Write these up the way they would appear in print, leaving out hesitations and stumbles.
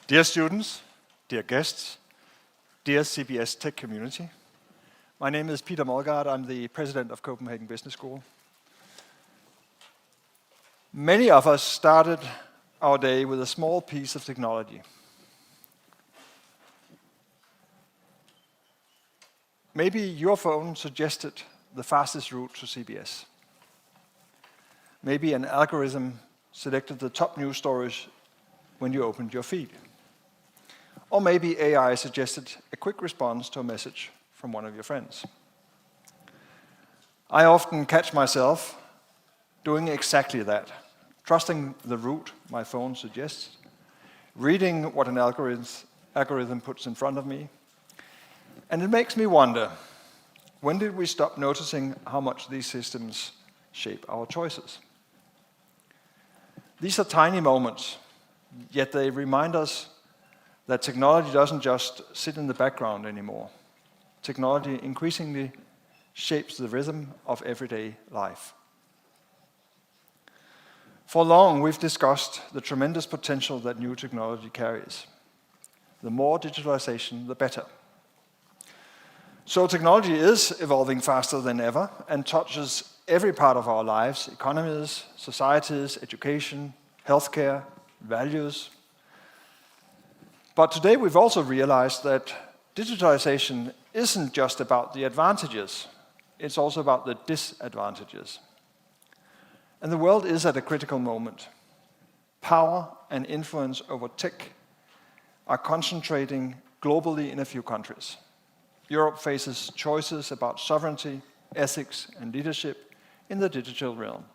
Dear students, dear guests, dear CBS Tech community, my name is Peter Molgaard. I'm the president of Copenhagen Business School. Many of us started our day with a small piece of technology. Maybe your phone suggested the fastest route to CBS. Maybe an algorithm selected the top news stories when you opened your feed. Or maybe AI suggested a quick response to a message from one of your friends. I often catch myself doing exactly that, trusting the route my phone suggests, reading what an algorithm puts in front of me, and it makes me wonder, when did we stop noticing how much these systems shape our choices? These are tiny moments, yet they remind us that technology doesn't just sit in the background anymore. Technology increasingly shapes the rhythm of everyday life. For long, we've discussed the tremendous potential that new technology carries. The more digitalization, the better. So technology is evolving faster than ever and touches every part of our lives: economies, societies, education, healthcare, values. But today we've also realized that digitalization isn't just about the advantages, it's also about the disadvantages. And the world is at a critical moment. Power and influence over tech are concentrating globally in a few countries. Europe faces choices about sovereignty, ethics, and leadership in the digital realm.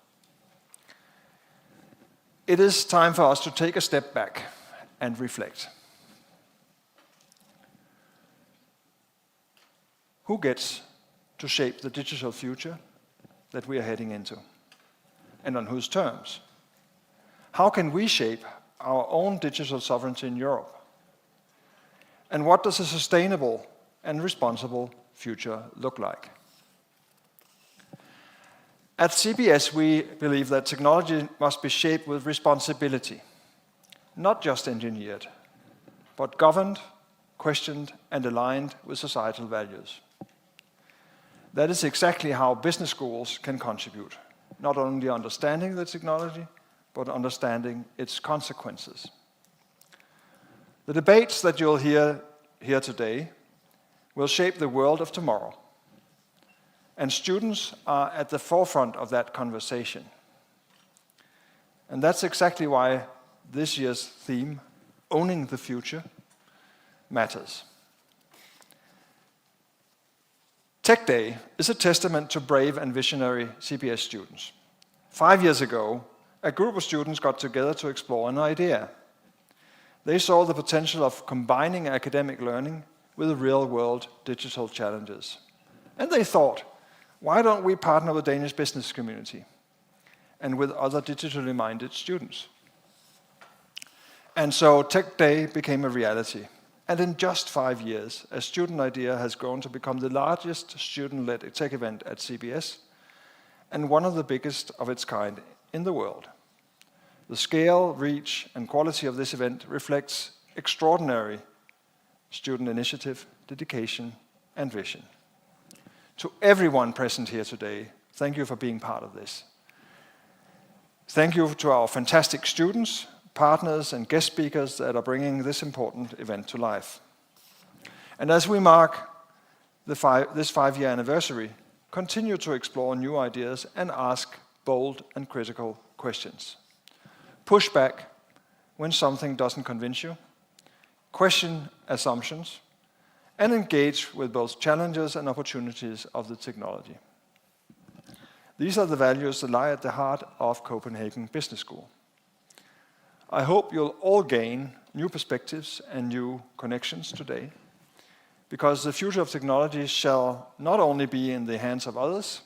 It is time for us to take a step back and reflect. Who gets to shape the digital future that we are heading into? And on whose terms? How can we shape our own digital sovereignty in Europe? And what does a sustainable and responsible future look like? At CBS, we believe that technology must be shaped with responsibility, not just engineered, but governed, questioned, and aligned with societal values. That is exactly how business schools can contribute, not only understanding the technology, but understanding its consequences. The debates that you'll hear here today will shape the world of tomorrow. And students are at the forefront of that conversation. And that's exactly why this year's theme, Owning the Future, matters. TechDay is a testament to brave and visionary CBS students. 5 years ago, a group of students got together to explore an idea. They saw the potential of combining academic learning with real-world digital challenges. And they thought, why don't we partner with the Danish business community and with other digitally minded students? And so TechDay became a reality. And in just 5 years, a student idea has grown to become the largest student-led tech event at CBS and one of the biggest of its kind in the world. The scale, reach, and quality of this event reflects extraordinary student initiative, dedication, and vision. To everyone present here today, thank you for being part of this. Thank you to our fantastic students, partners, and guest speakers that are bringing this important event to life. And as we mark this 5-year anniversary, continue to explore new ideas and ask bold and critical questions. Push back when something doesn't convince you, question assumptions, and engage with both challenges and opportunities of the technology. These are the values that lie at the heart of Copenhagen Business School. I hope you'll all gain new perspectives and new connections today, because the future of technology shall not only be in the hands of others,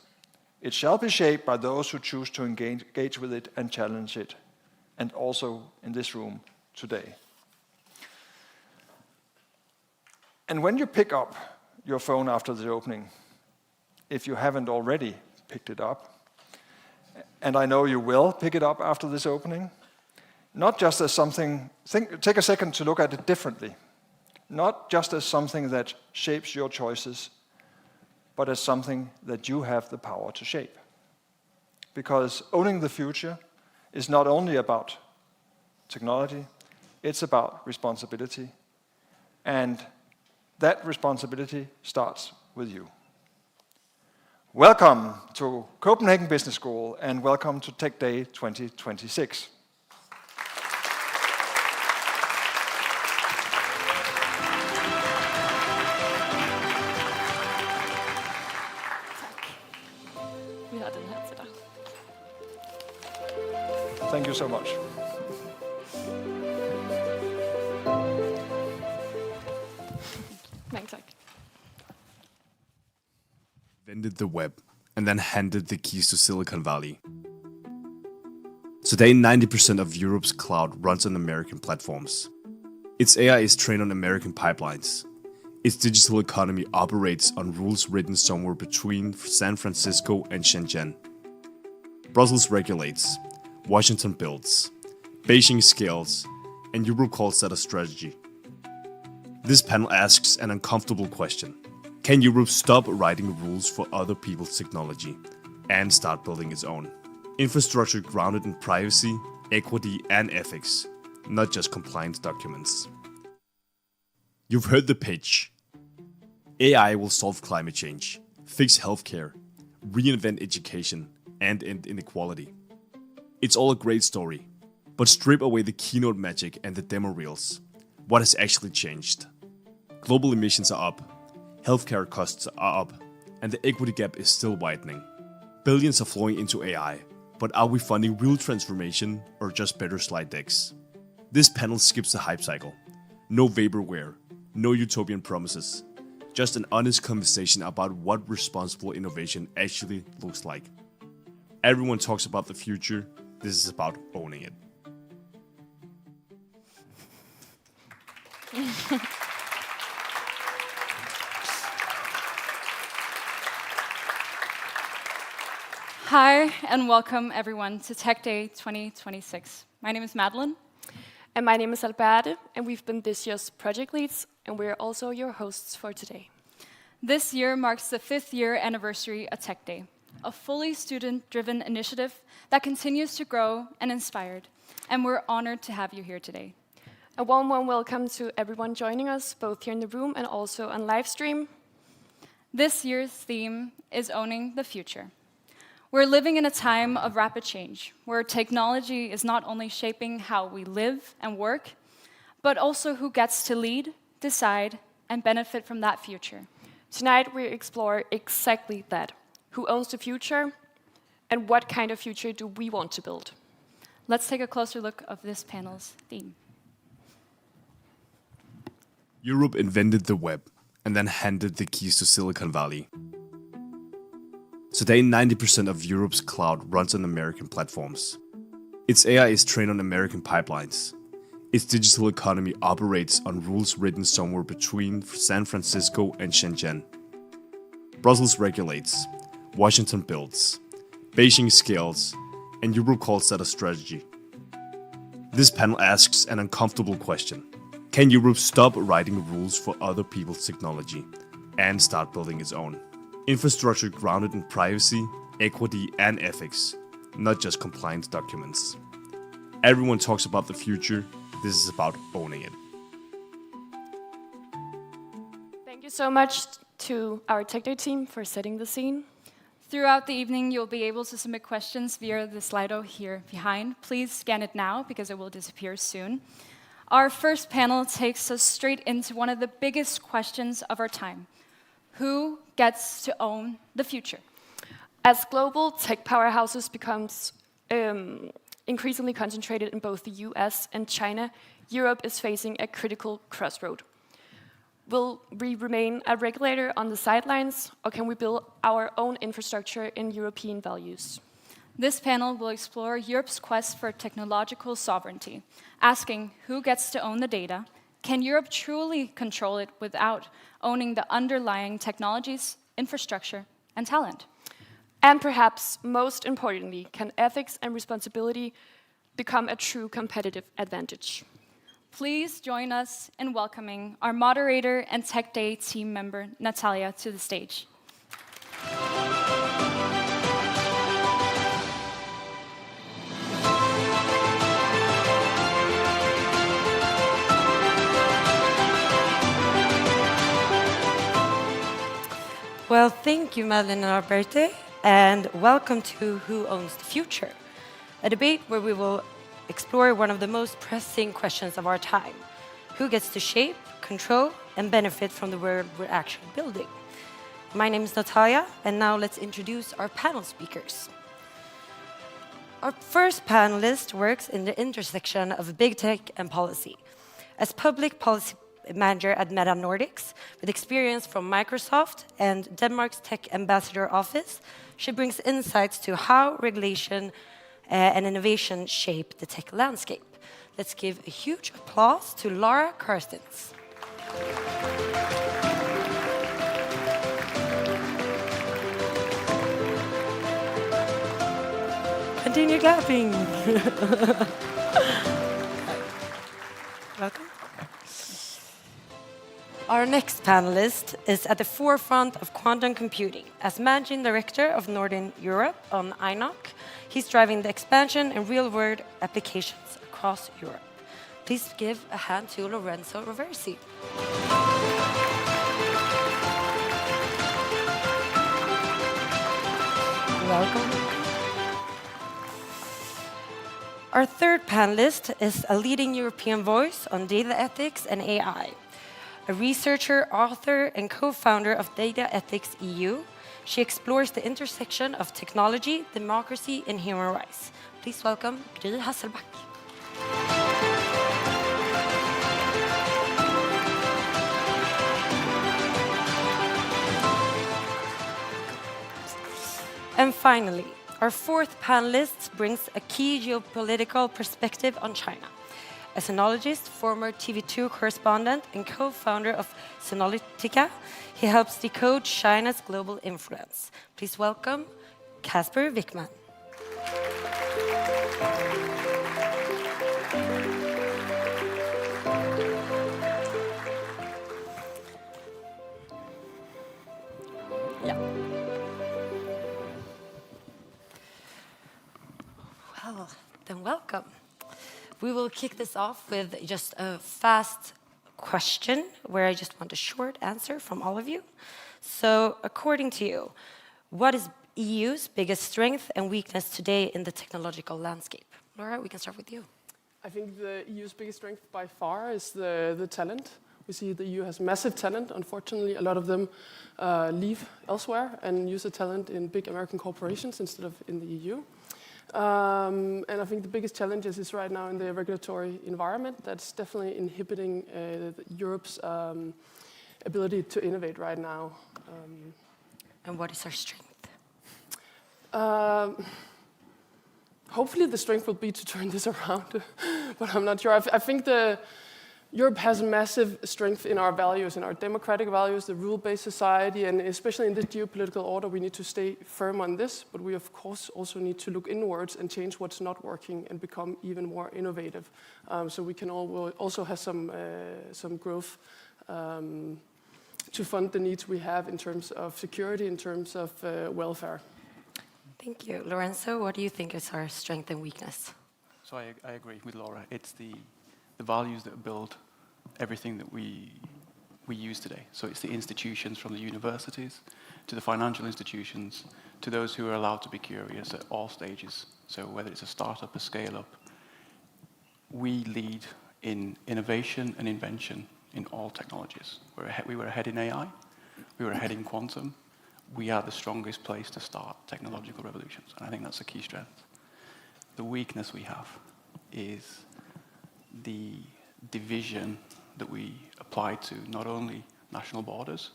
it shall be shaped by those who choose to engage with it and challenge it, and also in this room today. And when you pick up your phone after the opening, if you haven't already picked it up, and I know you will pick it up after this opening, not just as something, take a second to look at it differently, not just as something that shapes your choices, but as something that you have the power to shape. Because owning the future is not only about technology, it's about responsibility. And that responsibility starts with you. Welcome to Copenhagen Business School and welcome to TechDay 2026. Vi har den her til dig. Thank you so much. Mange tak. Invented the web and then handed the keys to Silicon Valley. Today, 90% of Europe's cloud runs on American platforms. Its AI is trained on American pipelines. Its digital economy operates on rules written somewhere between San Francisco and Shenzhen. Brussels regulates, Washington builds, Beijing scales, and Europe calls that a strategy. This panel asks an uncomfortable question. Can Europe stop writing rules for other people's technology and start building its own? Infrastructure grounded in privacy, equity, and ethics, not just compliance documents. You've heard the pitch. AI will solve climate change, fix healthcare, reinvent education, and end inequality. It's all a great story, but strip away the keynote magic and the demo reels. What has actually changed? Global emissions are up, healthcare costs are up, and the equity gap is still widening. Billions are flowing into AI, but are we funding real transformation or just better slide decks? This panel skips the hype cycle. No vaporware, no utopian promises. Just an honest conversation about what responsible innovation actually looks like. Everyone talks about the future. This is about owning it. Hi, and welcome everyone to Tech Day 2026. My name is Madeline. And my name is Alberte, and we've been this year's project leads, and we're also your hosts for today. This year marks the 5th year anniversary of Tech Day, a fully student-driven initiative that continues to grow and inspired, and we're honored to have you here today. A warm welcome to everyone joining us, both here in the room and also on live stream. This year's theme is Owning the Future. We're living in a time of rapid change, where technology is not only shaping how we live and work, but also who gets to lead, decide, and benefit from that future. Tonight we explore exactly that. Who owns the future, and what kind of future do we want to build? Let's take a closer look of this panel's theme. Europe invented the web and then handed the keys to Silicon Valley. Today, 90% of Europe's cloud runs on American platforms. Its AI is trained on American pipelines. Its digital economy operates on rules written somewhere between San Francisco and Shenzhen. Brussels regulates, Washington builds, Beijing scales, and Europe calls that a strategy. This panel asks an uncomfortable question. Can Europe stop writing rules for other people's technology and start building its own? Infrastructure grounded in privacy, equity, and ethics, not just compliance documents. Everyone talks about the future. This is about owning it. Thank you so much to our Tech Day team for setting the scene. Throughout the evening, you'll be able to submit questions via the Slido here behind. Please scan it now, because it will disappear soon. Our first panel takes us straight into one of the biggest questions of our time. Who gets to own the future? As global tech powerhouses becomes increasingly concentrated in both the US and China, Europe is facing a critical crossroad. Will we remain a regulator on the sidelines, or can we build our own infrastructure in European values? This panel will explore Europe's quest for technological sovereignty, asking who gets to own the data. Can Europe truly control it without owning the underlying technologies, infrastructure, and talent? And perhaps most importantly, can ethics and responsibility become a true competitive advantage. Please join us in welcoming our moderator and TechDay team member, Natalia, to the stage. Well, thank you, Madeline and Alberto, and welcome to Who Owns the Future, a debate where we will explore one of the most pressing questions of our time. Who gets to shape, control, and benefit from the world we're actually building? My name is Natalia, and now let's introduce our panel speakers. Our first panelist works in the intersection of big tech and policy. As public policy manager at Meta Nordics, with experience from Microsoft and Denmark's Tech Ambassador Office, she brings insights to how regulation and innovation shape the tech landscape. Let's give a huge applause to Laura Karstens. Continue clapping. Welcome. Our next panelist is at the forefront of quantum computing. As Managing Director of Northern Europe on INOC, he's driving the expansion and real-world applications across Europe. Please give a hand to Lorenzo Roversi. Welcome. Our third panelist is a leading European voice on data ethics and AI. A researcher, author, and co-founder of Data Ethics EU, she explores the intersection of technology, democracy, and human rights. Please welcome Gry Hasselback. And finally, our fourth panelist brings a key geopolitical perspective on China. A sinologist, former TV2 correspondent, and co-founder of Sinolytica, he helps decode China's global influence. Please welcome Casper Wickman. Yeah. Well, then welcome. We will kick this off with just a fast question where I just want a short answer from all of you. So, according to you, what is EU's biggest strength and weakness today in the technological landscape? Laura, we can start with you. I think the EU's biggest strength by far is the talent. We see the EU has massive talent. Unfortunately, a lot of them leave elsewhere and use the talent in big American corporations instead of in the EU. And I think the biggest challenge is right now in the regulatory environment that's definitely inhibiting Europe's ability to innovate right now. And what is our strength? Hopefully the strength will be to turn this around, but I'm not sure. I think Europe has massive strength in our values, in our democratic values, the rule-based society, and especially in this geopolitical order, we need to stay firm on this, but we of course also need to look inwards and change what's not working and become even more innovative. So we can also have some growth to fund the needs we have in terms of security, in terms of welfare. Thank you. Lorenzo, what do you think is our strength and weakness? So I agree with Laura. It's the values that build everything that we use today. So it's the institutions from the universities to the financial institutions to those who are allowed to be curious at all stages. So whether it's a startup, a scale-up, we lead in innovation and invention in all technologies. We were ahead in AI, we were ahead in quantum. We are the strongest place to start technological revolutions, and I think that's a key strength. The weakness we have is the division that we apply to not only national borders,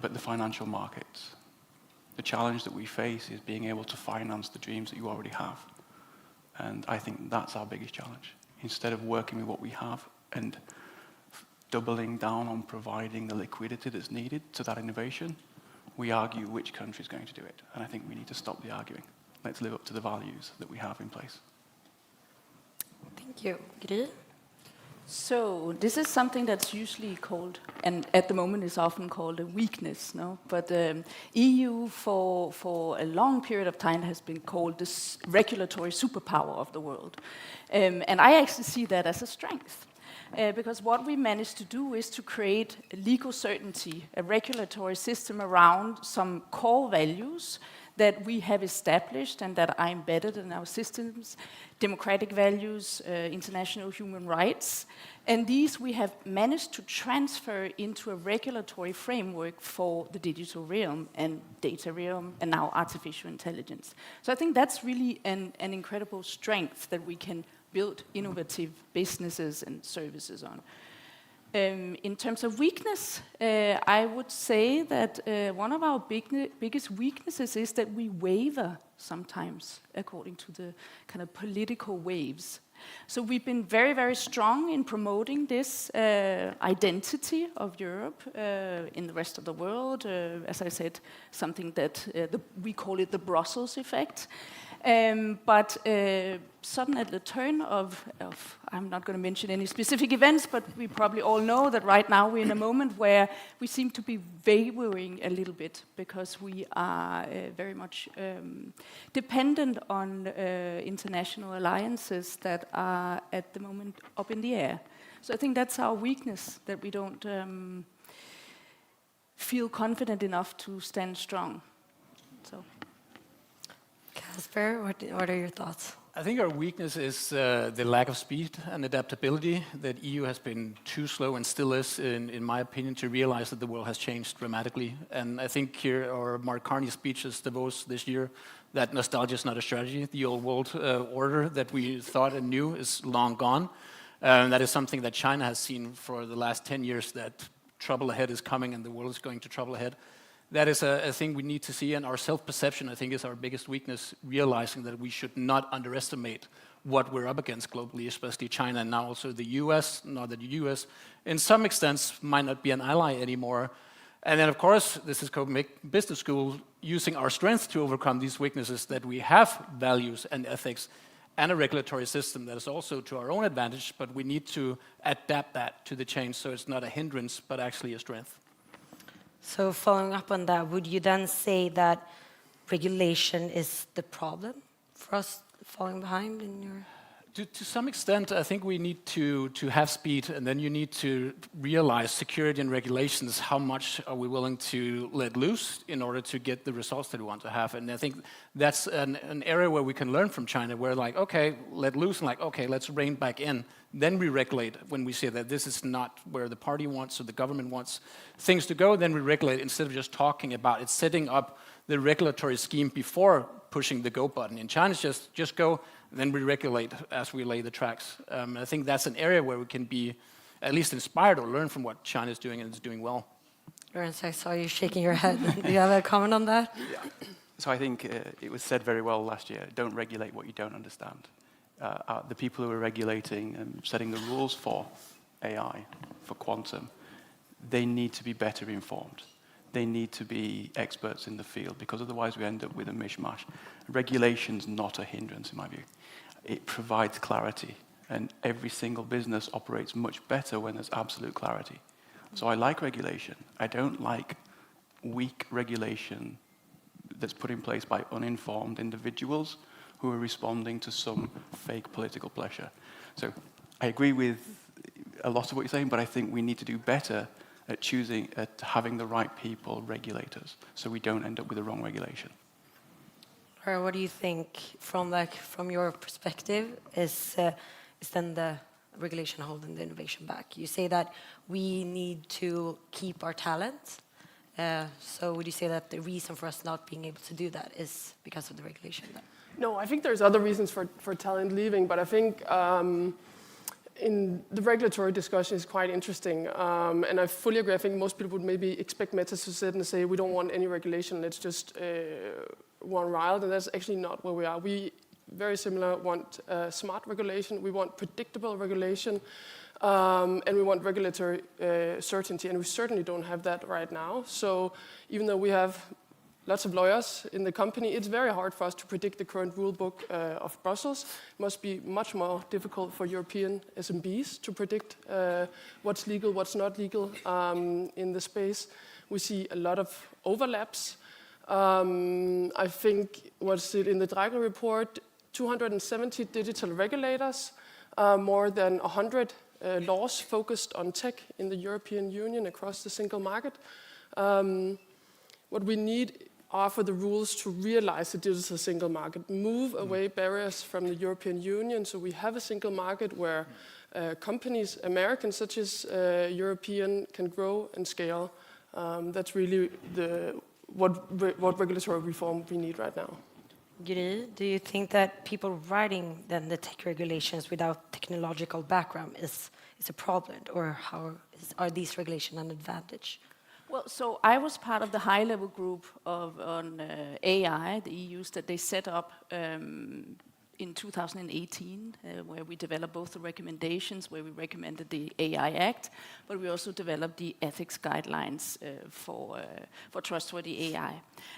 but the financial markets. The challenge that we face is being able to finance the dreams that you already have. And I think that's our biggest challenge. Instead of working with what we have and doubling down on providing the liquidity that's needed to that innovation, we argue which country is going to do it. And I think we need to stop the arguing. Let's live up to the values that we have in place. Thank you. Gry? So this is something that's usually called, and at the moment is often called a weakness, no? But EU for a long period of time has been called this regulatory superpower of the world. And I actually see that as a strength. Because what we managed to do is to create a legal certainty, a regulatory system around some core values that we have established and that are embedded in our systems, democratic values, international human rights. And these we have managed to transfer into a regulatory framework for the digital realm and data realm and now artificial intelligence. So I think that's really an incredible strength that we can build innovative businesses and services on. In terms of weakness, I would say that one of our biggest weaknesses is that we waver sometimes according to the kind of political waves. So we've been very, very strong in promoting this identity of Europe in the rest of the world. As I said, something that we call it the Brussels effect. But suddenly at the turn of, I'm not going to mention any specific events, but we probably all know that right now we're in a moment where we seem to be wavering a little bit because we are very much dependent on international alliances that are at the moment up in the air. So I think that's our weakness, that we don't feel confident enough to stand strong. So. Casper, what are your thoughts? I think our weakness is the lack of speed and adaptability, that EU has been too slow and still is, in my opinion, to realize that the world has changed dramatically. And I think here, our Mark Carney's speech at Davos this year, that nostalgia is not a strategy. The old world order that we thought and knew is long gone. That is something that China has seen for the last 10 years, that trouble ahead is coming and the world is going to trouble ahead. That is a thing we need to see, and our self-perception, I think, is our biggest weakness, realizing that we should not underestimate what we're up against globally, especially China and now also the US, not that the US, in some extent, might not be an ally anymore. And then, of course, this is Copenhagen Business School, using our strength to overcome these weaknesses, that we have values and ethics and a regulatory system that is also to our own advantage, but we need to adapt that to the change so it's not a hindrance, but actually a strength. So following up on that, would you then say that regulation is the problem for us falling behind in your... To some extent, I think we need to have speed, and then you need to realize security and regulations, how much are we willing to let loose in order to get the results that we want to have. And I think that's an area where we can learn from China, where like, okay, let loose, and like, okay, let's rein back in. Then we regulate when we see that this is not where the party wants or the government wants things to go, then we regulate instead of just talking about it, setting up the regulatory scheme before pushing the go button. In China, it's just go, then we regulate as we lay the tracks. I think that's an area where we can be at least inspired or learn from what China is doing, and it's doing well. Lawrence, I saw you shaking your head. Do you have a comment on that? Yeah. So I think it was said very well last year, don't regulate what you don't understand. The people who are regulating and setting the rules for AI, for quantum, they need to be better informed. They need to be experts in the field, because otherwise we end up with a mishmash. Regulation's not a hindrance, in my view. It provides clarity, and every single business operates much better when there's absolute clarity. So I like regulation. I don't like weak regulation that's put in place by uninformed individuals who are responding to some fake political pleasure. So I agree with a lot of what you're saying, but I think we need to do better at having the right people regulate us, so we don't end up with the wrong regulation. Or what do you think, from your perspective, is then the regulation holding the innovation back? You say that we need to keep our talent. So would you say that the reason for us not being able to do that is because of the regulation? No, I think there's other reasons for talent leaving, but I think in the regulatory discussion is quite interesting, and I fully agree. I think most people would maybe expect Meta to sit and say, we don't want any regulation, let's just run wild, and that's actually not where we are. We, very similar, want smart regulation, we want predictable regulation, and we want regulatory certainty, and we certainly don't have that right now. So even though we have lots of lawyers in the company, it's very hard for us to predict the current rule book of Brussels. It must be much more difficult for European SMBs to predict what's legal, what's not legal in the space. We see a lot of overlaps. I think, what's it in the Draghi report, 270 digital regulators, more than 100 laws focused on tech in the European Union across the single market. What we need are for the rules to realize the digital single market, move away barriers from the European Union, so we have a single market where companies, American such as European, can grow and scale. That's really what regulatory reform we need right now. Gry, do you think that people writing then the tech regulations without technological background is a problem, or are these regulations an advantage? Well, so I was part of the high-level group on AI, the EU's, that they set up in 2018, where we developed both the recommendations, where we recommended the AI Act, but we also developed the ethics guidelines for trustworthy AI.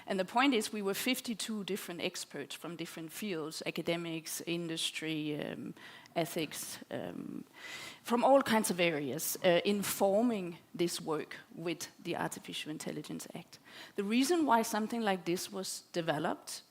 And the point is, we were 52 different experts from different fields, academics, industry, ethics, from all kinds of areas, informing this work with the Artificial Intelligence Act. The reason why something like this was developed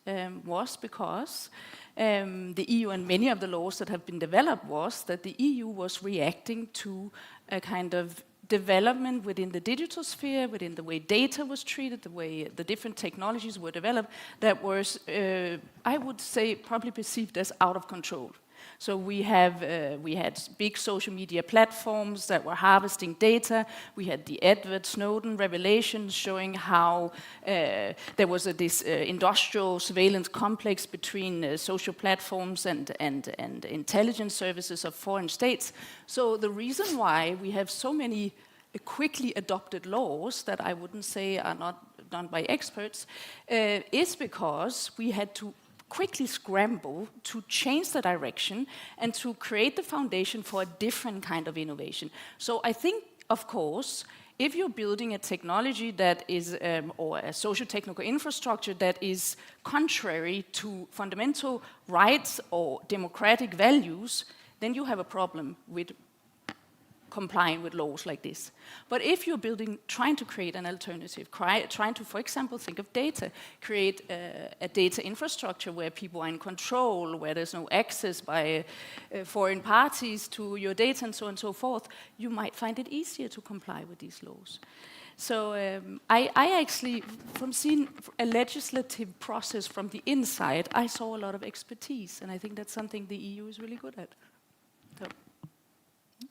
was because the EU and many of the laws that have been developed was that the EU was reacting to a kind of development within the digital sphere, within the way data was treated, the way the different technologies were developed, that was, I would say, probably perceived as out of control. So we had big social media platforms that were harvesting data. We had the Edward Snowden revelations showing how there was this industrial surveillance complex between social platforms and intelligence services of foreign states. So the reason why we have so many quickly adopted laws that I wouldn't say are not done by experts is because we had to quickly scramble to change the direction and to create the foundation for a different kind of innovation. So I think, of course, if you're building a technology that is, or a socio-technical infrastructure that is contrary to fundamental rights or democratic values, then you have a problem with complying with laws like this. But if you're trying to create an alternative, trying to, for example, think of data, create a data infrastructure where people are in control, where there's no access by foreign parties to your data and so on and so forth, you might find it easier to comply with these laws. So I actually, from seeing a legislative process from the inside, I saw a lot of expertise, and I think that's something the EU is really good at. So.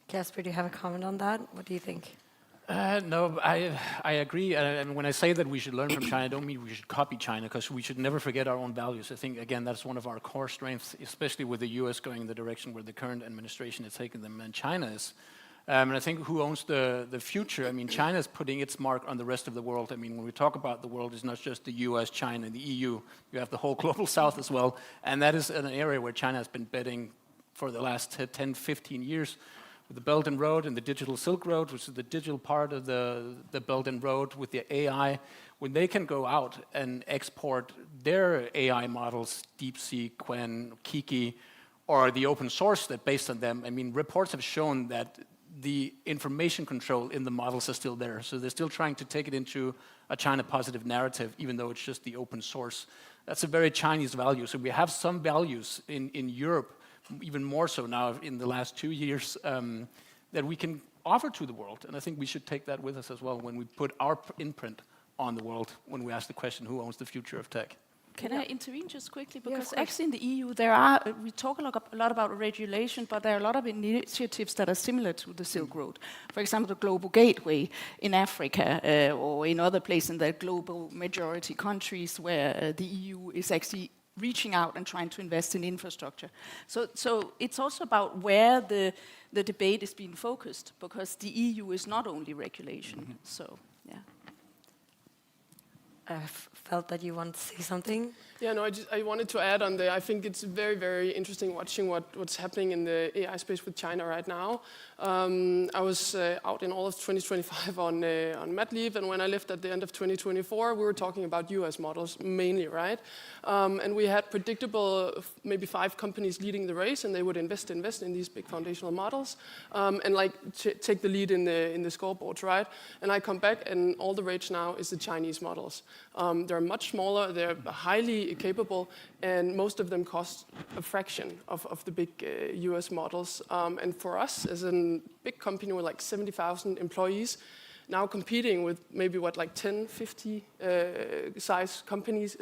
Casper, do you have a comment on that? What do you think? No, I agree. And when I say that we should learn from China, I don't mean we should copy China, because we should never forget our own values. I think, again, that's one of our core strengths, especially with the US going in the direction where the current administration is taking them, and China is. And I think who owns the future? I mean, China is putting its mark on the rest of the world. I mean, when we talk about the world, it's not just the US, China, and the EU. You have the whole global south as well. And that is an area where China has been betting for the last 10, 15 years. With the Belt and Road and the digital Silk Road, which is the digital part of the Belt and Road with the AI, when they can go out and export their AI models, DeepSeek, Qwen, Kiki, or the open source that based on them, I mean, reports have shown that the information control in the models are still there. So they're still trying to take it into a China positive narrative, even though it's just the open source. That's a very Chinese value. So we have some values in Europe, even more so now in the last 2 years, that we can offer to the world. And I think we should take that with us as well when we put our imprint on the world, when we ask the question, who owns the future of tech? Can I intervene just quickly? Yeah, Because actually in the EU, we talk a lot about regulation, but there are a lot of initiatives that are similar to the Silk Road. For example, the Global Gateway in Africa or in other places in the global majority countries where the EU is actually reaching out and trying to invest in infrastructure. So it's also about where the debate is being focused, because the EU is not only regulation. So, yeah. felt that you want to say something. Yeah, no, I wanted to add on I think it's very, very interesting watching what's happening in the AI space with China right now. I was out in all of 2025 on mat leave, and when I left at the end of 2024, we were talking about US models mainly, right? And we had predictable, maybe 5 companies leading the race, and they would invest in these big foundational models, and like take the lead in the scoreboards, right? And I come back, and all the rage now is the Chinese models. They're much smaller, they're highly capable, and most of them cost a fraction of the big US models. And for us, as a big company with like 70,000 employees, now competing with maybe like 10, 50 size companies,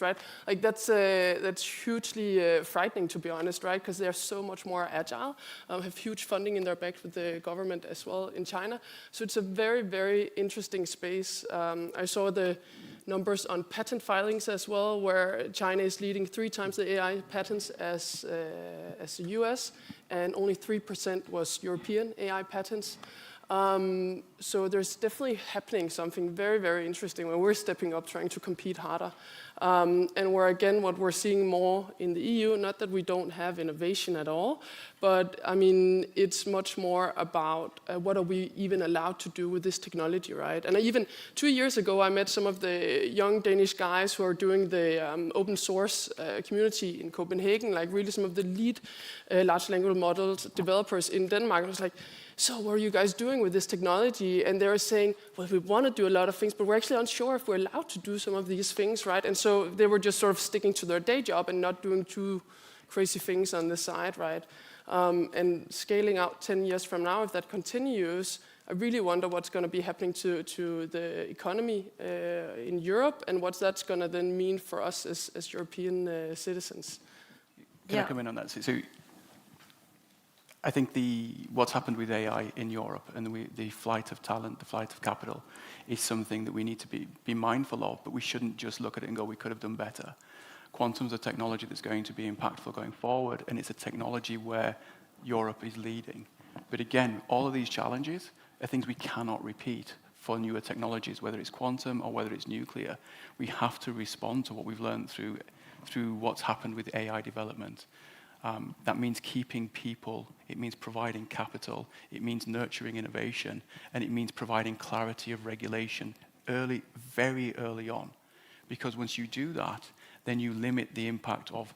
right? Like that's hugely frightening, to be honest, right? Because they're so much more agile, have huge funding in their back with the government as well in China. So it's a very, very interesting space. I saw the numbers on patent filings as well, where China is leading 3 times the AI patents as the US, and only 3% was European AI patents. So there's definitely happening something very, very interesting when we're stepping up, trying to compete harder. And where, again, what we're seeing more in the EU, not that we don't have innovation at all, but I mean, it's much more about what are we even allowed to do with this technology, right? And even 2 years ago, I met some of the young Danish guys who are doing the open source community in Copenhagen, like really some of the lead large language models developers in Denmark. I was like, so what are you guys doing with this technology? And they were saying, well, we want to do a lot of things, but we're actually unsure if we're allowed to do some of these things, right? And so they were just sort of sticking to their day job and not doing too crazy things on the side, right? And scaling out 10 years from now, if that continues, I really wonder what's going to be happening to the economy in Europe, and what that's going to then mean for us as European citizens. Can I come in on that? So I think what's happened with AI in Europe and the flight of talent, the flight of capital, is something that we need to be mindful of, but we shouldn't just look at it and go, we could have done better. Quantum's a technology that's going to be impactful going forward, and it's a technology where Europe is leading. But again, all of these challenges are things we cannot repeat for newer technologies, whether it's quantum or whether it's nuclear. We have to respond to what we've learned through what's happened with AI development. That means keeping people, it means providing capital, it means nurturing innovation, and it means providing clarity of regulation very early on. Because once you do that, then you limit the impact of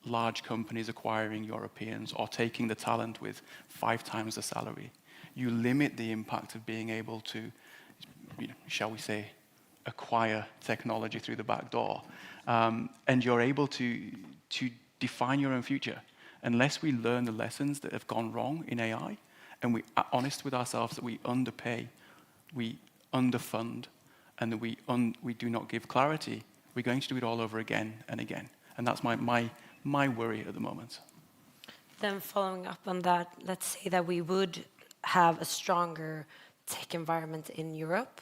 large companies acquiring Europeans or taking the talent with 5 times the salary. You limit the impact of being able to, shall we say, acquire technology through the back door. And you're able to define your own future. Unless we learn the lessons that have gone wrong in AI, and we are honest with ourselves that we underpay, we underfund, and that we do not give clarity, we're going to do it all over again and again. And that's my worry at the moment. Then following up on that, let's say that we would have a stronger tech environment in Europe.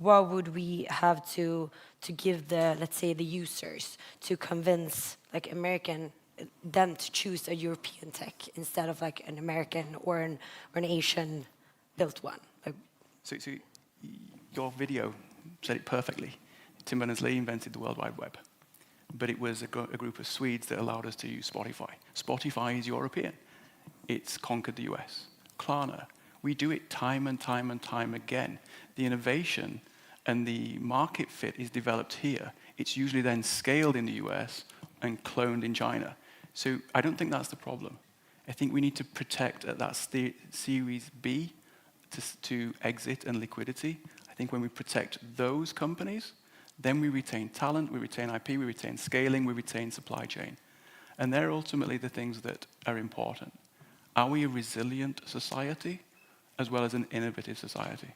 What would we have to give let's say, the users to convince like them to choose a European tech instead of like an American or an Asian built one? So your video said it perfectly. Tim Berners-Lee invented the World Wide Web, but it was a group of Swedes that allowed us to use Spotify. Spotify is European. It's conquered the US. Klarna. We do it time and time and time again. The innovation and the market fit is developed here. It's usually then scaled in the US and cloned in China. So I don't think that's the problem. I think we need to protect at that Series B to exit and liquidity. I think when we protect those companies, then we retain talent, we retain IP, we retain scaling, we retain supply chain. And they're ultimately the things that are important. Are we a resilient society as well as an innovative society?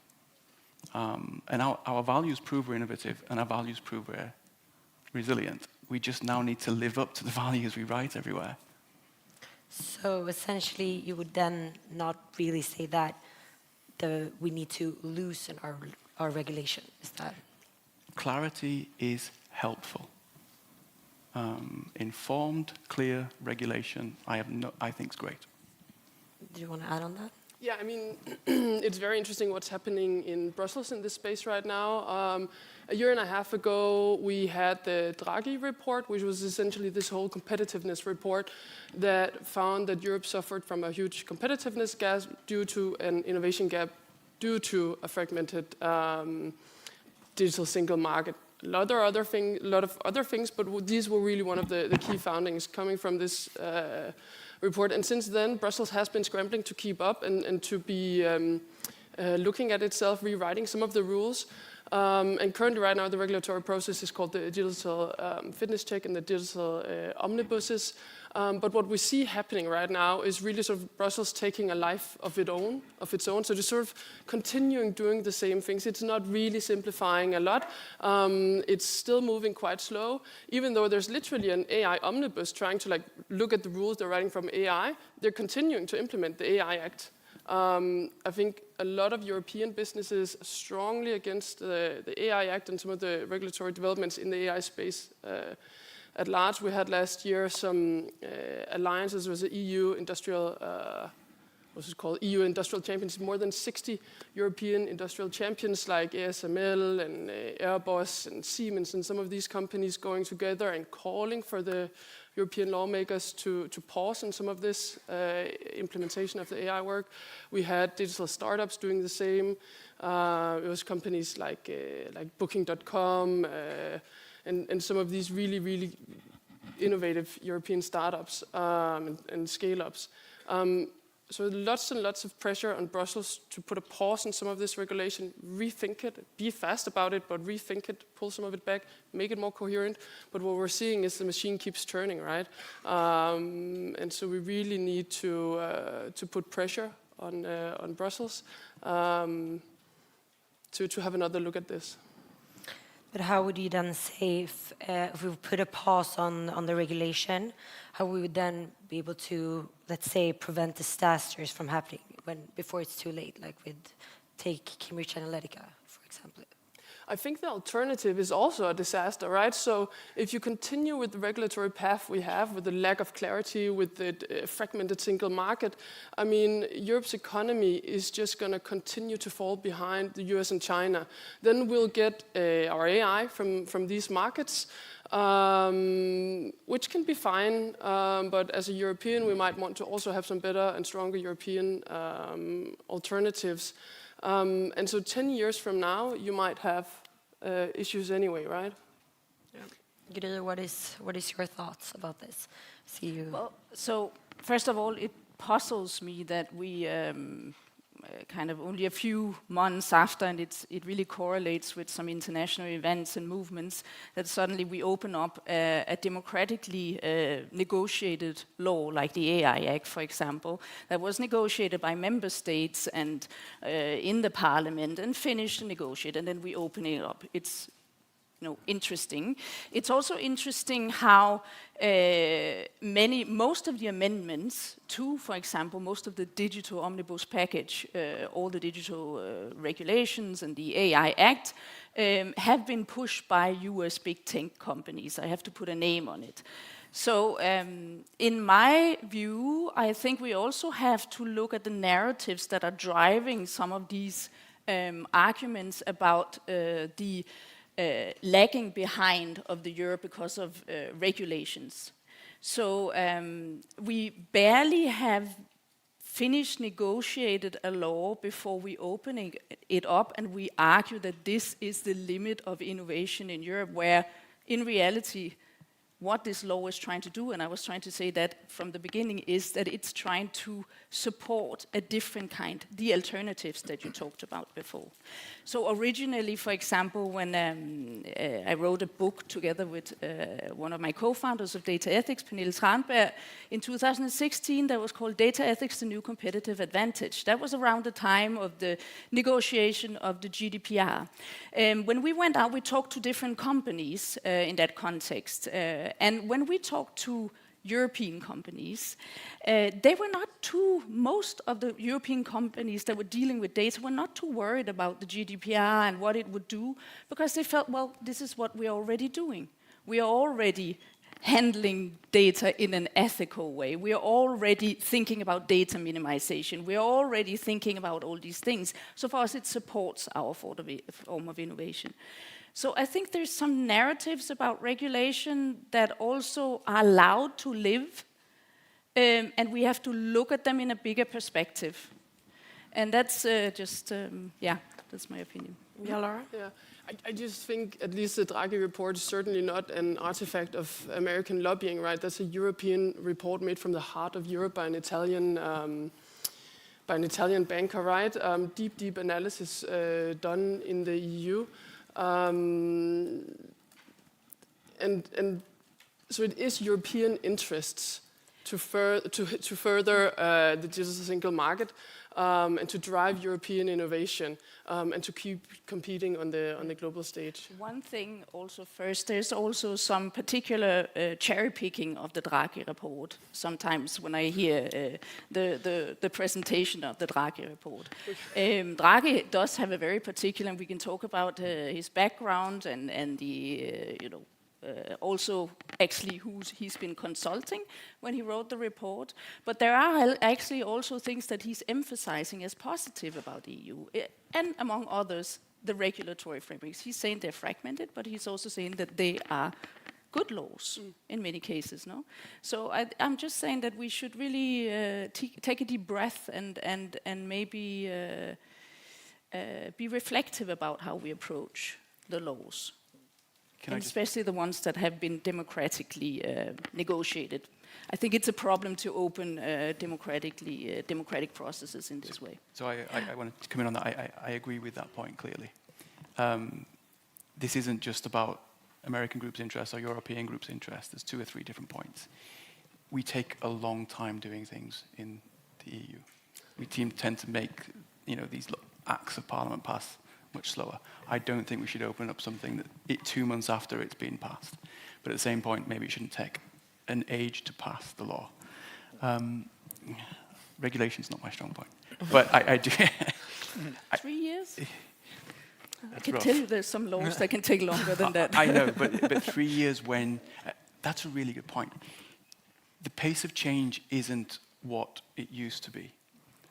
And our values prove we're innovative, and our values prove we're resilient. We just now need to live up to the values we write everywhere. So essentially, you would then not really say that we need to loosen our regulation. Is that? Clarity is helpful. Informed, clear regulation, I think is great. Do you want to add on that? Yeah, I mean, it's very interesting what's happening in Brussels in this space right now. A year and a half ago, we had the Draghi report, which was essentially this whole competitiveness report that found that Europe suffered from a huge competitiveness gap due to an innovation gap due to a fragmented digital single market. A lot of other things, but these were really one of the key foundings coming from this report. And since then, Brussels has been scrambling to keep up and to be looking at itself, rewriting some of the rules. And currently, right now, the regulatory process is called the digital fitness check and the digital omnibuses. But what we see happening right now is really sort of Brussels taking a life of its own. So just sort of continuing doing the same things. It's not really simplifying a lot. It's still moving quite slow, even though there's literally an AI omnibus trying to look at the rules they're writing from AI. They're continuing to implement the AI Act. I think a lot of European businesses are strongly against the AI Act and some of the regulatory developments in the AI space. At large, we had last year some alliances with the EU industrial, EU industrial champions. More than 60 European industrial champions like ASML and Airbus and Siemens and some of these companies going together and calling for the European lawmakers to pause on some of this implementation of the AI work. We had digital startups doing the same. It was companies like Booking.com. And some of these really, really innovative European startups and scale-ups. So lots and lots of pressure on Brussels to put a pause on some of this regulation, rethink it, be fast about it, but rethink it, pull some of it back, make it more coherent. But what we're seeing is the machine keeps turning, right? And so we really need to put pressure on Brussels to have another look at this. But how would you then say if we put a pause on the regulation, how we would then be able to, let's say, prevent disasters from happening before it's too late, like take Cambridge Analytica, for example? I think the alternative is also a disaster, right? So if you continue with the regulatory path we have, with the lack of clarity, with the fragmented single market, I mean, Europe's economy is just going to continue to fall behind the US and China. Then we'll get our AI from these markets, which can be fine, but as a European, we might want to also have some better and stronger European alternatives. And so 10 years from now, you might have issues anyway, right? Yeah. Gry, what is your thoughts about this? See you. Well, so first of all, it puzzles me that we kind of only a few months after, and it really correlates with some international events and movements, that suddenly we open up a democratically negotiated law, like the AI Act, for example, that was negotiated by member states and in the parliament and finished and negotiated, and then we open it up. It's interesting. It's also interesting how most of the amendments to, for example, most of the digital omnibus package, all the digital regulations and the AI Act have been pushed by US big tech companies. I have to put a name on it. So in my view, I think we also have to look at the narratives that are driving some of these arguments about the lagging behind of the Europe because of regulations. So we barely have finished negotiated a law before we open it up, and we argue that this is the limit of innovation in Europe, where in reality what this law is trying to do, and I was trying to say that from the beginning, is that it's trying to support a different kind, the alternatives that you talked about before. So originally, for example, when I wrote a book together with one of my co-founders of data ethics, Pernille Tranberg, in 2016, that was called Data Ethics, the New Competitive Advantage. That was around the time of the negotiation of the GDPR. When we went out, we talked to different companies in that context. And when we talked to European companies, most of the European companies that were dealing with data were not too worried about the GDPR and what it would do, because they felt, well, this is what we are already doing. We are already handling data in an ethical way. We are already thinking about data minimization. We are already thinking about all these things. So for us, it supports our form of innovation. So I think there's some narratives about regulation that also are allowed to live, and we have to look at them in a bigger perspective. And that's that's my opinion. Yeah, Laura? Yeah, I just think at least the Draghi report is certainly not an artifact of American lobbying, right? That's a European report made from the heart of Europe by an Italian banker, right? Deep analysis done in the EU. And so it is European interests to further the digital single market and to drive European innovation and to keep competing on the global stage. One thing also first, there's also some particular cherry picking of the Draghi report. Sometimes when I hear the presentation of the Draghi report, Draghi does have a very particular, and we can talk about his background and the also actually who he's been consulting when he wrote the report. But there are actually also things that he's emphasizing as positive about the EU. And among others, the regulatory frameworks. He's saying they're fragmented, but he's also saying that they are good laws in many cases. No, so I'm just saying that we should really take a deep breath and maybe be reflective about how we approach the laws. And especially the ones that have been democratically negotiated. I think it's a problem to open democratic processes in this way. So I want to come in on that. I agree with that point clearly. This isn't just about American groups' interests or European groups' interests. There's 2 or 3 different points. We take a long time doing things in the EU. We tend to make these acts of Parliament pass much slower. I don't think we should open up something that 2 months after it's been passed. But at the same point, maybe it shouldn't take an age to pass the law. Regulation's not my strong point. But I do... 3 years? I can rough. tell you there's some laws that can take longer than that. I know, but 3 years when... that's a really good point. The pace of change isn't what it used to be.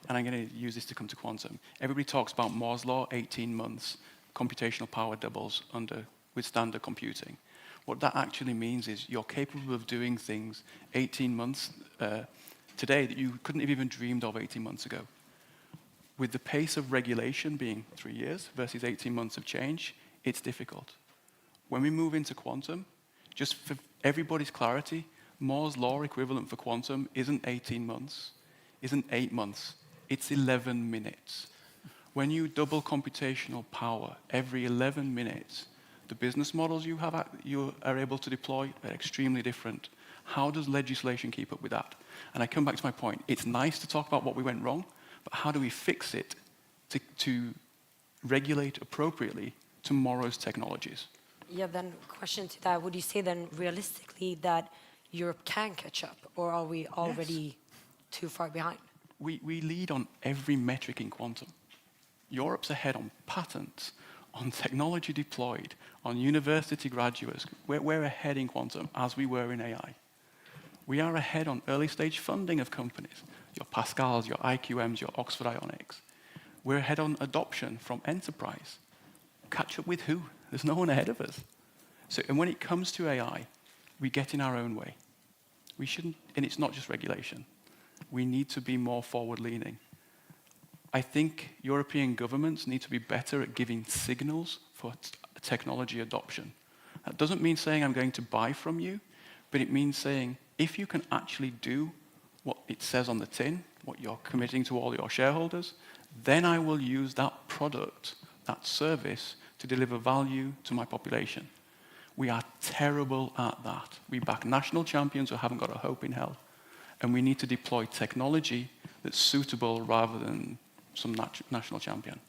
And I'm going to use this to come to quantum. Everybody talks about Moore's law, 18 months, computational power doubles with standard computing. What that actually means is you're capable of doing things 18 months today that you couldn't have even dreamed of 18 months ago. With the pace of regulation being 3 years versus 18 months of change, it's difficult. When we move into quantum, just for everybody's clarity, Moore's law equivalent for quantum isn't 18 months, isn't 8 months. It's 11 minutes. When you double computational power every 11 minutes, the business models you are able to deploy are extremely different. How does legislation keep up with that? And I come back to my point. It's nice to talk about what we went wrong, but how do we fix it to regulate appropriately tomorrow's technologies? Yeah, then question to that. Would you say then realistically that Europe can catch up, or are we already too far behind? We lead on every metric in quantum. Europe's ahead on patents, on technology deployed, on university graduates. We're ahead in quantum, as we were in AI. We are ahead on early stage funding of companies, your Pascals, your IQMs, your Oxford Ionics. We're ahead on adoption from enterprise. Catch up with who? There's no one ahead of us. So, and when it comes to AI, we get in our own way. We shouldn't, and it's not just regulation. We need to be more forward-leaning. I think European governments need to be better at giving signals for technology adoption. That doesn't mean saying I'm going to buy from you, but it means saying if you can actually do what it says on the tin, what you're committing to all your shareholders, then I will use that product, that service, to deliver value to my population. We are terrible at that. We back national champions who haven't got a hope in hell. And we need to deploy technology that's suitable rather than some national champion.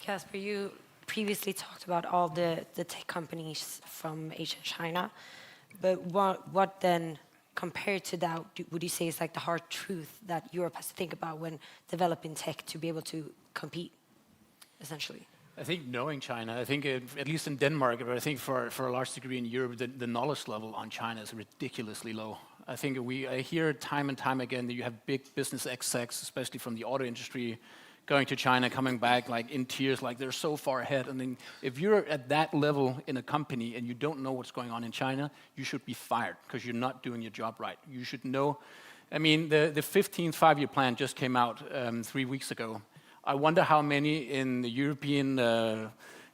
Casper, you previously talked about all the tech companies from Asia and China, but what then, compared to that, would you say is like the hard truth that Europe has to think about when developing tech to be able to compete, essentially? I think knowing China, I think at least in Denmark, but I think for a large degree in Europe, the knowledge level on China is ridiculously low. I think I hear time and time again that you have big business execs, especially from the auto industry, going to China, coming back like in tears, like they're so far ahead. And then if you're at that level in a company and you don't know what's going on in China, you should be fired because you're not doing your job right. You should know. I mean, the 15th five-year plan just came out 3 weeks ago. I wonder how many in the European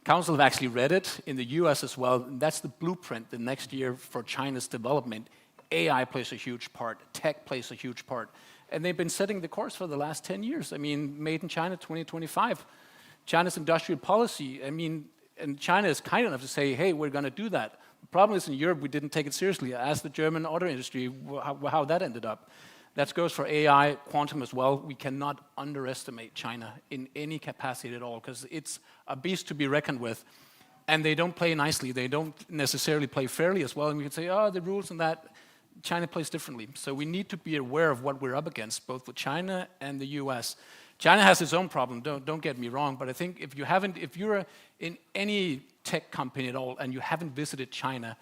Council have actually read it, in the US as well. That's the blueprint the next year for China's development. AI plays a huge part, tech plays a huge part. And they've been setting the course for the last 10 years. I mean, Made in China 2025, China's industrial policy. I mean, and China is kind enough to say, hey, we're going to do that. The problem is in Europe, we didn't take it seriously. Ask the German auto industry how that ended up. That goes for AI, quantum as well. We cannot underestimate China in any capacity at all, because it's a beast to be reckoned with. And they don't play nicely. They don't necessarily play fairly as well. And we could say, oh, the rules and that, China plays differently. So we need to be aware of what we're up against, both with China and the US. China has its own problem, don't get me wrong, but I think if you're in any tech company at all and you haven't visited China,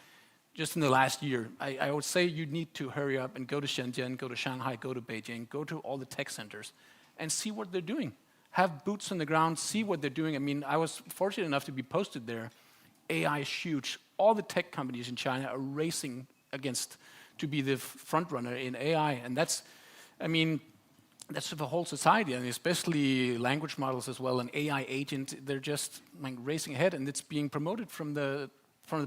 just in the last year, I would say you need to hurry up and go to Shenzhen, go to Shanghai, go to Beijing, go to all the tech centers and see what they're doing. Have boots on the ground, see what they're doing. I mean, I was fortunate enough to be posted there. AI is huge. All the tech companies in China are racing against to be the front runner in AI. And that's for the whole society, and especially language models as well, an AI agent, they're just like racing ahead, and it's being promoted from the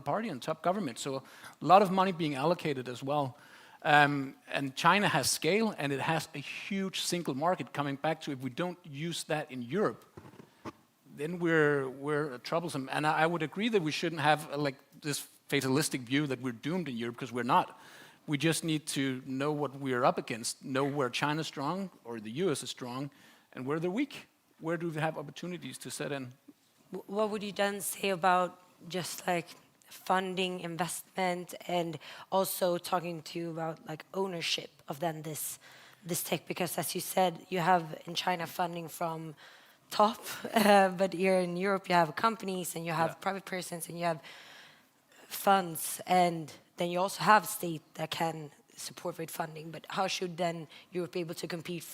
party and top government. So a lot of money being allocated as well. And China has scale, and it has a huge single market. Coming back to, if we don't use that in Europe, then we're troublesome. And I would agree that we shouldn't have like this fatalistic view that we're doomed in Europe, because we're not. We just need to know what we're up against, know where China's strong or the US is strong, and where they're weak. Where do we have opportunities to set in? What would you then say about just like funding, investment, and also talking to you about like ownership of then this tech? Because as you said, you have in China funding from top, but here in Europe you have companies and you have private persons and you have funds, and then you also have state that can support with funding. But how should then Europe be able to compete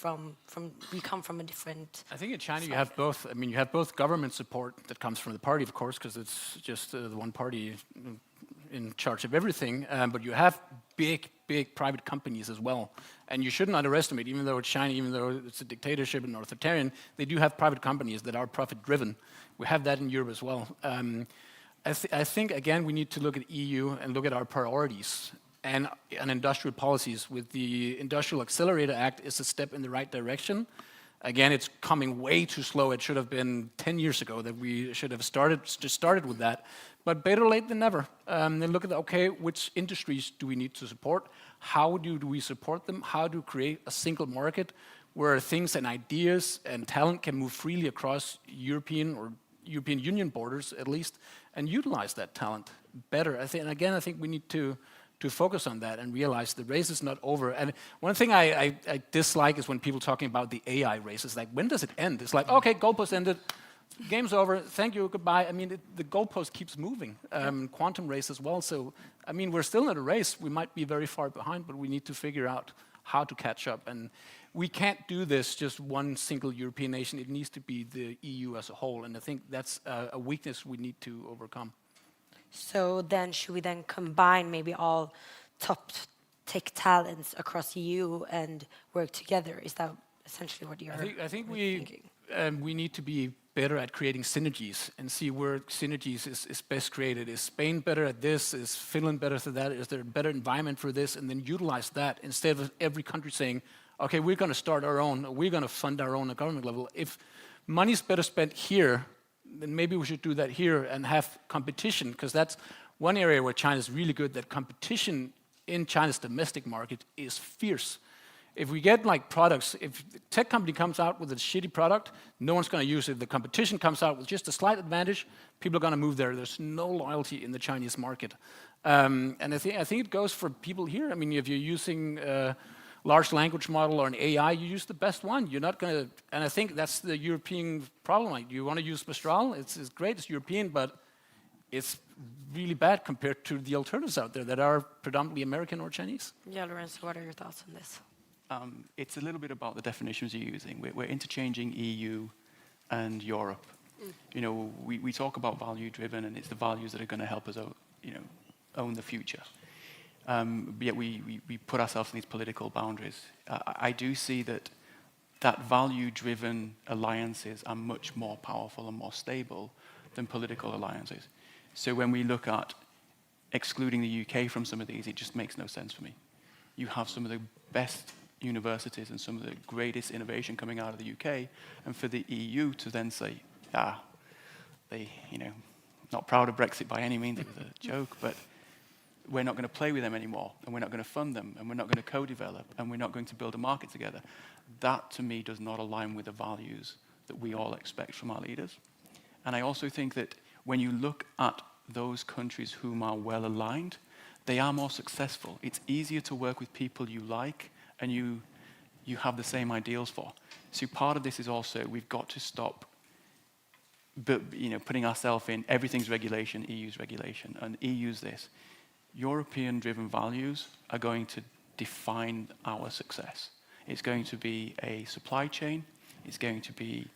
we come from a different I think in China side. you have both. I mean, you have both government support that comes from the party, of course, because it's just the one party in charge of everything. But you have big private companies as well. And you shouldn't underestimate, even though it's China, even though it's a dictatorship and authoritarian, they do have private companies that are profit-driven. We have that in Europe as well. I think, again, we need to look at EU and look at our priorities and industrial policies. With the Industrial Accelerator Act, is a step in the right direction. Again, it's coming way too slow. It should have been 10 years ago that we should have started with that. But better late than never. Then look at, okay, which industries do we need to support? How do we support them? How do we create a single market where things and ideas and talent can move freely across European Union borders, at least, and utilize that talent better? I think we need to focus on that and realize the race is not over. And one thing I dislike is when people talking about the AI race. It's like, when does it end? It's like, okay, goalpost ended, game's over, thank you, goodbye. I mean, the goalpost keeps moving. Quantum race as well. So, I mean, we're still in a race. We might be very far behind, but we need to figure out how to catch up. And we can't do this just one single European nation. It needs to be the EU as a whole. And I think that's a weakness we need to overcome. So then should we then combine maybe all top tech talents across EU and work together? Is that essentially what you're I think thinking? we need to be better at creating synergies and see where synergies is best created. Is Spain better at this? Is Finland better at that? Is there a better environment for this? And then utilize that instead of every country saying, okay, we're going to start our own, we're going to fund our own at government level. If money's better spent here, then maybe we should do that here and have competition, because that's one area where China is really good, that competition in China's domestic market is fierce. If we get like products, if the tech company comes out with a shitty product, no one's going to use it. If the competition comes out with just a slight advantage, people are going to move there. There's no loyalty in the Chinese market. And I think it goes for people here. I mean, if you're using large language model or an AI, you use the best one. You're not going to, and I think that's the European problem. Like, you want to use Mistral, it's great, it's European, but it's really bad compared to the alternatives out there that are predominantly American or Chinese. Yeah, Lorenzo, what are your thoughts on this? It's a little bit about the definitions you're using. We're interchanging EU and Europe. You know, we talk about value-driven, and it's the values that are going to help us, own the future. But yet we put ourselves in these political boundaries. I do see that value-driven alliances are much more powerful and more stable than political alliances. So when we look at excluding the UK from some of these, it just makes no sense for me. You have some of the best universities and some of the greatest innovation coming out of the UK, and for the EU to then say, not proud of Brexit by any means, it was a joke, but we're not going to play with them anymore, and we're not going to fund them, and we're not going to co-develop, and we're not going to build a market together. That, to me, does not align with the values that we all expect from our leaders. And I also think that when you look at those countries whom are well aligned, they are more successful. It's easier to work with people you like and you have the same ideals for. So part of this is also we've got to stop putting ourselves in everything's regulation, EU's regulation, and EU's this. European-driven values are going to define our success. It's going to be a supply chain. It's going to be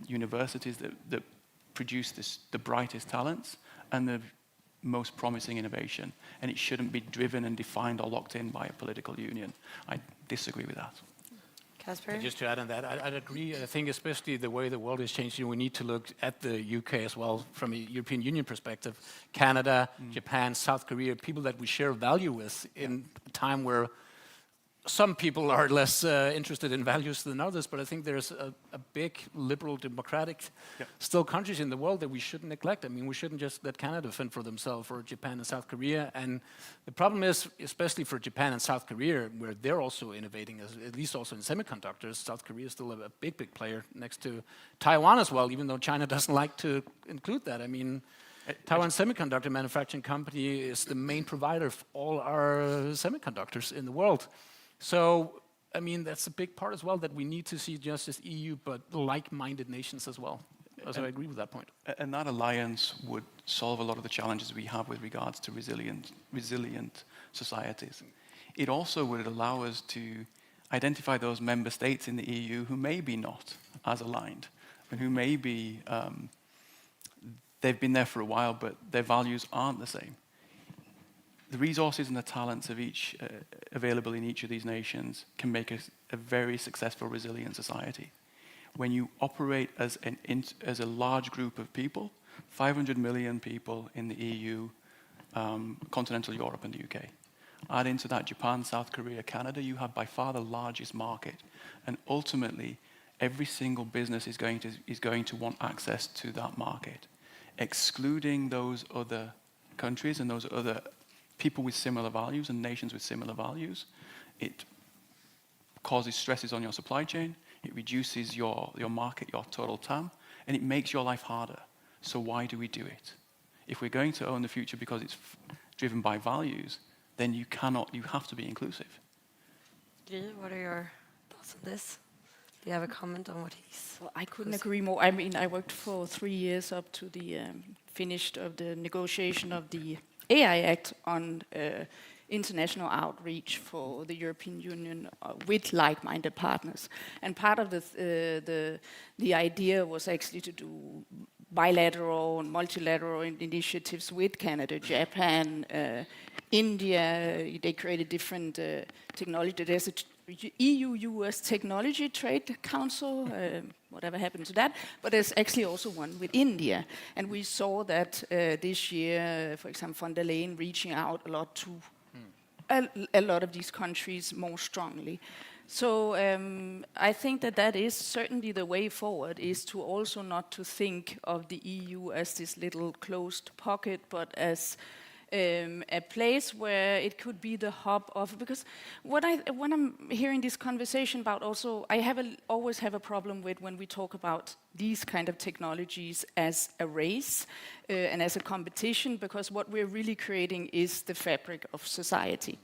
universities that produce the brightest talents and the most promising innovation. And it shouldn't be driven and defined or locked in by a political union. I disagree with that. Casper? Just to add on that, I'd agree. I think especially the way the world is changing, we need to look at the UK as well from a European Union perspective. Canada, Japan, South Korea, people that we share value with in a time where some people are less interested in values than others, but I think there's a big liberal democratic still countries in the world that we shouldn't neglect. I mean, we shouldn't just let Canada fend for themselves, or Japan and South Korea. And the problem is, especially for Japan and South Korea, where they're also innovating, at least also in semiconductors. South Korea is still a big player next to Taiwan as well, even though China doesn't like to include that. I mean, Taiwan Semiconductor Manufacturing Company is the main provider of all our semiconductors in the world. So, I mean, that's a big part as well, that we need to see just as EU, but like-minded nations as well. So I agree with that point. And that alliance would solve a lot of the challenges we have with regards to resilient societies. It also would allow us to identify those member states in the EU who may be not as aligned, and who may be, they've been there for a while, but their values aren't the same. The resources and the talents of each available in each of these nations can make a very successful, resilient society. When you operate as a large group of people, 500 million people in the EU, continental Europe and the UK. Add into that Japan, South Korea, Canada, you have by far the largest market. And ultimately, every single business is going to want access to that market. Excluding those other countries and those other people with similar values and nations with similar values, it causes stresses on your supply chain, it reduces your market, your total TAM, and it makes your life harder. So why do we do it? If we're going to own the future because it's driven by values, then you have to be inclusive. Gry, what are your thoughts on this? Do you have a comment on what he's... Well, I couldn't agree more. I mean, I worked for 3 years up to the finished of the negotiation of the AI Act on international outreach for the European Union with like-minded partners. And part of the idea was actually to do bilateral and multilateral initiatives with Canada, Japan, India. They created different technology. There's a EU-US Technology Trade Council, whatever happened to that, but there's actually also one with India. And we saw that this year, for example, von der Leyen reaching out a lot to a lot of these countries more strongly. So I think that is certainly the way forward, is to also not to think of the EU as this little closed pocket, but as a place where it could be the hub of, because when I'm hearing this conversation about also, I always have a problem with when we talk about these kind of technologies as a race and as a competition, because what we're really creating is the fabric of society.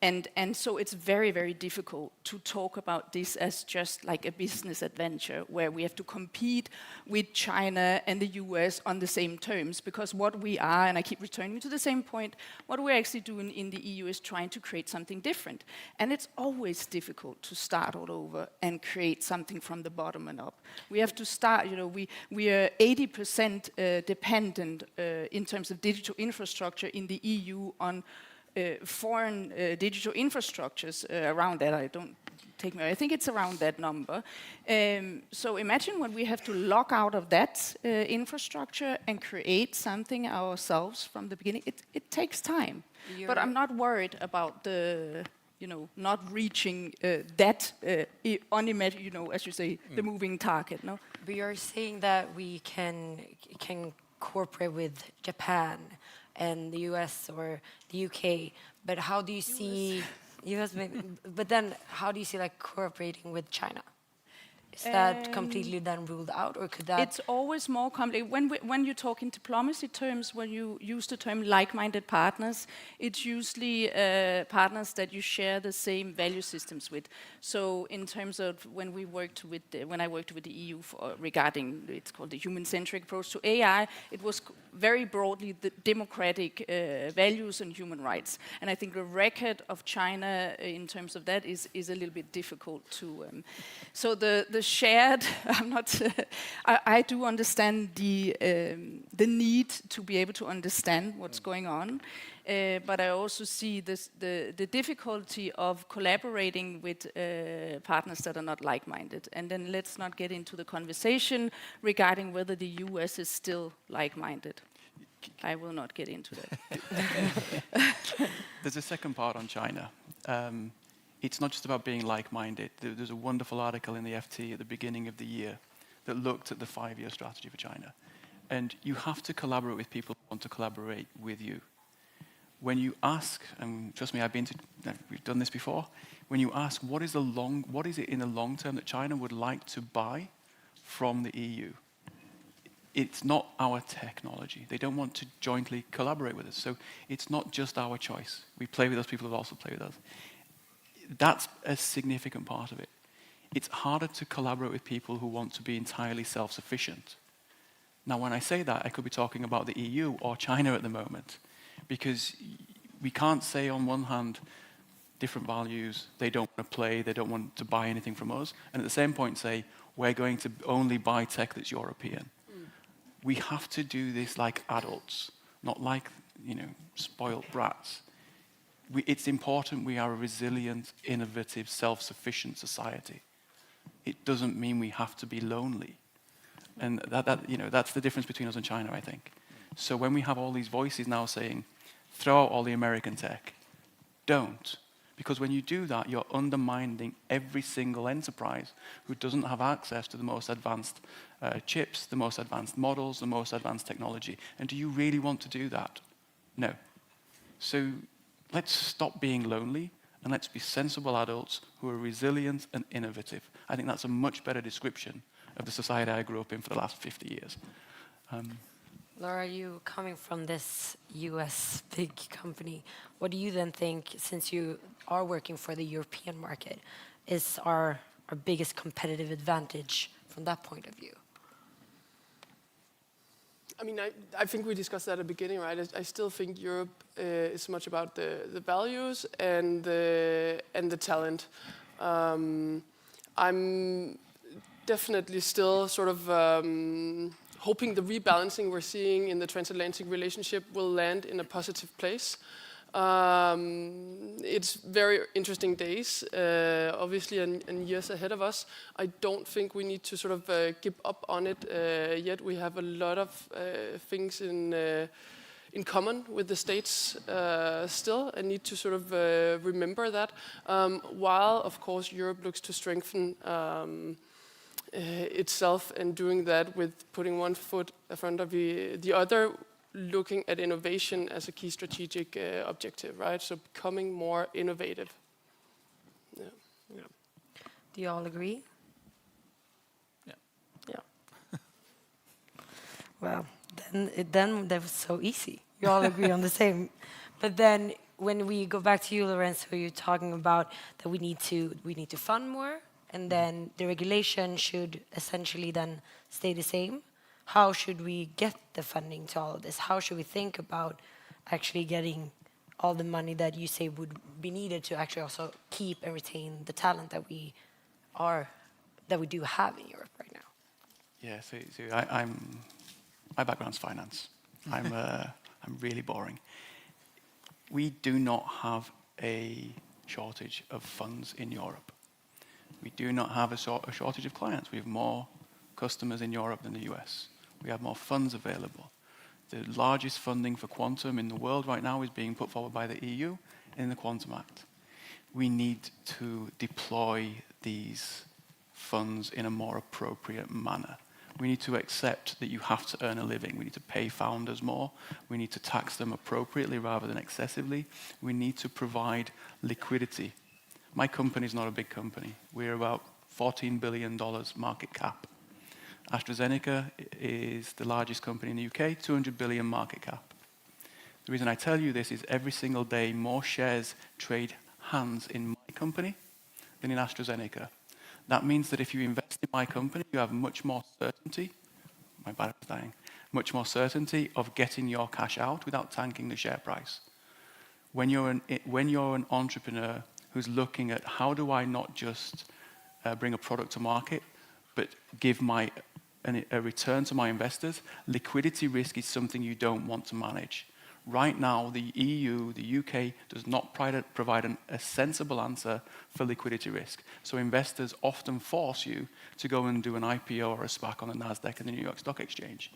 And so it's very, very difficult to talk about this as just like a business adventure where we have to compete with China and the US on the same terms, because what we are, and I keep returning to the same point, what we're actually doing in the EU is trying to create something different. And it's always difficult to start all over and create something from the bottom and up. We have to start, we are 80% dependent in terms of digital infrastructure in the EU on foreign digital infrastructures around that. I think it's around that number. So imagine when we have to lock out of that infrastructure and create something ourselves from the beginning. It takes time. But I'm not worried about the, not reaching that unimaginable, as you say, the moving target. No. But you're saying that we can cooperate with Japan and the US or the UK, but how do you see US? But then how do you see like cooperating with China? Is that completely then ruled out, or could that? It's always more complicated. When you talk in diplomacy terms, when you use the term like-minded partners, it's usually partners that you share the same value systems with. So in terms of when I worked with the EU regarding, it's called the human-centric approach to AI, it was very broadly the democratic values and human rights. And I think the record of China in terms of that is a little bit difficult to. So the shared, I do understand the need to be able to understand what's going on, but I also see the difficulty of collaborating with partners that are not like-minded. And then let's not get into the conversation regarding whether the US is still like-minded. I will not get into that. There's a second part on China. It's not just about being like-minded. There's a wonderful article in the FT at the beginning of the year that looked at the 5-year strategy for China. And you have to collaborate with people who want to collaborate with you. When you ask, and trust me, we've done this before, when you ask what is it in the long term that China would like to buy from the EU, it's not our technology. They don't want to jointly collaborate with us. So it's not just our choice. We play with those people who also play with us. That's a significant part of it. It's harder to collaborate with people who want to be entirely self-sufficient. Now, when I say that, I could be talking about the EU or China at the moment, because we can't say on one hand, different values, they don't want to play, they don't want to buy anything from us, and at the same point say, we're going to only buy tech that's European. We have to do this like adults, not like, spoiled brats. It's important we are a resilient, innovative, self-sufficient society. It doesn't mean we have to be lonely. And that's the difference between us and China, I think. So when we have all these voices now saying, throw out all the American tech, don't. Because when you do that, you're undermining every single enterprise who doesn't have access to the most advanced chips, the most advanced models, the most advanced technology. And do you really want to do that? No. So let's stop being lonely and let's be sensible adults who are resilient and innovative. I think that's a much better description of the society I grew up in for the last 50 years. Laura, you coming from this US big company, what do you then think, since you are working for the European market, is our biggest competitive advantage from that point of view? I mean, I think we discussed that at the beginning, right? I still think Europe is much about the values and the talent. I'm definitely still sort of hoping the rebalancing we're seeing in the transatlantic relationship will land in a positive place. It's very interesting days, obviously, and years ahead of us. I don't think we need to sort of give up on it yet. We have a lot of things in common with the States still, and need to sort of remember that. While, of course, Europe looks to strengthen itself, and doing that with putting one foot in front of the other, looking at innovation as a key strategic objective, right? So becoming more innovative. Yeah. Do you all agree? Yeah. Yeah. Well, then that was so easy. You all agree on the same. But then when we go back to you, Lorenzo, you're talking about that we need to fund more, and then the regulation should essentially then stay the same. How should we get the funding to all of this? How should we think about actually getting all the money that you say would be needed to actually also keep and retain the talent that we do have in Europe right now? Yeah, so my background's finance. I'm really boring. We do not have a shortage of funds in Europe. We do not have a shortage of clients. We have more customers in Europe than the US. We have more funds available. The largest funding for quantum in the world right now is being put forward by the EU in the Quantum Act. We need to deploy these funds in a more appropriate manner. We need to accept that you have to earn a living. We need to pay founders more. We need to tax them appropriately rather than excessively. We need to provide liquidity. My company is not a big company. We're about $14 billion market cap. AstraZeneca is the largest company in the UK, 200 billion market cap. The reason I tell you this is every single day more shares trade hands in my company than in AstraZeneca. That means that if you invest in my company, you have much more certainty, my battery's dying, much more certainty of getting your cash out without tanking the share price. When you're an entrepreneur who's looking at how do I not just bring a product to market, but give a return to my investors, liquidity risk is something you don't want to manage. Right now, the EU, the UK, does not provide a sensible answer for liquidity risk. So investors often force you to go and do an IPO or a SPAC on the NASDAQ and the New York Stock Exchange.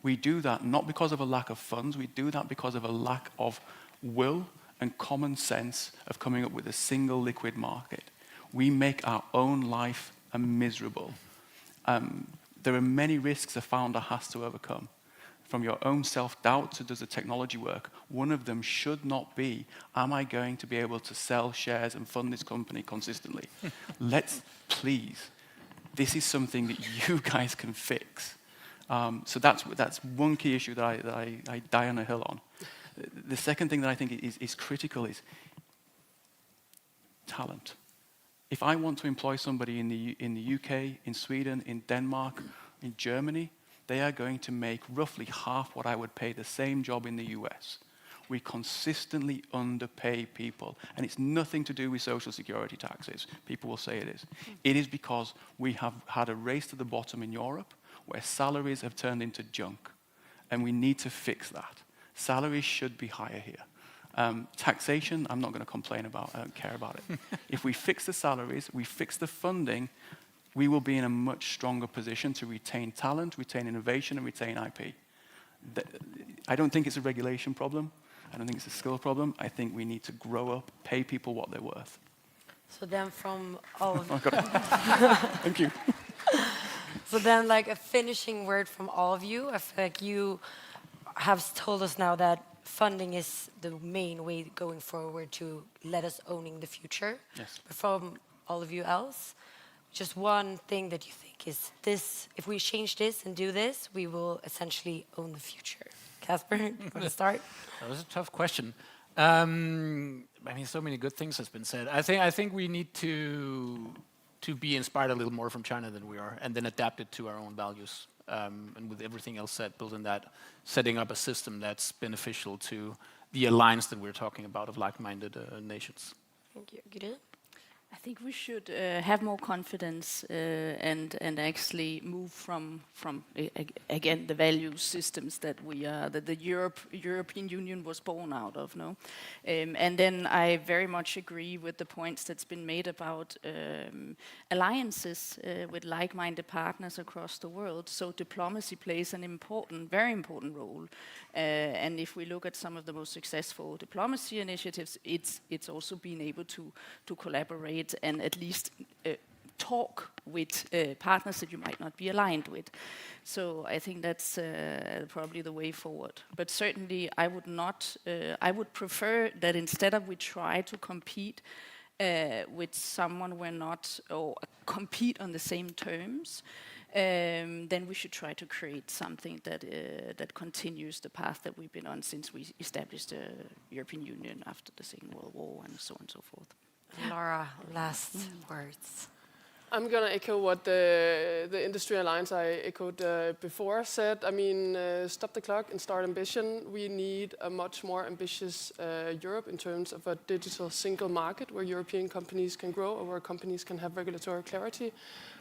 We do that not because of a lack of funds, we do that because of a lack of will and common sense of coming up with a single liquid market. We make our own life miserable. There are many risks a founder has to overcome. From your own self-doubt to does the technology work, one of them should not be, am I going to be able to sell shares and fund this company consistently? Let's, please, this is something that you guys can fix. So that's one key issue that I die on a hill on. The second thing that I think is critical is talent. If I want to employ somebody in the UK, in Sweden, in Denmark, in Germany, they are going to make roughly half what I would pay the same job in the US. We consistently underpay people, and it's nothing to do with social security taxes. People will say it is. It is because we have had a race to the bottom in Europe where salaries have turned into junk, and we need to fix that. Salaries should be higher here. Taxation, I'm not going to complain about. I don't care about it. If we fix the salaries, we fix the funding, we will be in a much stronger position to retain talent, retain innovation, and retain IP. I don't think it's a regulation problem. I don't think it's a skill problem. I think we need to grow up, pay people what they're worth. So then from all of Thank you. So then like a finishing word from all of you. I feel like you have told us now that funding is the main way going forward to let us owning the future. Yes. But from all of you else, just one thing that you think is this, if we change this and do this, we will essentially own the future. Casper, you want to start? That was a tough question. I mean, so many good things has been said. I think we need to be inspired a little more from China than we are, and then adapt it to our own values. And with everything else said, building that, setting up a system that's beneficial to the alliance that we're talking about of like-minded nations. Thank you. Gry? I think we should have more confidence and actually move from again the value systems that the European Union was born out of. No, and then I very much agree with the points that's been made about alliances with like-minded partners across the world. So diplomacy plays an very important role. And if we look at some of the most successful diplomacy initiatives, it's also been able to collaborate and at least talk with partners that you might not be aligned with. So I think that's probably the way forward. But certainly I would prefer that instead of we try to compete with someone we're not, or compete on the same terms, then we should try to create something that continues the path that we've been on since we established the European Union after the Second World War and so on and so forth. Laura, last words. I'm going to echo what the Industry Alliance I echoed before said. I mean, stop the clock and start ambition. We need a much more ambitious Europe in terms of a digital single market where European companies can grow or where companies can have regulatory clarity.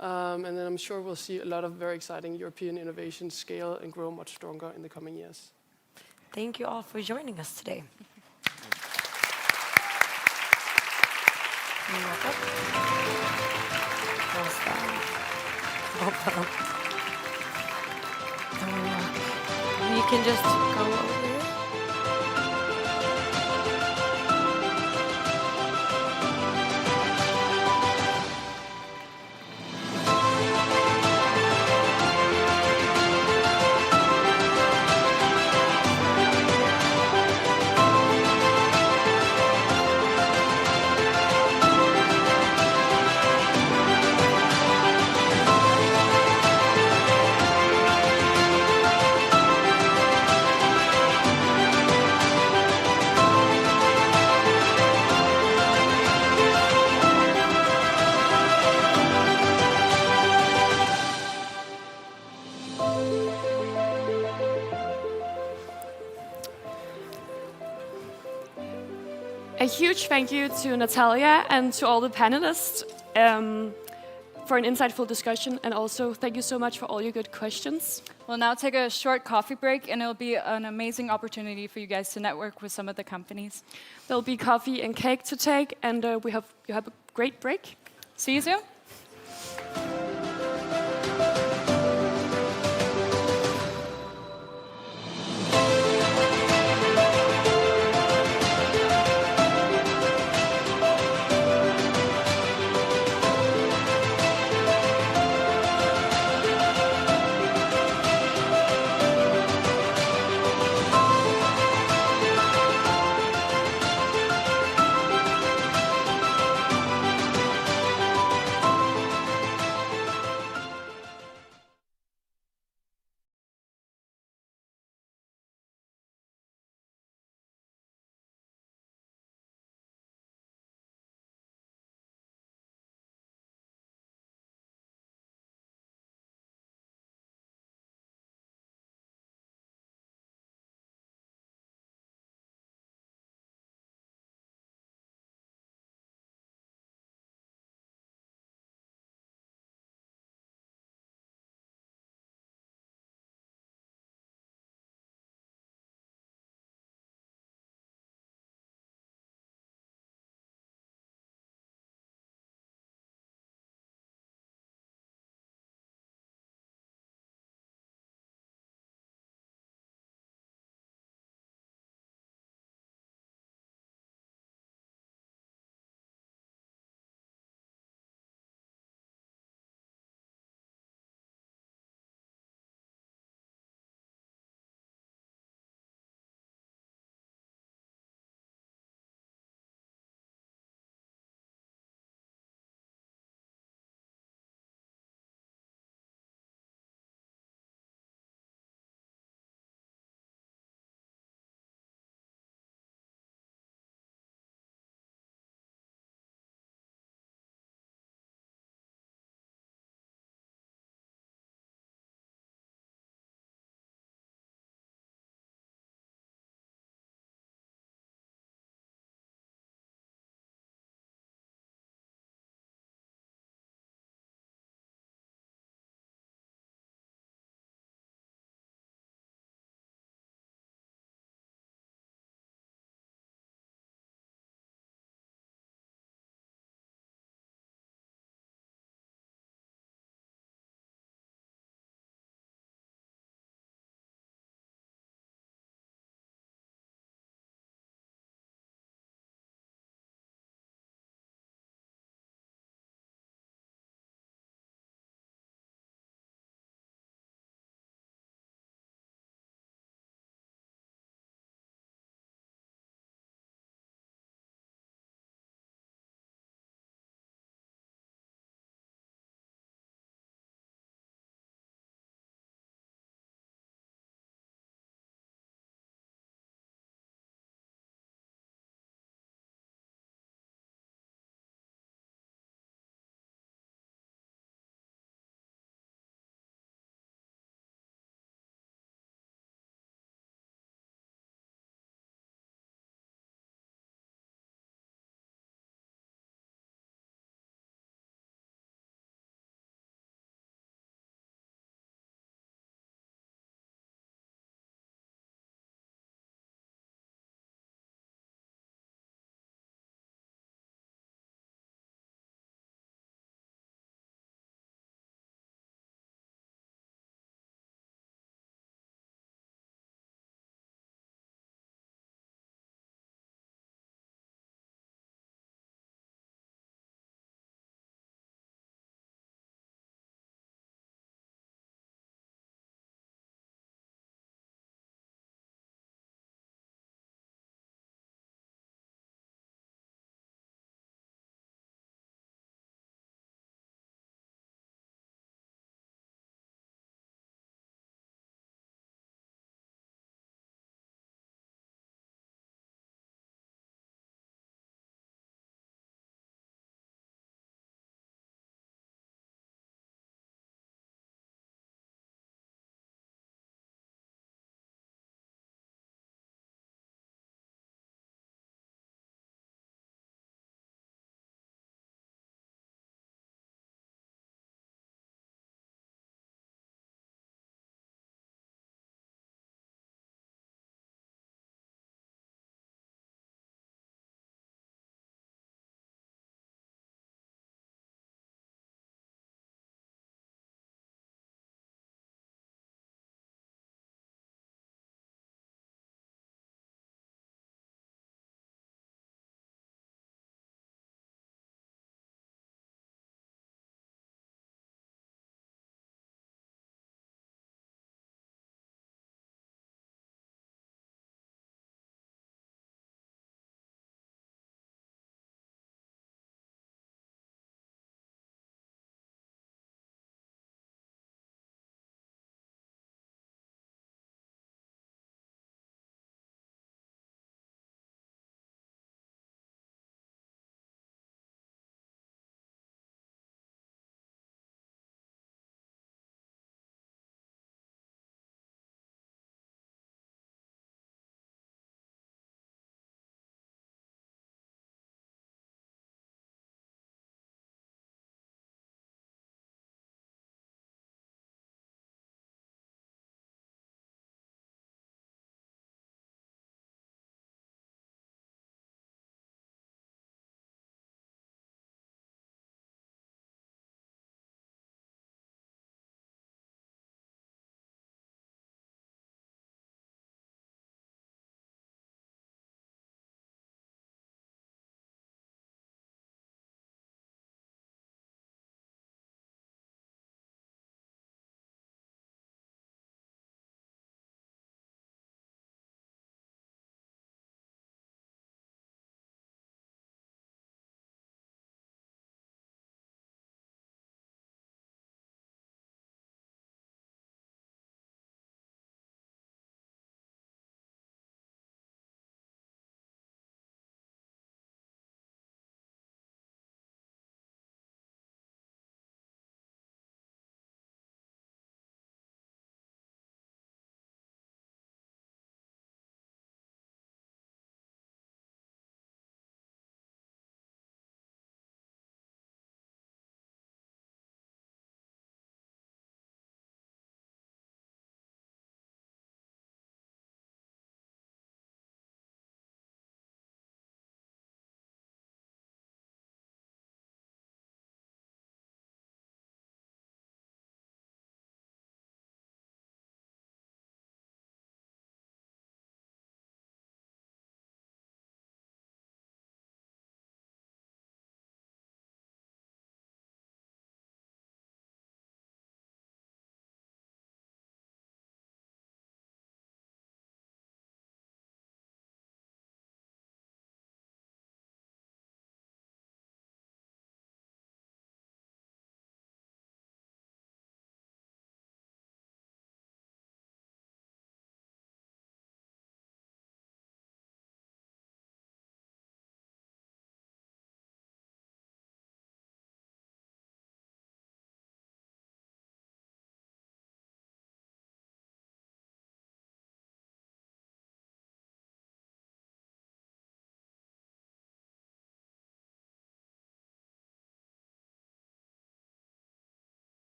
And then I'm sure we'll see a lot of very exciting European innovations scale and grow much stronger in the coming years. Thank you all for joining us today. You're welcome. You can just go over here. A huge thank you to Natalia and to all the panelists for an insightful discussion, and also thank you so much for all your good questions. We'll now take a short coffee break, and it'll be an amazing opportunity for you guys to network with some of the companies. There'll be coffee and cake to take, and you have a great break. See you soon.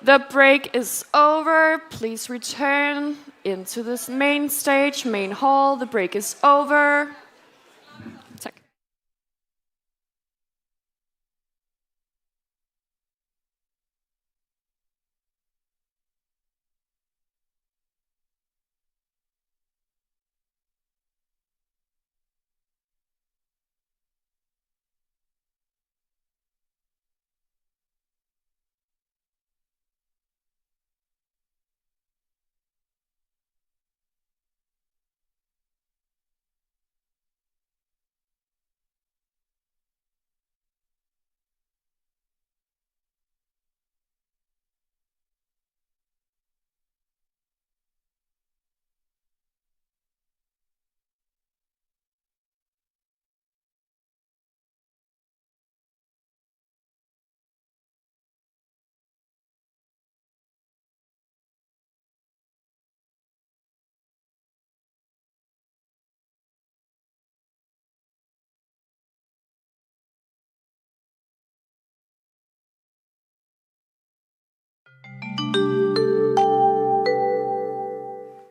The break is over. Please return into this main stage, main hall. The break is over. Tak.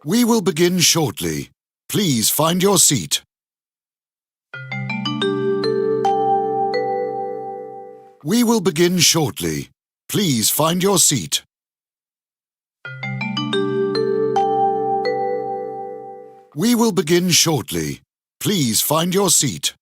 We will begin shortly. Please find your seat. We will begin shortly. Please find your seat. We will begin shortly. Please find your seat.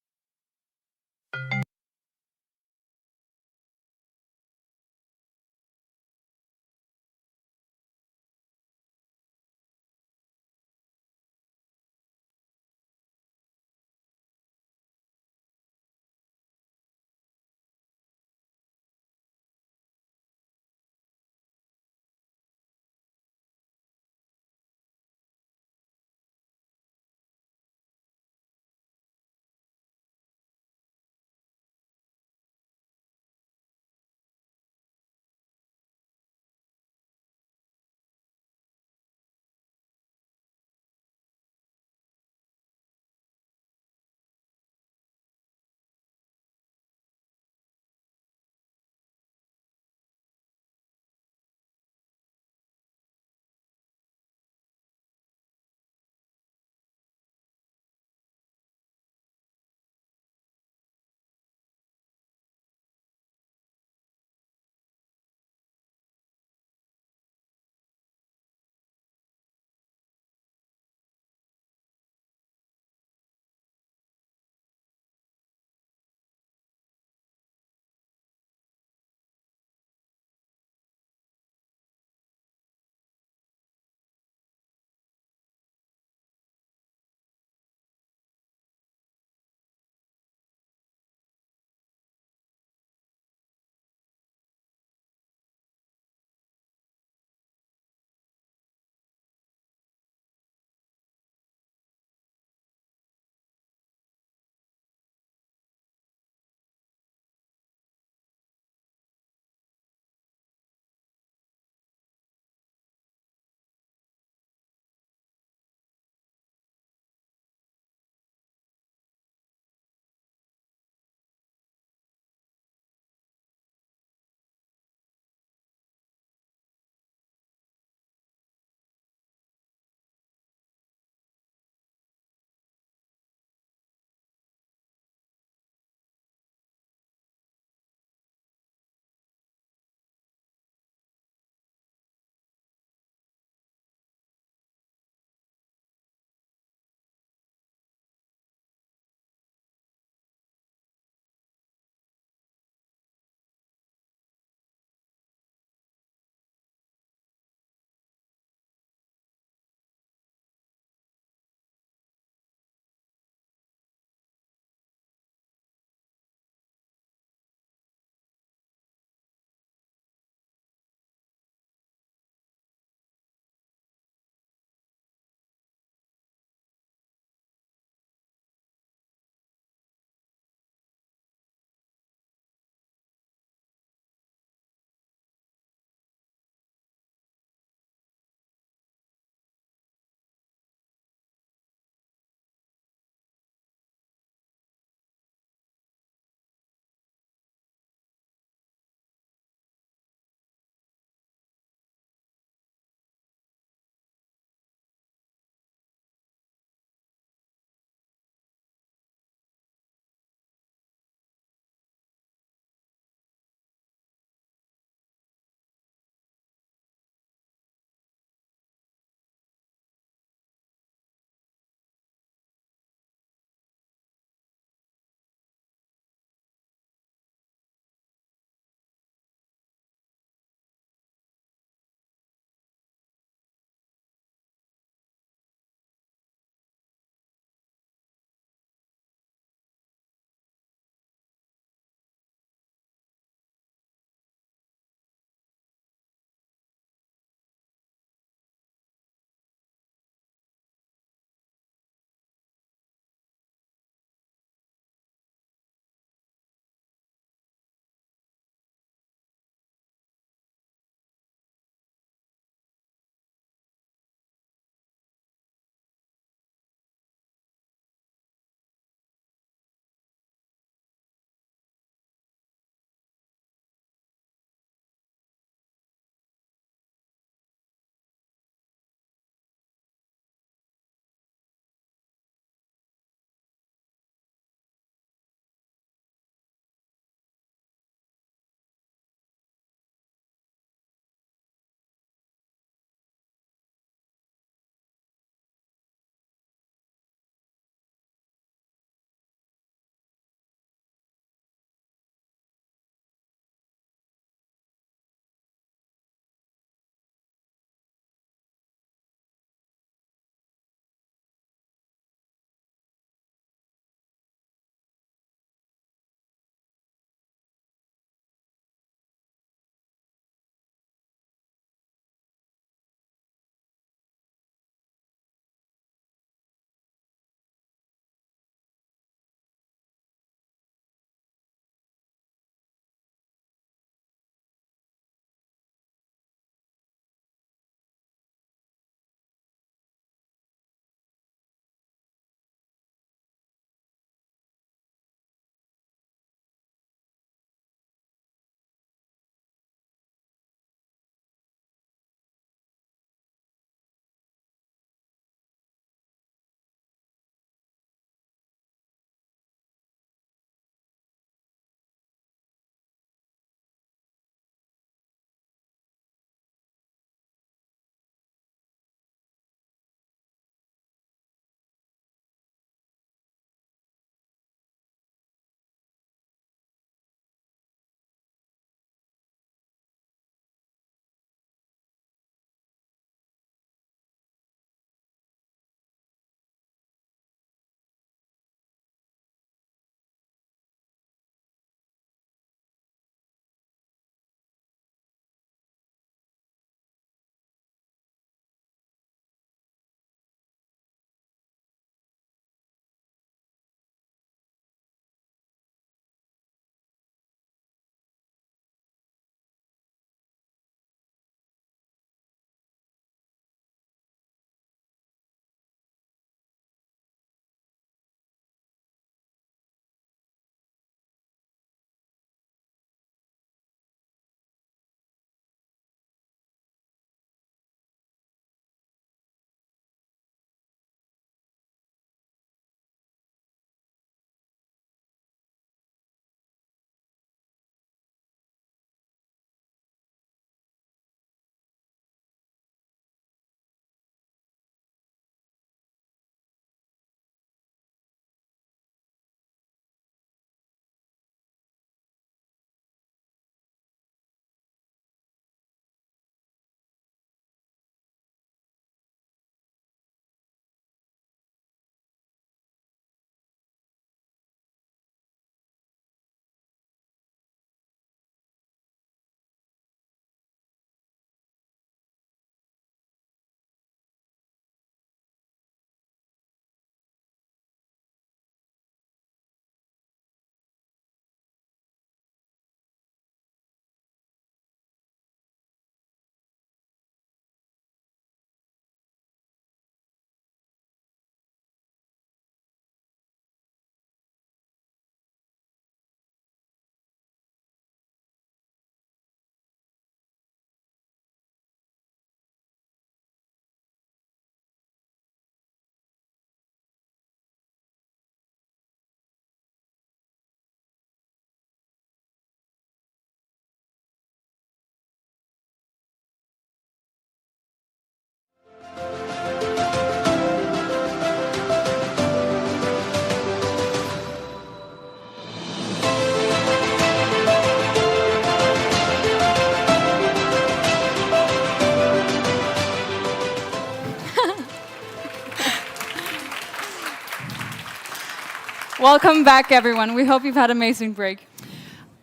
Welcome back, everyone. We hope you've had an amazing break.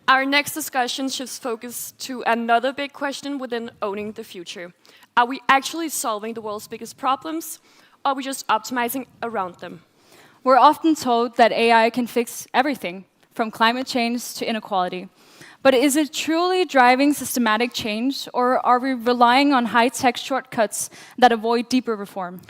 Our next discussion shifts focus to another big question within owning the future. Are we actually solving the world's biggest problems, or are we just optimizing around them? We're often told that AI can fix everything, from climate change to inequality. But is it truly driving systematic change, or are we relying on high-tech shortcuts that avoid deeper reform?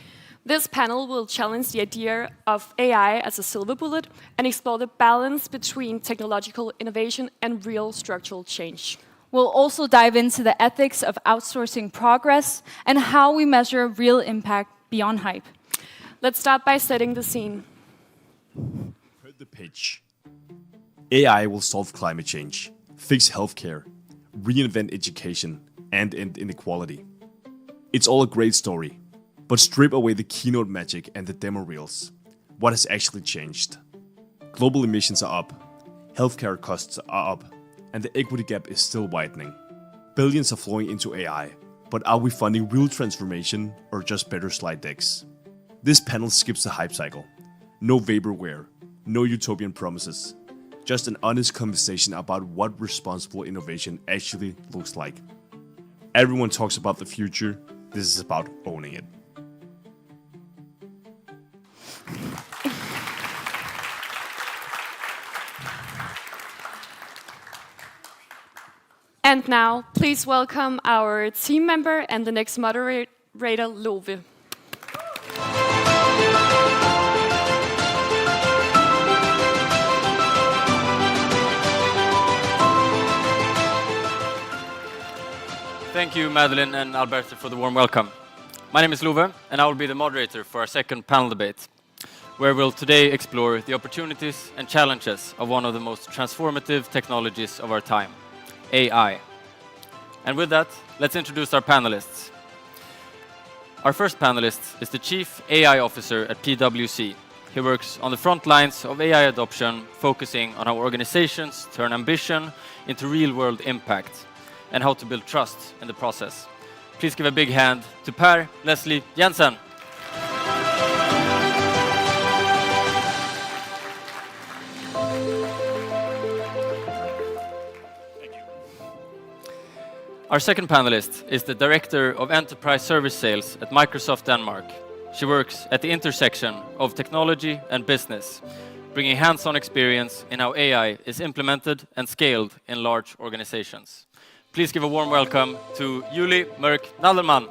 This panel will challenge the idea of AI as a silver bullet and explore the balance between technological innovation and real structural change. We'll also dive into the ethics of outsourcing progress and how we measure real impact beyond hype. Let's start by setting the scene. Heard the pitch. AI will solve climate change, fix healthcare, reinvent education, and end inequality. It's all a great story, but strip away the keynote magic and the demo reels. What has actually changed? Global emissions are up, healthcare costs are up, and the equity gap is still widening. Billions are flowing into AI, but are we funding real transformation or just better slide decks? This panel skips the hype cycle. No vaporware, no utopian promises. Just an honest conversation about what responsible innovation actually looks like. Everyone talks about the future. This is about owning it. And now, please welcome our team member and the next moderator, Love. Thank you, Madeline and Alberto, for the warm welcome. My name is Love, and I will be the moderator for our second panel debate, where we'll today explore the opportunities and challenges of one of the most transformative technologies of our time, AI. And with that, let's introduce our panelists. Our first panelist is the Chief AI Officer at PwC. He works on the front lines of AI adoption, focusing on how organizations turn ambition into real-world impact and how to build trust in the process. Please give a big hand to Per Leslie Jensen. Our second panelist is the Director of Enterprise Service Sales at Microsoft Denmark. She works at the intersection of technology and business, bringing hands-on experience in how AI is implemented and scaled in large organizations. Please give a warm welcome to Julie Mørk-Nadelmann.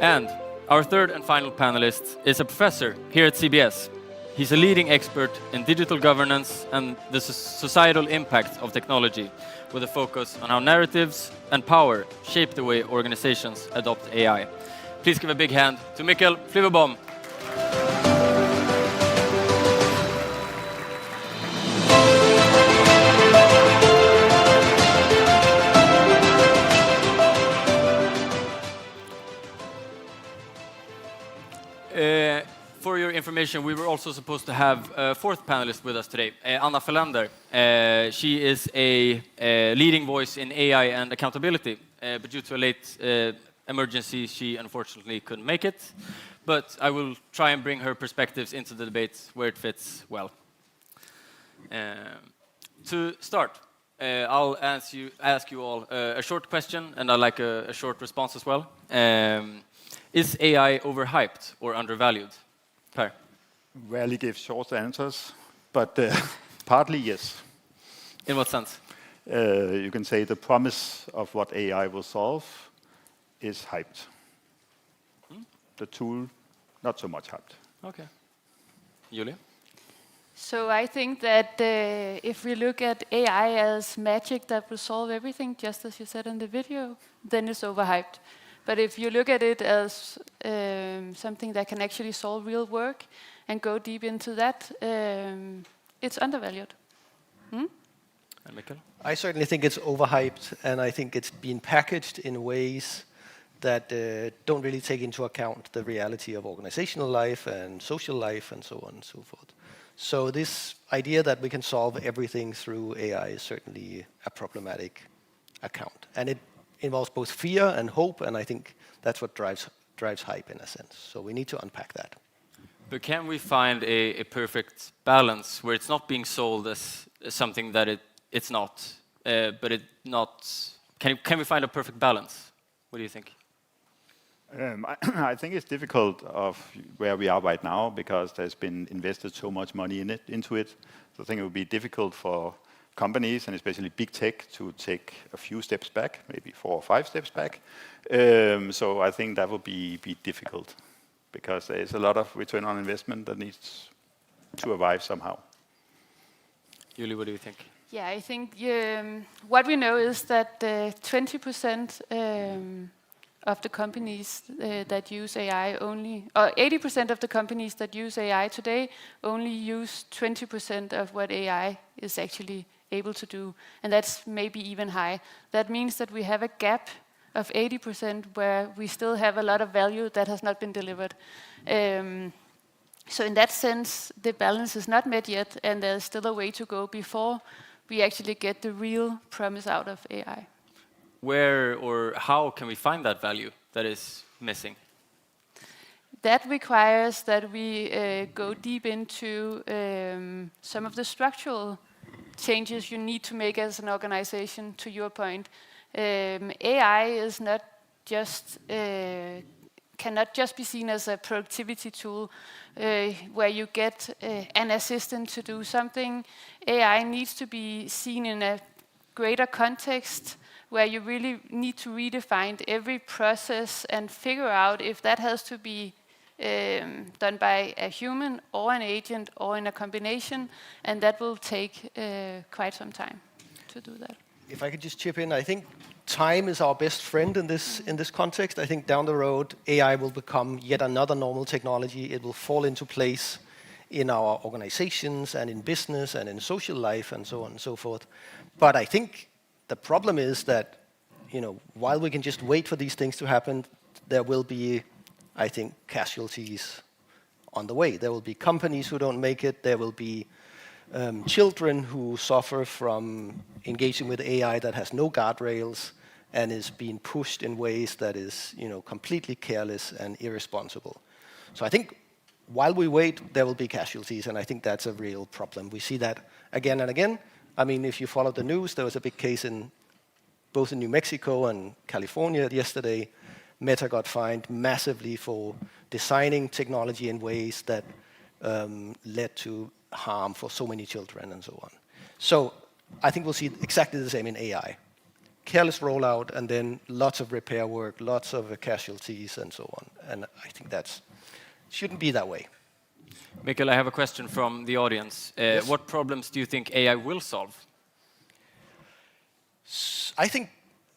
And our third and final panelist is a professor here at CBS. He's a leading expert in digital governance and the societal impact of technology, with a focus on how narratives and power shape the way organizations adopt AI. Please give a big hand to Mikkel Flyverbom. For your information, we were also supposed to have a fourth panelist with us today, Anna Fellander. She is a leading voice in AI and accountability, but due to a late emergency, she unfortunately couldn't make it. But I will try and bring her perspectives into the debate where it fits well. To start, I'll ask you all a short question, and I'd like a short response as well. Is AI overhyped or undervalued? Per. Rarely give short answers, but partly yes. In what sense? You can say the promise of what AI will solve is hyped. The tool, not so much hyped. Okay. Julie? So I think that if we look at AI as magic that will solve everything, just as you said in the video, then it's overhyped. But if you look at it as something that can actually solve real work and go deep into that, it's undervalued. And Mikkel? I certainly think it's overhyped, and I think it's been packaged in ways that don't really take into account the reality of organizational life and social life and so on and so forth. So this idea that we can solve everything through AI is certainly a problematic account. And involves both fear and hope, and I think that's what drives hype in a sense. So we need to unpack that. But can we find a perfect balance where it's not being sold as something that it's not, but it not? Can we find a perfect balance? What do you think? I think it's difficult of where we are right now because there's been invested so much money into it. So I think it would be difficult for companies and especially big tech to take a few steps back, maybe 4 or 5 steps back. So I think that would be difficult because there's a lot of return on investment that needs to arrive somehow. Julie, what do you think? Yeah, I think what we know is that 20% of the companies that use AI only, or 80% of the companies that use AI today only use 20% of what AI is actually able to do. And that's maybe even high. That means that we have a gap of 80% where we still have a lot of value that has not been delivered. So in that sense, the balance is not met yet, and there's still a way to go before we actually get the real promise out of AI. Where or how can we find that value that is missing? That requires that we go deep into some of the structural changes you need to make as an organization, to your point. AI is not just cannot just be seen as a productivity tool where you get an assistant to do something. AI needs to be seen in a greater context where you really need to redefine every process and figure out if that has to be done by a human or an agent or in a combination, and that will take quite some time to do that. If I could just chip in, I think time is our best friend in this context. I think down the road, AI will become yet another normal technology. It will fall into place in our organizations and in business and in social life and so on and so forth. But I think the problem is that, while we can just wait for these things to happen, there will be, I think, casualties on the way. There will be companies who don't make it. There will be children who suffer from engaging with AI that has no guardrails and is being pushed in ways that is, completely careless and irresponsible. So I think while we wait, there will be casualties, and I think that's a real problem. We see that again and again. I mean, if you follow the news, there was a big case both in New Mexico and California yesterday. Meta got fined massively for designing technology in ways that led to harm for so many children and so on. So I think we'll see exactly the same in AI. Careless rollout and then lots of repair work, lots of casualties and so on. And I think that shouldn't be that way. Mikkel, I have a question from the audience. Yes. What problems do you think AI will solve? I think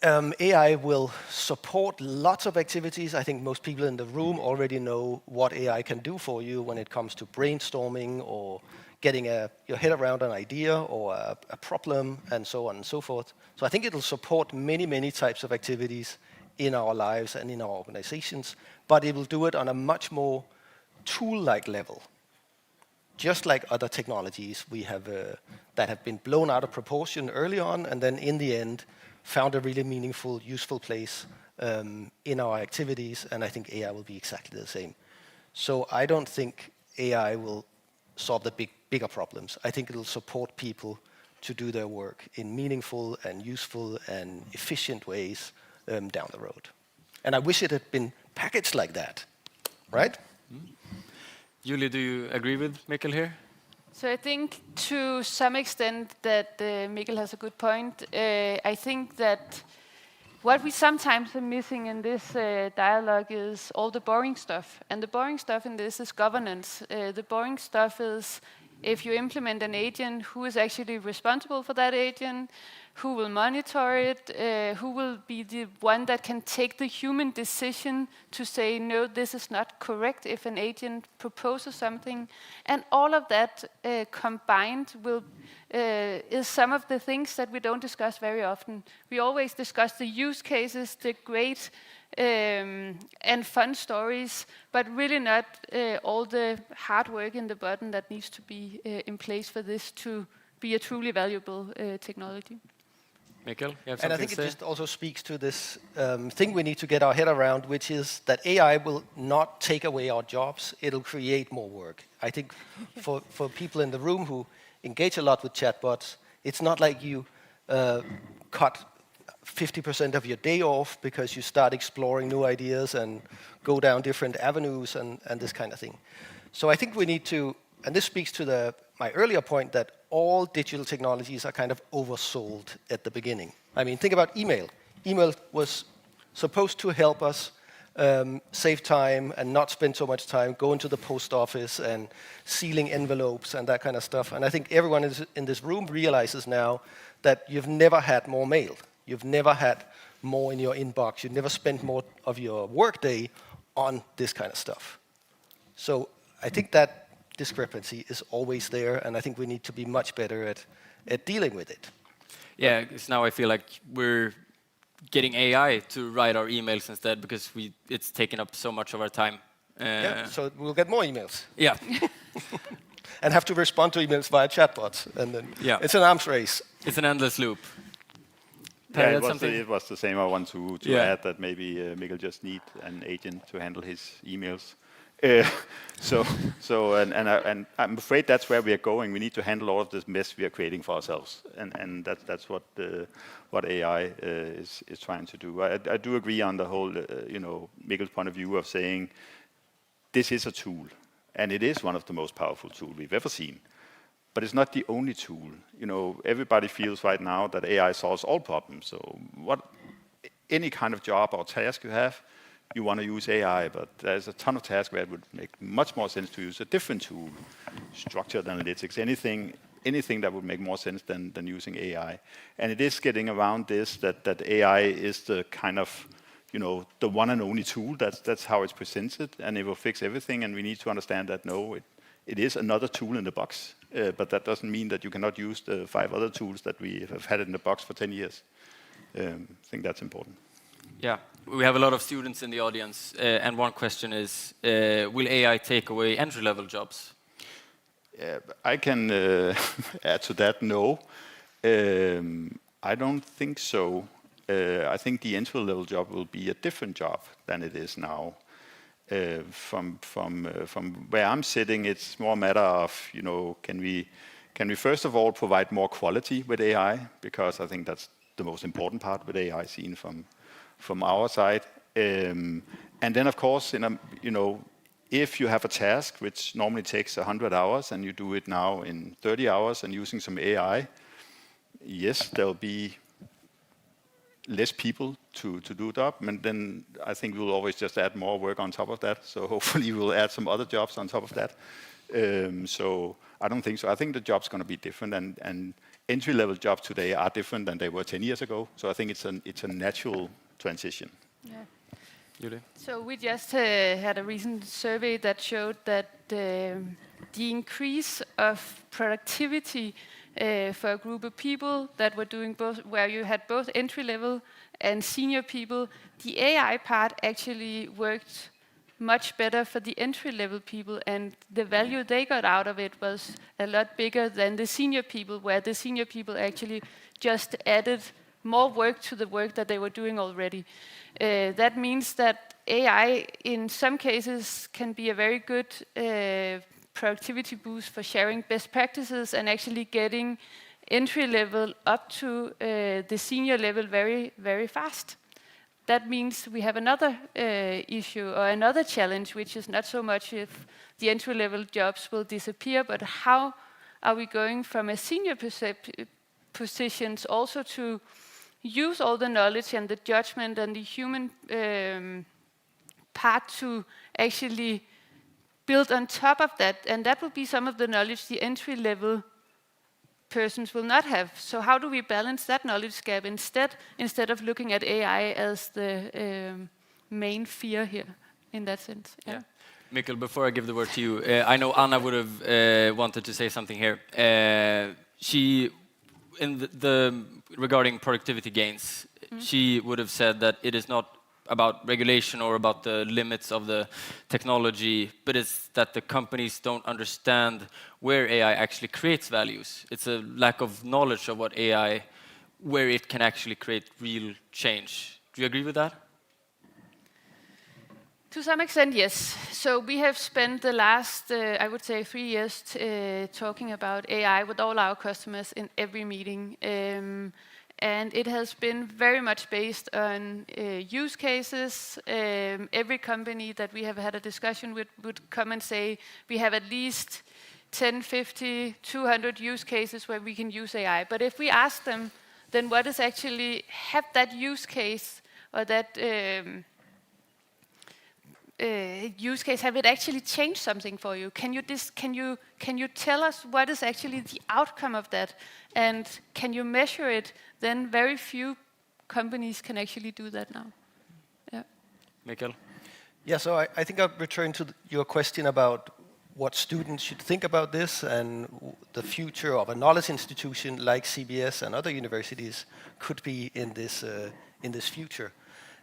AI will support lots of activities. I think most people in the room already know what AI can do for you when it comes to brainstorming or getting your head around an idea or a problem and so on and so forth. So I think it'll support many, many types of activities in our lives and in our organizations, but it will do it on a much more tool-like level. Just like other technologies we have that have been blown out of proportion early on and then in the end found a really meaningful, useful place in our activities, and I think AI will be exactly the same. So I don't think AI will solve the bigger problems. I think it'll support people to do their work in meaningful and useful and efficient ways down the road. And I wish it had been packaged like that, right? Julie, do you agree with Mikkel here? So I think to some extent that Mikkel has a good point. I think that what we sometimes are missing in this dialogue is all the boring stuff. And the boring stuff in this is governance. The boring stuff is if you implement an agent, who is actually responsible for that agent, who will monitor it, who will be the one that can take the human decision to say, no, this is not correct if an agent proposes something. And all of that combined is some of the things that we don't discuss very often. We always discuss the use cases, the great and fun stories, but really not all the hard work in the button that needs to be in place for this to be a truly valuable technology. Mikkel, you have And I something think to it say? just also speaks to this thing we need to get our head around, which is that AI will not take away our jobs, it'll create more work. I think for people in the room who engage a lot with chatbots, it's not like you cut 50% of your day off because you start exploring new ideas and go down different avenues and this kind of thing. So I think we need to, and this speaks to my earlier point that all digital technologies are kind of oversold at the beginning. I mean, think about email. Email was supposed to help us save time and not spend so much time going to the post office and sealing envelopes and that kind of stuff. And I think everyone in this room realizes now that you've never had more mail. You've never had more in your inbox. You've never spent more of your workday on this kind of stuff. So I think that discrepancy is always there, and I think we need to be much better at dealing with it. Yeah, because now I feel like we're getting AI to write our emails instead because it's taken up so much of our time. Yeah, so we'll get more emails. Yeah. And have to respond to emails via chatbots, and then it's an arms race. It's an endless loop. Yeah, it was the same. I want to add that maybe Mikkel just need an agent to handle his emails. And I'm afraid that's where we are going. We need to handle all of this mess we are creating for ourselves, and that's what AI is trying to do. I do agree on the whole, Mikkel's point of view of saying this is a tool, and it is one of the most powerful tools we've ever seen. But it's not the only tool. Everybody feels right now that AI solves all problems. So any kind of job or task you have, you want to use AI, but there's a ton of tasks where it would make much more sense to use a different tool, structured analytics, anything that would make more sense than using AI. And it is getting around this, that AI is the kind of, the one and only tool. That's how it's presented, and it will fix everything. And we need to understand that, no, it is another tool in the box, but that doesn't mean that you cannot use the 5 other tools that we have had in the box for 10 years. I think that's important. Yeah, we have a lot of students in the audience, and one question is, will AI take away entry-level jobs? I can add to that, no. I don't think so. I think the entry-level job will be a different job than it is now. From where I'm sitting, it's more a matter of, can we first of all provide more quality with AI? Because I think that's the most important part with AI seen from our side. And then, of course, if you have a task which normally takes 100 hours and you do it now in 30 hours and using some AI, yes, there'll be less people to do it up, and then I think we'll always just add more work on top of that. So hopefully we'll add some other jobs on top of that. So I don't think so. I think the job's going to be different, and entry-level jobs today are different than they were 10 years ago. So I think it's a natural transition. Yeah. Julie? So we just had a recent survey that showed that the increase of productivity for a group of people that were doing both, where you had both entry-level and senior people, the AI part actually worked much better for the entry-level people, and the value they got out of it was a lot bigger than the senior people, where the senior people actually just added more work to the work that they were doing already. That means that AI, in some cases, can be a very good productivity boost for sharing best practices and actually getting entry level up to the senior level very, very fast. That means we have another issue or another challenge, which is not so much if the entry level jobs will disappear, but how are we going from a senior positions also to use all the knowledge and the judgment and the human part to actually build on top of that, and that will be some of the knowledge the entry-level persons will not have. So how do we balance that knowledge gap instead of looking at AI as the main fear here in that sense? Yeah. Mikkel, before I give the word to you, I know Anna would have wanted to say something here. Regarding productivity gains, she would have said that it is not about regulation or about the limits of the technology, but it's that the companies don't understand where AI actually creates values. It's a lack of knowledge of what AI where it can actually create real change. Do you agree with that? To some extent, yes. So we have spent the last, I would say, 3 years talking about AI with all our customers in every meeting. And it has been very much based on use cases. Every company that we have had a discussion with would come and say, we have at least 10, 50, 200 use cases where we can use AI. But if we ask them, then what is actually, have that use case or that use case, have it actually changed something for you? Can you tell us what is actually the outcome of that? And can you measure it? Then very few companies can actually do that now. Yeah. Mikkel? Yeah, so I think I'll return to your question about what students should think about this and the future of a knowledge institution like CBS and other universities could be in this future.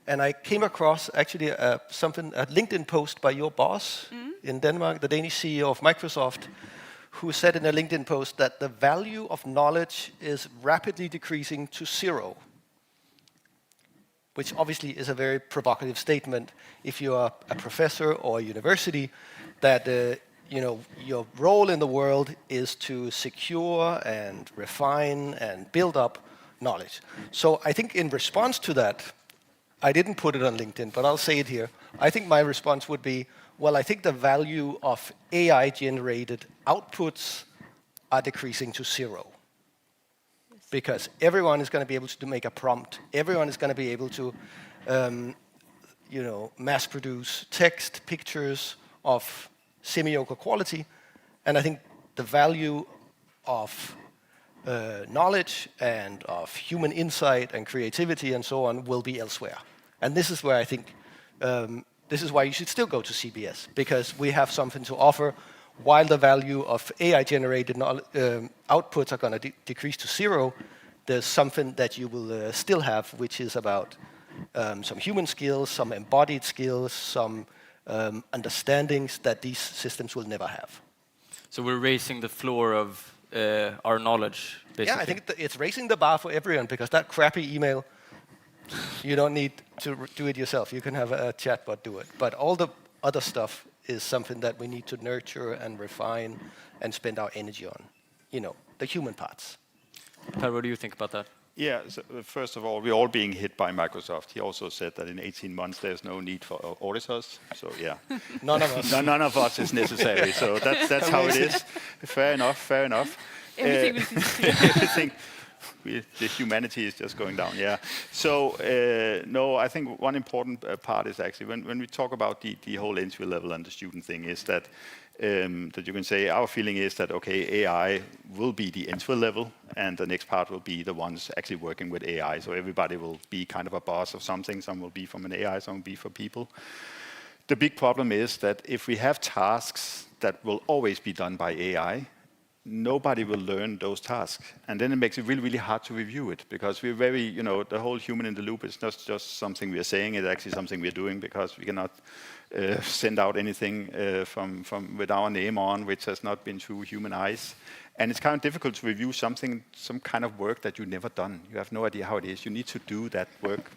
And I came across actually a LinkedIn post by your boss in Denmark, the Danish CEO of Microsoft, who said in a LinkedIn post that the value of knowledge is rapidly decreasing to zero, which obviously is a very provocative statement if you are a professor or a university, that your role in the world is to secure and refine and build up knowledge. So I think in response to that, I didn't put it on LinkedIn, but I'll say it here. I think my response would be, well, I think the value of AI-generated outputs are decreasing to zero. Yes. Because everyone is going to be able to make a prompt. Everyone is going to be able to, mass-produce text, pictures of semi-mediocre quality. And I think the value of knowledge and of human insight and creativity and so on will be elsewhere. And this is where I think, this is why you should still go to CBS, because we have something to offer. While the value of AI-generated outputs are going to decrease to zero, there's something that you will still have, which is about some human skills, some embodied skills, some understandings that these systems will never have. So we're raising the floor of our knowledge, basically. Yeah, I think it's raising the bar for everyone, because that crappy email, you don't need to do it yourself. You can have a chatbot do it. But all the other stuff is something that we need to nurture and refine and spend our energy on. The human parts. Per, what do you think about that? Yeah, so first of all, we're all being hit by Microsoft. He also said that in 18 months there's no need for auditors. So yeah, none of us. None of us is necessary. So that's how it is. Fair enough. Everything the humanity is just going down. Yeah. So no, I think one important part is actually when we talk about the whole entry level and the student thing is that you can say our feeling is that okay, AI will be the entry level, and the next part will be the ones actually working with AI. So everybody will be kind of a boss of something. Some will be from an AI, some will be for people. The big problem is that if we have tasks that will always be done by AI, nobody will learn those tasks. And then it makes it really, really hard to review it, because we're very, the whole human in the loop is not just something we're saying, it's actually something we're doing, because we cannot send out anything from with our name on, which has not been through human eyes. And it's kind of difficult to review some kind of work that you've never done. You have no idea how it is. You need to do that work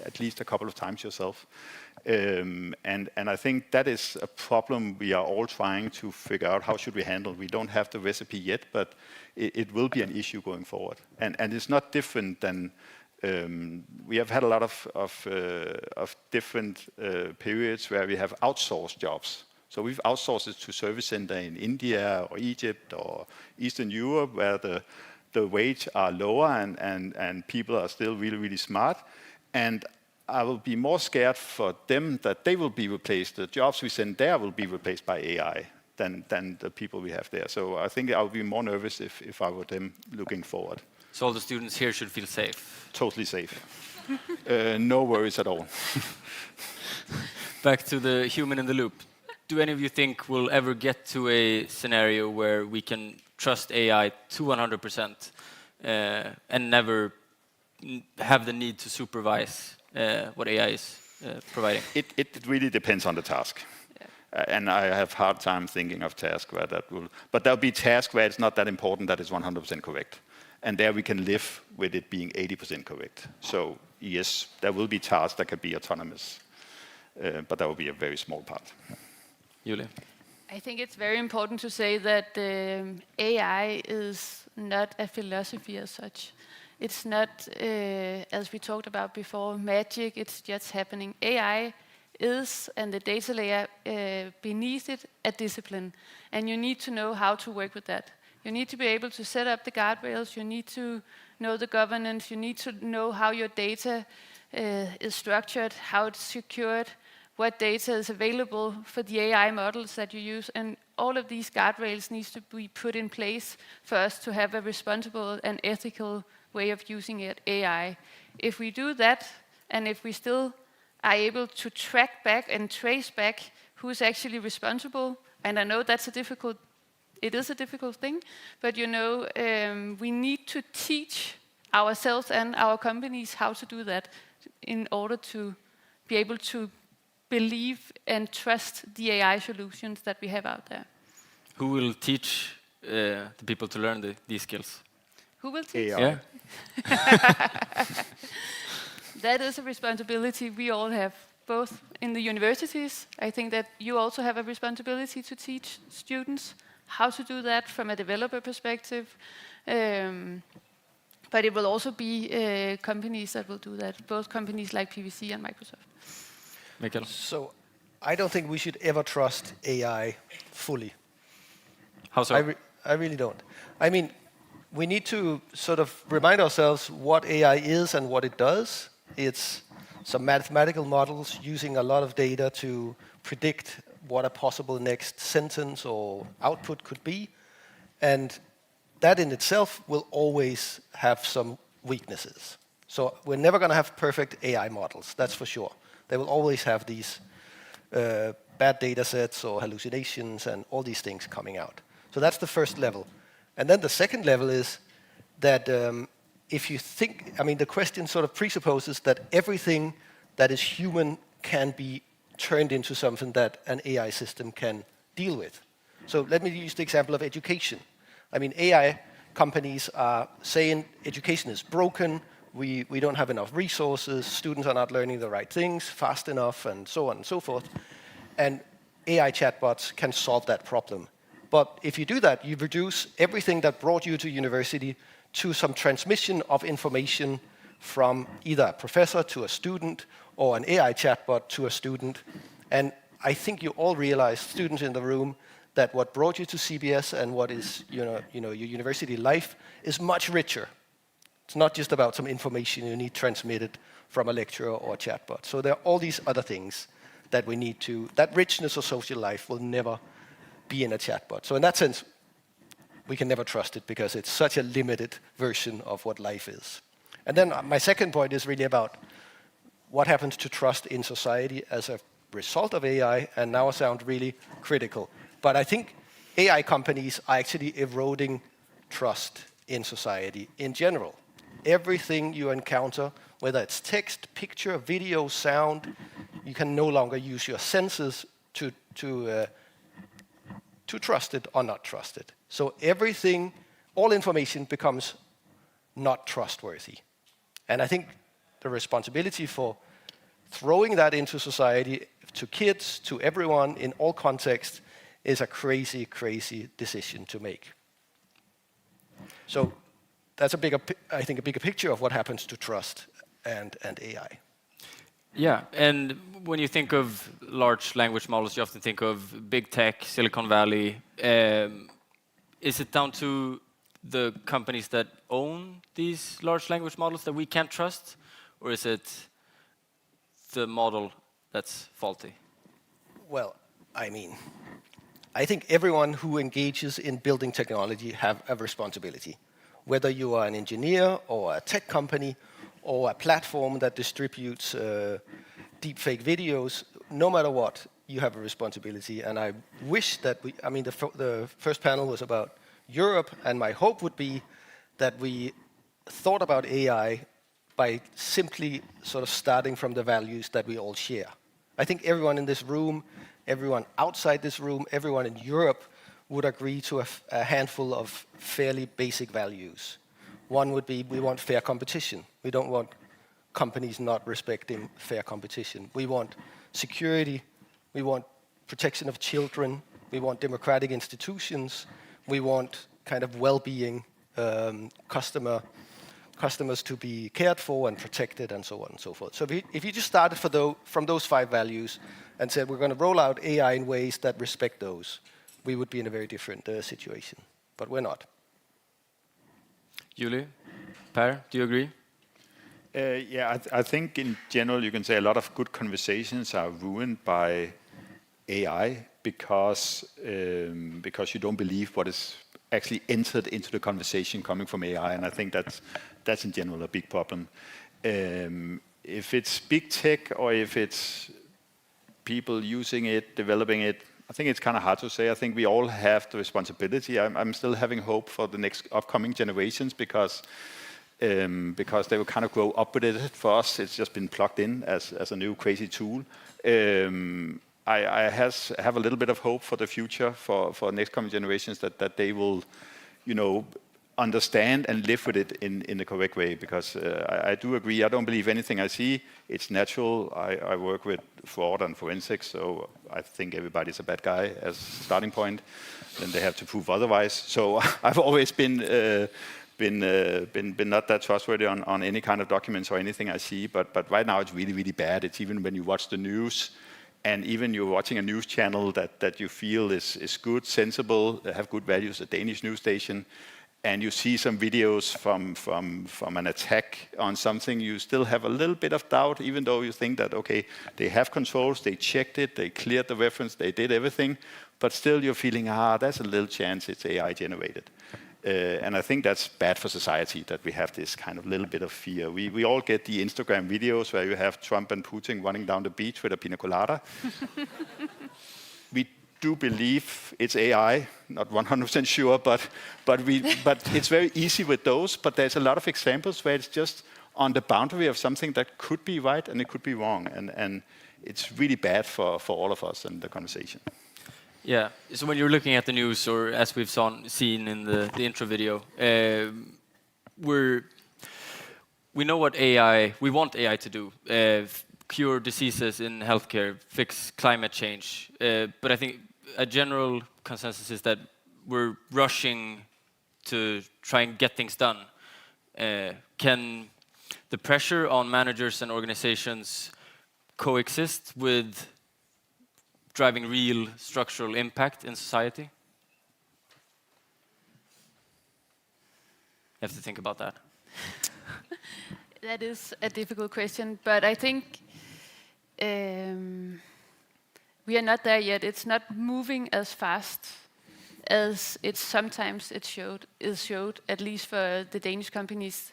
at least a couple of times yourself. And I think that is a problem we are all trying to figure out how should we handle. We don't have the recipe yet, but it will be an issue going forward. And it's not different than we have had a lot of different periods where we have outsourced jobs. So we've outsourced it to service center in India or Egypt or Eastern Europe, where the wage are lower and people are still really, really smart. And I will be more scared for them that they will be replaced. The jobs we send there will be replaced by AI than the people we have there. So I think I would be more nervous if I were them looking forward. So all the students here should feel safe? Totally safe. No worries at all. Back to the human in the loop. Do any of you think we'll ever get to a scenario where we can trust AI to 100% and never have the need to supervise what AI is providing? It really depends on the task. Yeah. And I have a hard time thinking of tasks where that will... But there'll be tasks where it's not that important that it's 100% correct. And there we can live with it being 80% correct. So yes, there will be tasks that can be autonomous, but that will be a very small part. Julia? I think it's very important to say that AI is not a philosophy as such. It's not, as we talked about before, magic, it's just happening. AI is, and the data layer beneath it, a discipline. And you need to know how to work with that. You need to be able to set up the guardrails, you need to know the governance, you need to know how your data is structured, how it's secured, what data is available for the AI models that you use, and all of these guardrails needs to be put in place for us to have a responsible and ethical way of using AI. If we do that, and if we still are able to track back and trace back who's actually responsible, and I know it is a difficult thing, but we need to teach ourselves and our companies how to do that in order to be able to believe and trust the AI solutions that we have out there. Who will teach the people to learn these skills? Who will teach? Yeah. That is a responsibility we all have, both in the universities. I think that you also have a responsibility to teach students how to do that from a developer perspective. But it will also be companies that will do that, both companies like PwC and Microsoft. Mikkel? So I don't think we should ever trust AI fully. How so? I really don't. I mean, we need to sort of remind ourselves what AI is and what it does. It's some mathematical models using a lot of data to predict what a possible next sentence or output could be. And that in itself will always have some weaknesses. So we're never going to have perfect AI models, that's for sure. They will always have these bad data sets or hallucinations and all these things coming out. So that's the first level. And then the second level is that if you think, I mean, the question sort of presupposes that everything that is human can be turned into something that an AI system can deal with. So let me use the example of education. I mean, AI companies are saying education is broken, we don't have enough resources, students are not learning the right things fast enough, and so on and so forth. And AI chatbots can solve that problem. But if you do that, you reduce everything that brought you to university to some transmission of information from either a professor to a student or an AI chatbot to a student. And I think you all realize, students in the room, that what brought you to CBS and what is your university life is much richer. It's not just about some information you need transmitted from a lecturer or a chatbot. So there are all these other things that we need to, that richness of social life will never be in a chatbot. So in that sense, we can never trust it because it's such a limited version of what life is. And then my second point is really about what happens to trust in society as a result of AI, and now I sound really critical. But I think AI companies are actually eroding trust in society in general. Everything you encounter, whether it's text, picture, video, sound, you can no longer use your senses to trust it or not trust it. So everything, all information becomes not trustworthy. And I think the responsibility for throwing that into society, to kids, to everyone, in all contexts, is a crazy, crazy decision to make. So that's a bigger picture of what happens to trust and AI. Yeah, and when you think of large language models, you often think of big tech, Silicon Valley. Is it down to the companies that own these large language models that we can't trust? Or is it the model that's faulty? Well, I mean, I think everyone who engages in building technology have a responsibility. Whether you are an engineer or a tech company or a platform that distributes deepfake videos, no matter what, you have a responsibility. And I wish that the first panel was about Europe, and my hope would be that we thought about AI by simply sort of starting from the values that we all share. I think everyone in this room, everyone outside this room, everyone in Europe would agree to a handful of fairly basic values. One would be we want fair competition. We don't want companies not respecting fair competition. We want security. We want protection of children. We want democratic institutions. We want kind of well-being customers to be cared for and protected and so on and so forth. So if you just started from those 5 values and said we're going to roll out AI in ways that respect those, we would be in a very different situation. But we're not. Julie, Per, do you agree? Yeah, I think in general you can say a lot of good conversations are ruined by AI because you don't believe what is actually entered into the conversation coming from AI, and I think that's in general a big problem. If it's big tech or if it's people using it, developing it, I think it's kind of hard to say. I think we all have the responsibility. I'm still having hope for the next upcoming generations because they will kind of grow up with it. For us, it's just been plugged in as a new crazy tool. I have a little bit of hope for the future, for next coming generations, that they will, understand and live with it in the correct way. Because I do agree, I don't believe anything I see. It's natural. I work with fraud and forensics, so I think everybody's a bad guy as a starting point. Then they have to prove otherwise. So I've always been not that trustworthy on any kind of documents or anything I see. But right now it's really, really bad. It's even when you watch the news. And even you're watching a news channel that you feel is good, sensible, have good values, a Danish news station, and you see some videos from an attack on something, you still have a little bit of doubt, even though you think that, okay, they have controls, they checked it, they cleared the reference, they did everything, but still you're feeling, there's a little chance it's AI generated. And I think that's bad for society, that we have this kind of little bit of fear. We all get the Instagram videos where you have Trump and Putin running down the beach with a pina colada. We do believe it's AI, not 100% sure, but it's very easy with those. But there's a lot of examples where it's just on the boundary of something that could be right and it could be wrong. And it's really bad for all of us in the conversation. Yeah. So when you're looking at the news, or as we've seen in the intro video, we know what we want AI to do: cure diseases in healthcare, fix climate change. But I think a general consensus is that we're rushing to try and get things done. Can the pressure on managers and organizations coexist with driving real structural impact in society? You have to think about that. That is a difficult question, but I think we are not there yet. It's not moving as fast as it sometimes is showed, at least for the Danish companies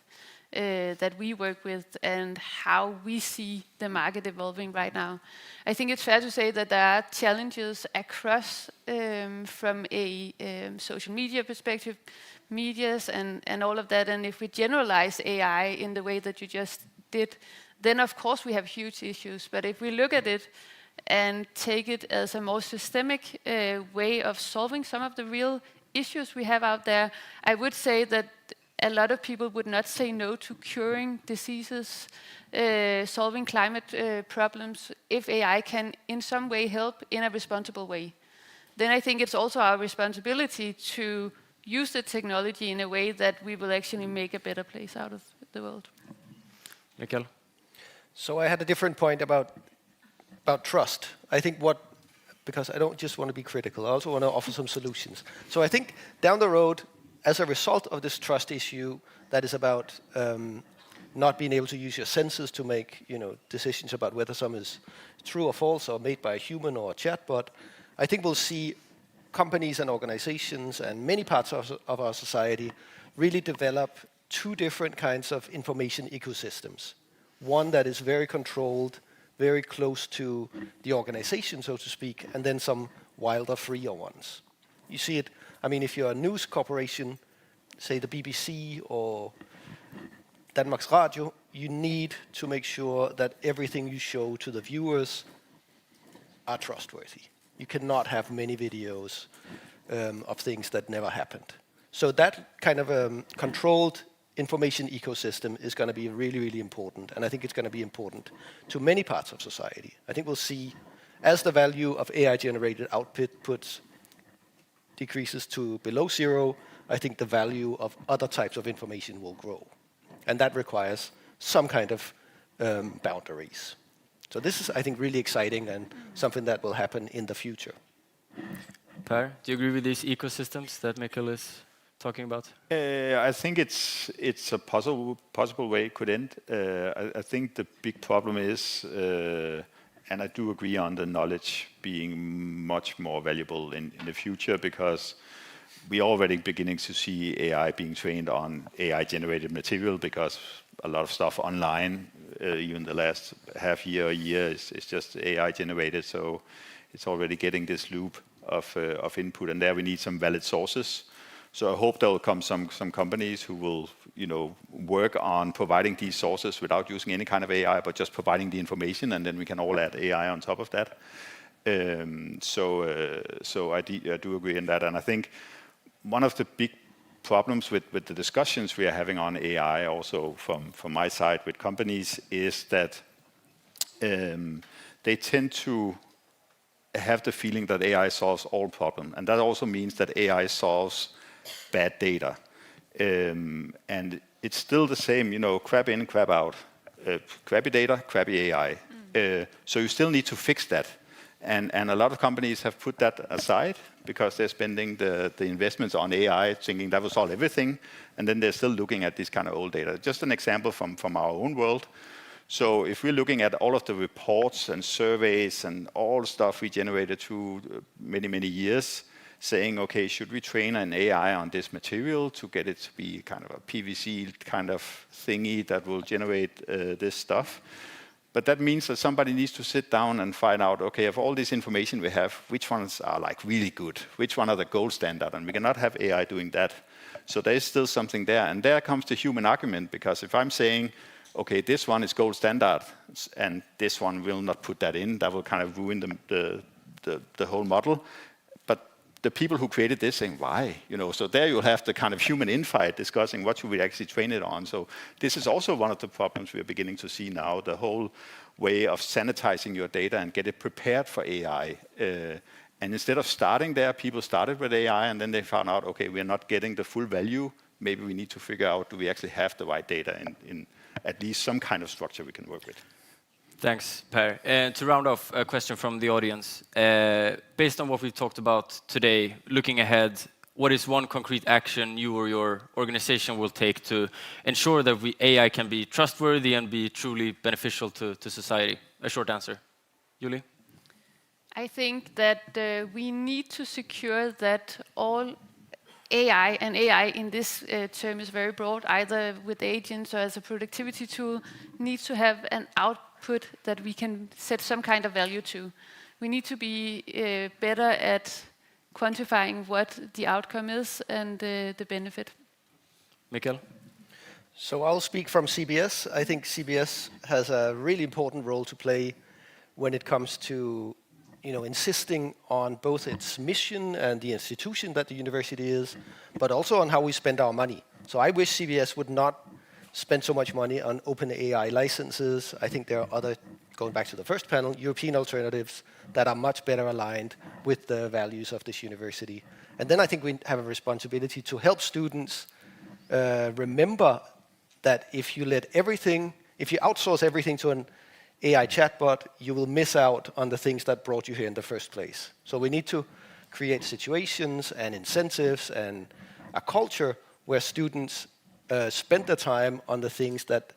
that we work with and how we see the market evolving right now. I think it's fair to say that there are challenges across from a social media perspective, medias and all of that. And if we generalize AI in the way that you just did, then of course we have huge issues. But if we look at it and take it as a more systemic way of solving some of the real issues we have out there, I would say that a lot of people would not say no to curing diseases, solving climate problems, if AI can in some way help in a responsible way. Then I think it's also our responsibility to use the technology in a way that we will actually make a better place out of the world. Mikkel? So I had a different point about trust. I think because I don't just want to be critical, I also want to offer some solutions. So I think down the road, as a result of this trust issue that is about not being able to use your senses to make decisions about whether something is true or false or made by a human or a chatbot, I think we'll see companies and organizations and many parts of our society really develop 2 different kinds of information ecosystems. One that is very controlled, very close to the organization, so to speak, and then some wilder, freer ones. You see it, if you're a news corporation, say the BBC or Danmarks Radio, you need to make sure that everything you show to the viewers are trustworthy. You cannot have many videos of things that never happened. So that kind of controlled information ecosystem is going to be really, really important, and I think it's going to be important to many parts of society. I think we'll see, as the value of AI-generated outputs decreases to below zero, I think the value of other types of information will grow. And that requires some kind of boundaries. So this is, I think, really exciting and something that will happen in the future. Per, do you agree with these ecosystems that Mikkel is talking about? I think it's a possible way it could end. I think the big problem is, and I do agree on the knowledge being much more valuable in the future, because we're already beginning to see AI being trained on AI-generated material, because a lot of stuff online, even the last half year or year, is just AI-generated. So it's already getting this loop of input, and there we need some valid sources. So I hope there will come some companies who will, work on providing these sources without using any kind of AI, but just providing the information, and then we can all add AI on top of that. So I do agree in that, and I think one of the big problems with the discussions we are having on AI, also from my side with companies, is that they tend to have the feeling that AI solves all problems, and that also means that AI solves bad data. And it's still the same, crap in, crap out. Crappy data, crappy AI. So you still need to fix that. And a lot of companies have put that aside because they're spending the investments on AI, thinking that will solve everything, and then they're still looking at this kind of old data. Just an example from our own world. So if we're looking at all of the reports and surveys and all the stuff we generated through many, many years, saying, okay, should we train an AI on this material to get it to be kind of a PVC kind of thingy that will generate this stuff? But that means that somebody needs to sit down and find out, okay, of all this information we have, which ones are like really good? Which one are the gold standard? And we cannot have AI doing that. So there is still something there. And there comes the human argument, because if I'm saying, okay, this one is gold standard, and this one will not put that in, that will kind of ruin the whole model. The people who created this saying, why? So there you'll have the kind of human infight discussing what should we actually train it on. So this is also one of the problems we're beginning to see now, the whole way of sanitizing your data and get it prepared for AI. And instead of starting there, people started with AI, and then they found out, okay, we're not getting the full value. Maybe we need to figure out, do we actually have the right data in at least some kind of structure we can work with. Thanks, Per. And to round off, a question from the audience. Based on what we've talked about today, looking ahead, what is one concrete action you or your organization will take to ensure that AI can be trustworthy and be truly beneficial to society? A short answer. Julie? I think that we need to secure that all AI, and AI in this term is very broad, either with agents or as a productivity tool, needs to have an output that we can set some kind of value to. We need to be better at quantifying what the outcome is and the benefit. Mikkel? So I'll speak from CBS. I think CBS has a really important role to play when it comes to insisting on both its mission and the institution that the university is, but also on how we spend our money. So I wish CBS would not spend so much money on open AI licenses. I think there are other, going back to the first panel, European alternatives that are much better aligned with the values of this university. And then I think we have a responsibility to help students remember that if you outsource everything to an AI chatbot, you will miss out on the things that brought you here in the first place. So we need to create situations and incentives and a culture where students spend the time on the things that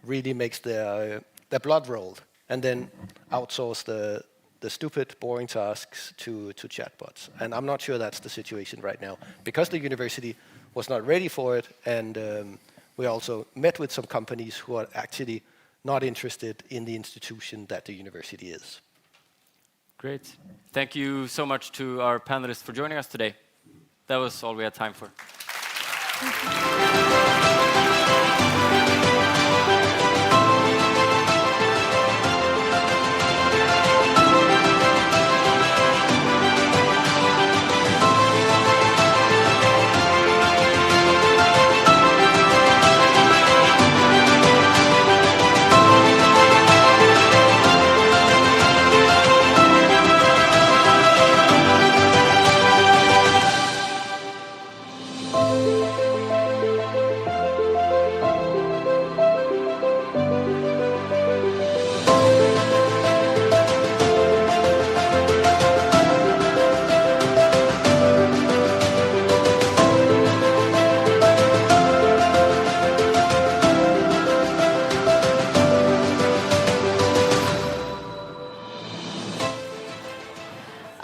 really makes their blood roll, and then outsource the stupid, boring tasks to chatbots. And I'm not sure that's the situation right now, because the university was not ready for it, and we also met with some companies who are actually not interested in the institution that the university is. Great. Thank you so much to our panelists for joining us today. That was all we had time for.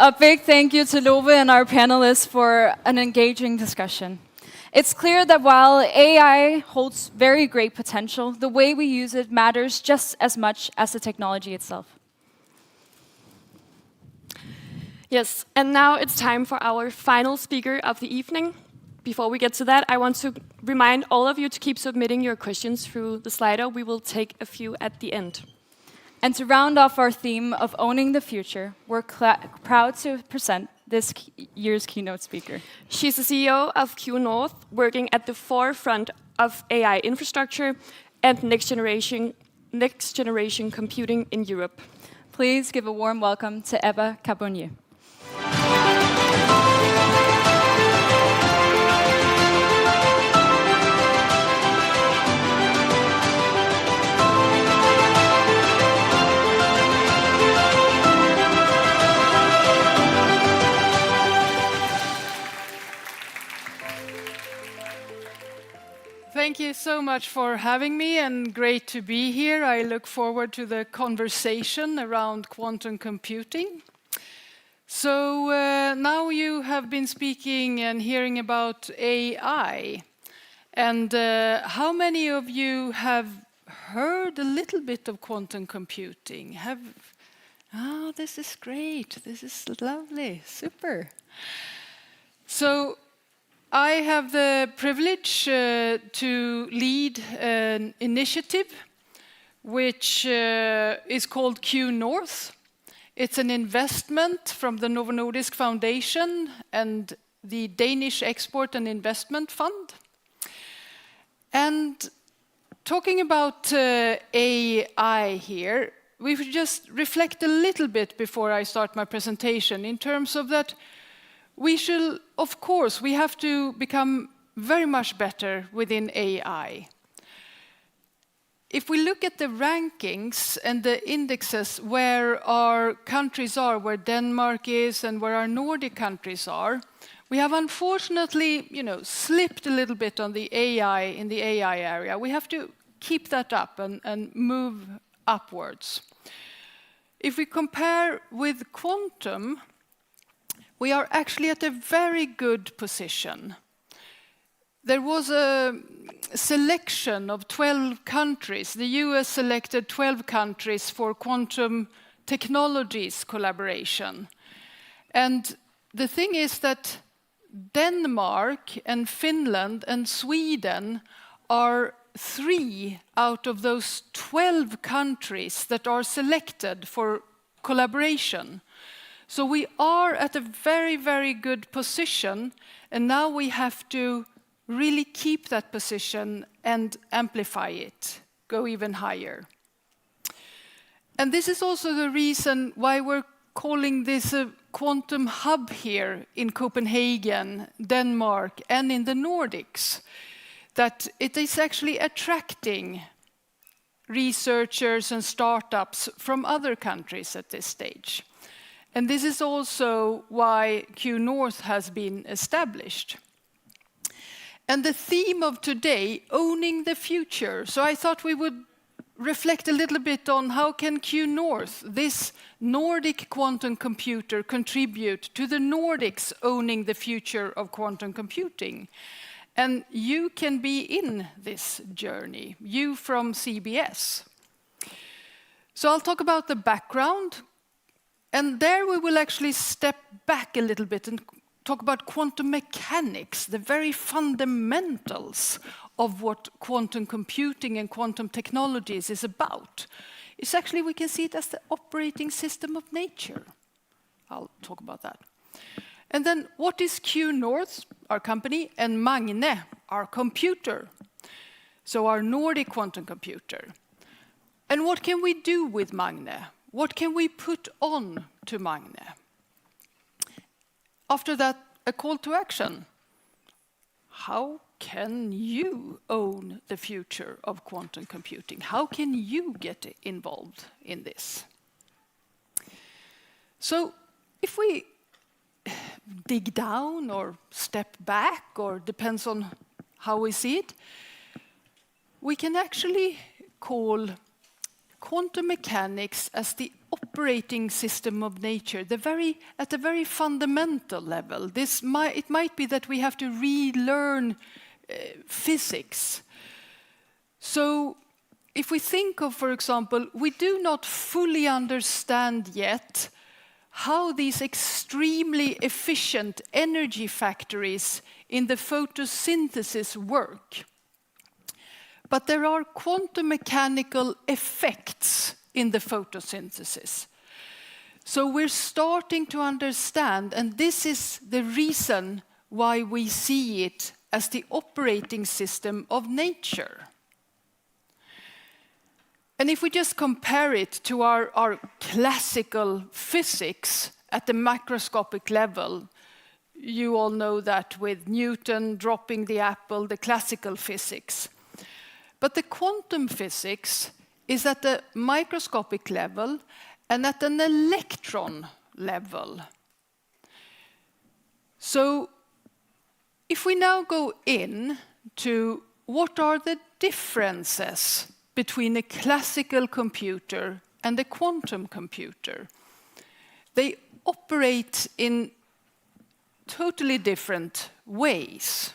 A big thank you to Love and our panelists for an engaging discussion. It's clear that while AI holds very great potential, the way we use it matters just as much as the technology itself. Yes, and now it's time for our final speaker of the evening. Before we get to that, I want to remind all of you to keep submitting your questions through the Slido. We will take a few at the end. And to round off our theme of owning the future, we're proud to present this year's keynote speaker. She's the CEO of Q North, working at the forefront of AI infrastructure and next generation computing in Europe. Please give a warm welcome to Eva Carbonnier. Thank you so much for having me, and great to be here. I look forward to the conversation around quantum computing. So now you have been speaking and hearing about AI. And how many of you have heard a little bit of quantum computing? Oh, this is great. This is lovely. Super. So I have the privilege to lead an initiative which is called Q North. It's an investment from the Novo Nordisk Foundation and the Danish Export and Investment Fund. And talking about AI here, we should just reflect a little bit before I start my presentation in terms of that we should, of course, we have to become very much better within AI. If we look at the rankings and the indexes where our countries are, where Denmark is and where our Nordic countries are, we have unfortunately, slipped a little bit on the AI, in the AI area. We have to keep that up and move upwards. If we compare with quantum, we are actually at a very good position. There was a selection of 12 countries. The US selected 12 countries for quantum technologies collaboration. And the thing is that Denmark and Finland and Sweden are 3 out of those 12 countries that are selected for collaboration. So we are at a very, very good position, and now we have to really keep that position and amplify it, go even higher. And this is also the reason why we're calling this a quantum hub here in Copenhagen, Denmark, and in the Nordics, that it is actually attracting researchers and startups from other countries at this stage. And this is also why Q North has been established. And the theme of today, owning the future. So I thought we would reflect a little bit on how can Q North, this Nordic quantum computer, contribute to the Nordics owning the future of quantum computing. And you can be in this journey, you from CBS. So I'll talk about the background. And there we will actually step back a little bit and talk about quantum mechanics, the very fundamentals of what quantum computing and quantum technologies is about. It's actually, we can see it as the operating system of nature. I'll talk about that. And then what is Q North, our company, and Magne, our computer? So our Nordic quantum computer. And what can we do with Magne? What can we put on to Magne? After that, a call to action. How can you own the future of quantum computing? How can you get involved in this? So if we dig down or step back, or depends on how we see it, we can actually call quantum mechanics as the operating system of nature, at the very fundamental level. It might be that we have to relearn physics. So if we think of, for example, we do not fully understand yet how these extremely efficient energy factories in the photosynthesis work. But there are quantum mechanical effects in the photosynthesis. So we're starting to understand, and this is the reason why we see it as the operating system of nature. And if we just compare it to our classical physics at the macroscopic level, you all know that with Newton dropping the apple, the classical physics. But the quantum physics is at the microscopic level and at an electron level. So if we now go in to what are the differences between a classical computer and a quantum computer, they operate in totally different ways.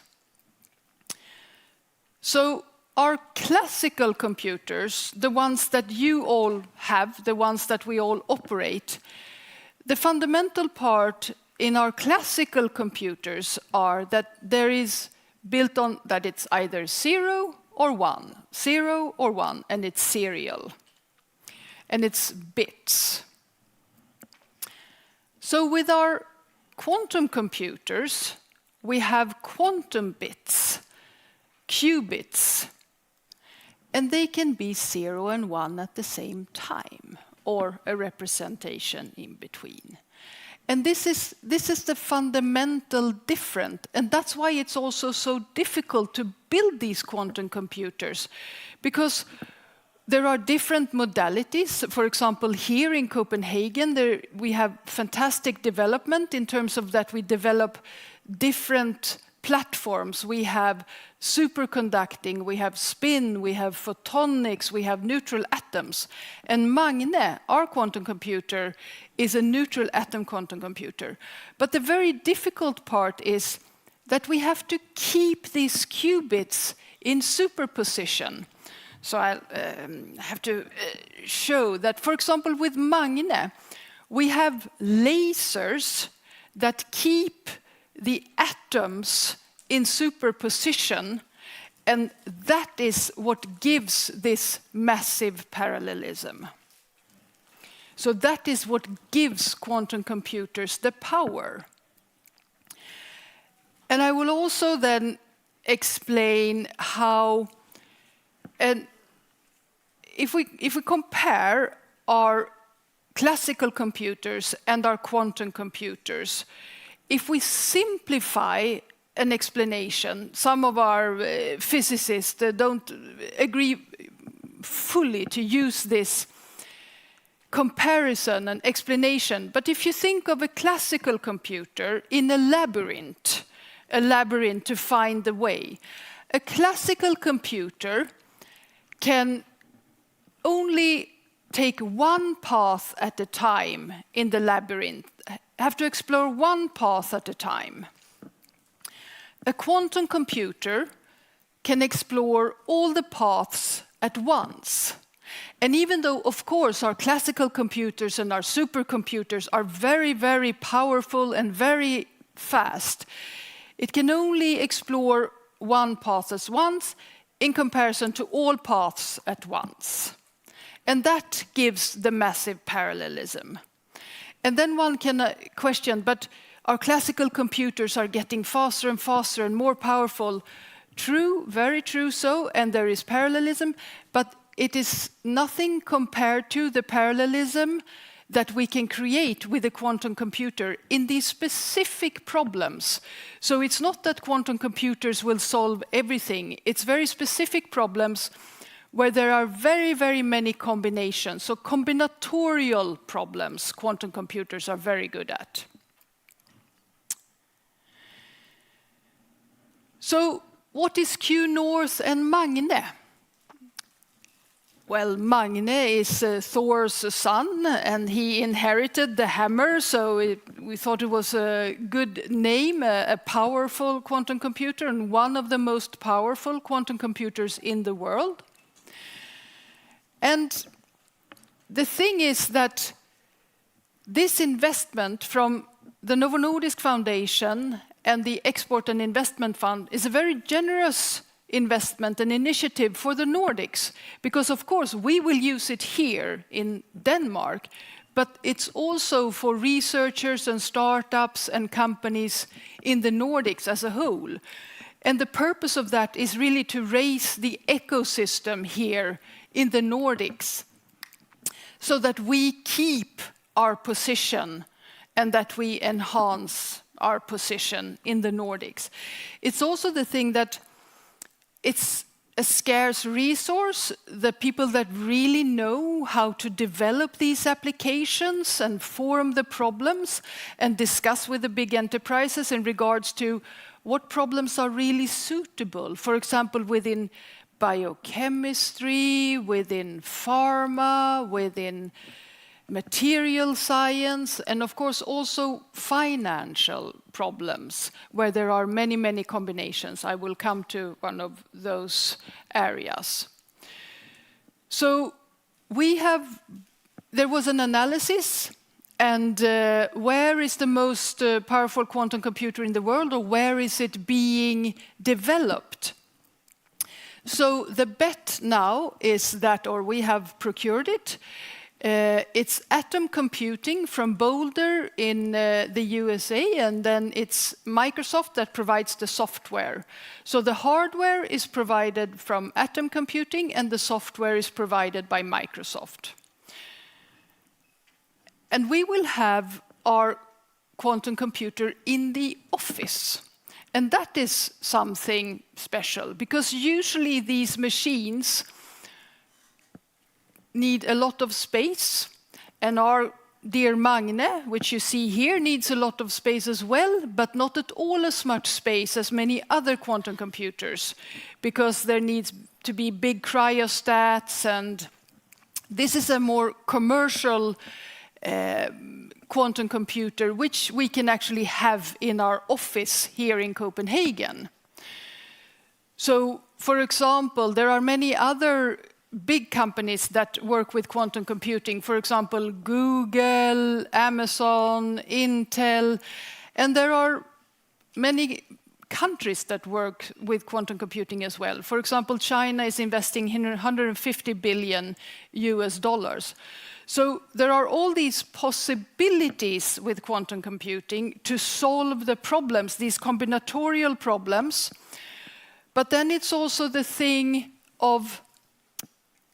So our classical computers, the ones that you all have, the ones that we all operate, the fundamental part in our classical computers are that there is built on that it's either 0 or 1, and it's serial, and it's bits. So with our quantum computers, we have quantum bits, qubits, and they can be 0 and 1 at the same time, or a representation in between. And this is the fundamental difference, and that's why it's also so difficult to build these quantum computers, because there are different modalities. For example, here in Copenhagen, we have fantastic development in terms of that we develop different platforms. We have superconducting, we have spin, we have photonics, we have neutral atoms. And Magne, our quantum computer, is a neutral atom quantum computer. But the very difficult part is that we have to keep these qubits in superposition. So I have to show that, for example, with Magne, we have lasers that keep the atoms in superposition, and that is what gives this massive parallelism. So that is what gives quantum computers the power. And I will also then explain how, and if we compare our classical computers and our quantum computers, if we simplify an explanation, some of our physicists don't agree fully to use this comparison and explanation. But if you think of a classical computer in a labyrinth to find the way, a classical computer can only take one path at a time in the labyrinth, have to explore one path at a time. A quantum computer can explore all the paths at once. And even though, of course, our classical computers and our supercomputers are very, very powerful and very fast, it can only explore one path at once in comparison to all paths at once. And that gives the massive parallelism. And then one can question, but our classical computers are getting faster and faster and more powerful. True, very true so, and there is parallelism, but it is nothing compared to the parallelism that we can create with a quantum computer in these specific problems. So it's not that quantum computers will solve everything. It's very specific problems where there are very, very many combinations. So combinatorial problems, quantum computers are very good at. So what is Q North and Magne? Well, Magne is Thor's son, and he inherited the hammer, so we thought it was a good name, a powerful quantum computer, and one of the most powerful quantum computers in the world. And the thing is that this investment from the Novo Nordisk Foundation and the Export and Investment Fund is a very generous investment and initiative for the Nordics, because of course we will use it here in Denmark, but it's also for researchers and startups and companies in the Nordics as a whole. And the purpose of that is really to raise the ecosystem here in the Nordics so that we keep our position and that we enhance our position in the Nordics. It's also the thing that it's a scarce resource. The people that really know how to develop these applications and form the problems and discuss with the big enterprises in regards to what problems are really suitable. For example, within biochemistry, within pharma, within material science, and of course also financial problems, where there are many, many combinations. I will come to one of those areas. So there was an analysis, and where is the most powerful quantum computer in the world, or where is it being developed? So the bet now is that, or we have procured it, it's atom computing from Boulder in the USA, and then it's Microsoft that provides the software. So the hardware is provided from atom computing, and the software is provided by Microsoft. And we will have our quantum computer in the office. And that is something special, because usually these machines need a lot of space, and our dear Magne, which you see here, needs a lot of space as well, but not at all as much space as many other quantum computers, because there needs to be big cryostats, and this is a more commercial quantum computer, which we can actually have in our office here in Copenhagen. So, for example, there are many other big companies that work with quantum computing, for example, Google, Amazon, Intel, and there are many countries that work with quantum computing as well. For example, China is investing $150 billion US. So there are all these possibilities with quantum computing to solve the problems, these combinatorial problems, but then it's also the thing of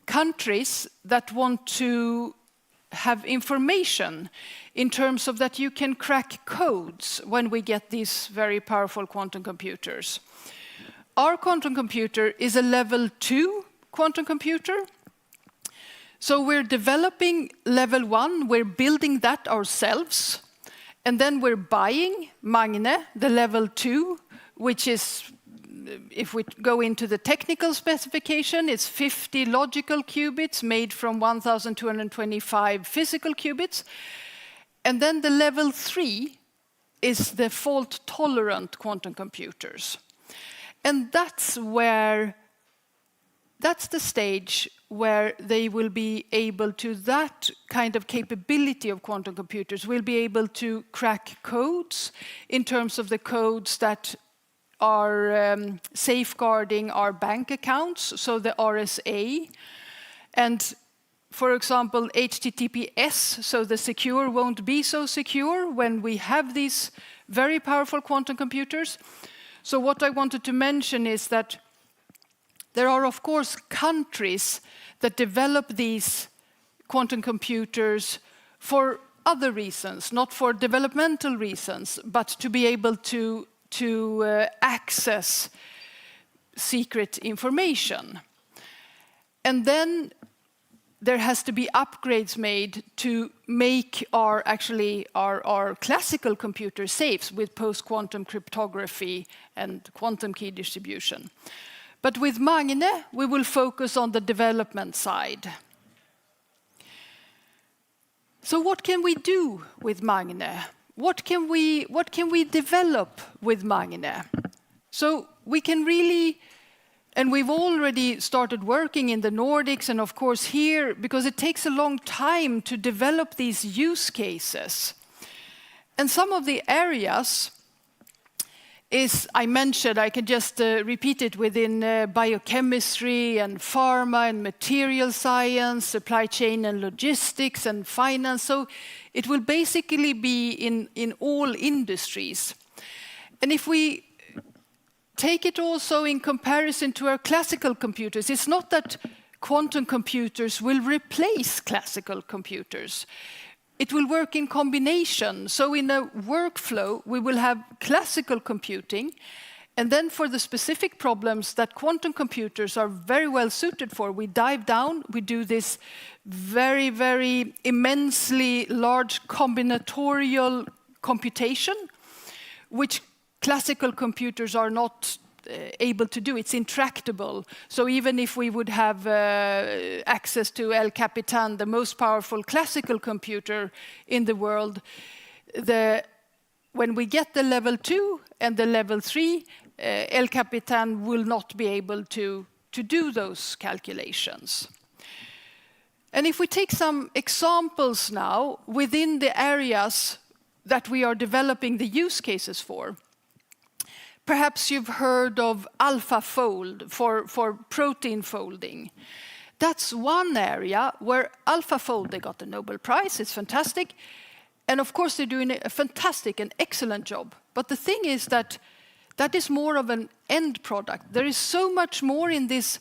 countries that want to have information in terms of that you can crack codes when we get these very powerful quantum computers. Our quantum computer is a level 2 quantum computer. So we're developing level 1, we're building that ourselves, and then we're buying Magne, the level 2, which is, if we go into the technical specification, it's 50 logical qubits made from 1,225 physical qubits. And then the level 3 is the fault-tolerant quantum computers. And that's the stage where they will be able to, that kind of capability of quantum computers will be able to crack codes in terms of the codes that are safeguarding our bank accounts, so the RSA. And for example, HTTPS, so the secure won't be so secure when we have these very powerful quantum computers. So what I wanted to mention is that there are, of course, countries that develop these quantum computers for other reasons, not for developmental reasons, but to be able to access secret information. And then there has to be upgrades made to make our classical computers safe with post-quantum cryptography and quantum key distribution. But with Magne, we will focus on the development side. So what can we do with Magne? What can we develop with Magne? So we can really, and we've already started working in the Nordics and of course here, because it takes a long time to develop these use cases. And some of the areas I mentioned, I can just repeat it within biochemistry and pharma and material science, supply chain and logistics and finance. So it will basically be in all industries. And if we take it also in comparison to our classical computers, it's not that quantum computers will replace classical computers. It will work in combination. So in a workflow, we will have classical computing, and then for the specific problems that quantum computers are very well suited for, we dive down, we do this very, very immensely large combinatorial computation, which classical computers are not able to do. It's intractable. So even if we would have access to El Capitan, the most powerful classical computer in the world, when we get the level 2 and the level 3, El Capitan will not be able to do those calculations. And if we take some examples now within the areas that we are developing the use cases for, perhaps you've heard of AlphaFold for protein folding. That's one area where AlphaFold, they got the Nobel Prize, it's fantastic. And of course, they're doing a fantastic and excellent job. But the thing is that is more of an end product. There is so much more in this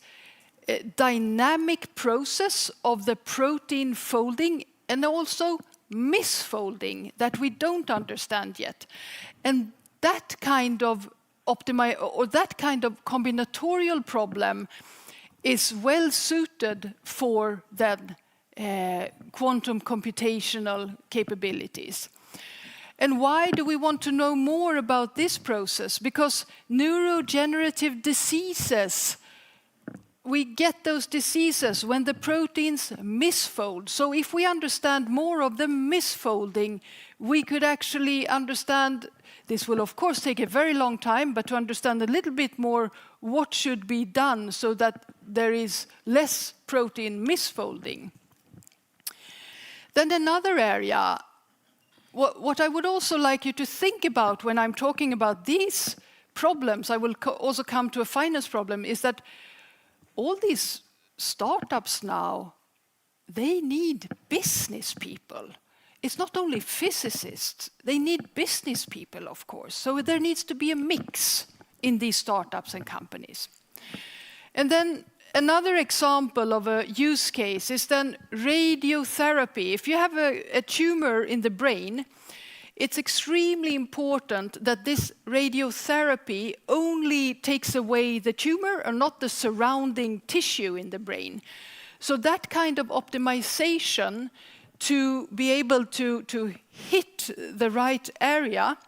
dynamic process of the protein folding and also misfolding that we don't understand yet. And that kind of that kind of combinatorial problem is well suited for then quantum computational capabilities. And why do we want to know more about this process? Because neurodegenerative diseases, we get those diseases when the proteins misfold. So if we understand more of the misfolding, we could actually understand. This will, of course, take a very long time, but to understand a little bit more what should be done so that there is less protein misfolding. Then another area, what I would also like you to think about when I'm talking about these problems, I will also come to a finance problem, is that all these startups now, they need business people. It's not only physicists, they need business people, of course. So there needs to be a mix in these startups and companies. And then another example of a use case is then radiotherapy. If you have a tumor in the brain, it's extremely important that this radiotherapy only takes away the tumor and not the surrounding tissue in the brain. So that kind of optimization to be able to hit the right area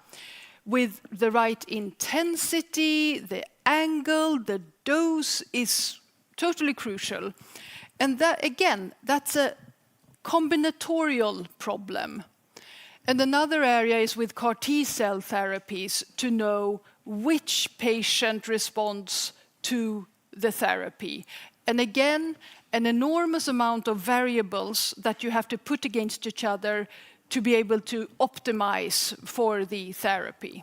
with the right intensity, the angle, the dose is totally crucial. And that, again, that's a combinatorial problem. And another area is with CAR T-cell therapies to know which patient responds to the therapy. And again, an enormous amount of variables that you have to put against each other to be able to optimize for the therapy.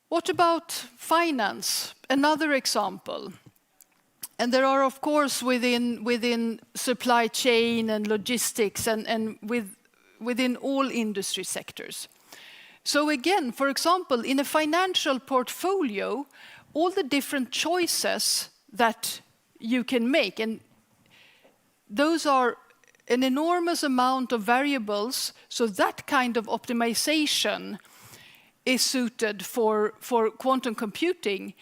What about finance? Another example. And there are, of course, within supply chain and logistics and within all industry sectors. So again, for example, in a financial portfolio, all the different choices that you can make, and those are an enormous amount of variables, so that kind of optimization is suited for quantum computing.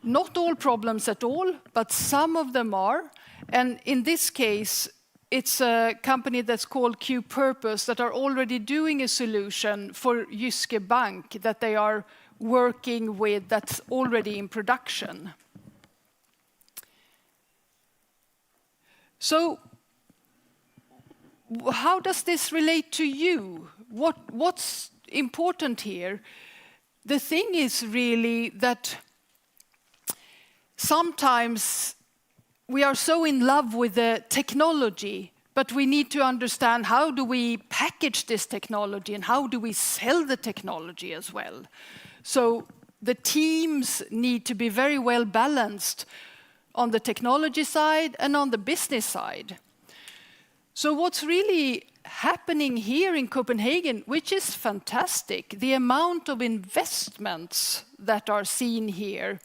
Not all problems at all, but some of them are. And in this case, it's a company that's called Q-Purpose that are already doing a solution for Jyske Bank that they are working with that's already in production. So how does this relate to you? What's important here? The thing is really that sometimes we are so in love with the technology, but we need to understand how do we package this technology and how do we sell the technology as well. So the teams need to be very well balanced on the technology side and on the business side. So what's really happening here in Copenhagen, which is fantastic, the amount of investments that are seen here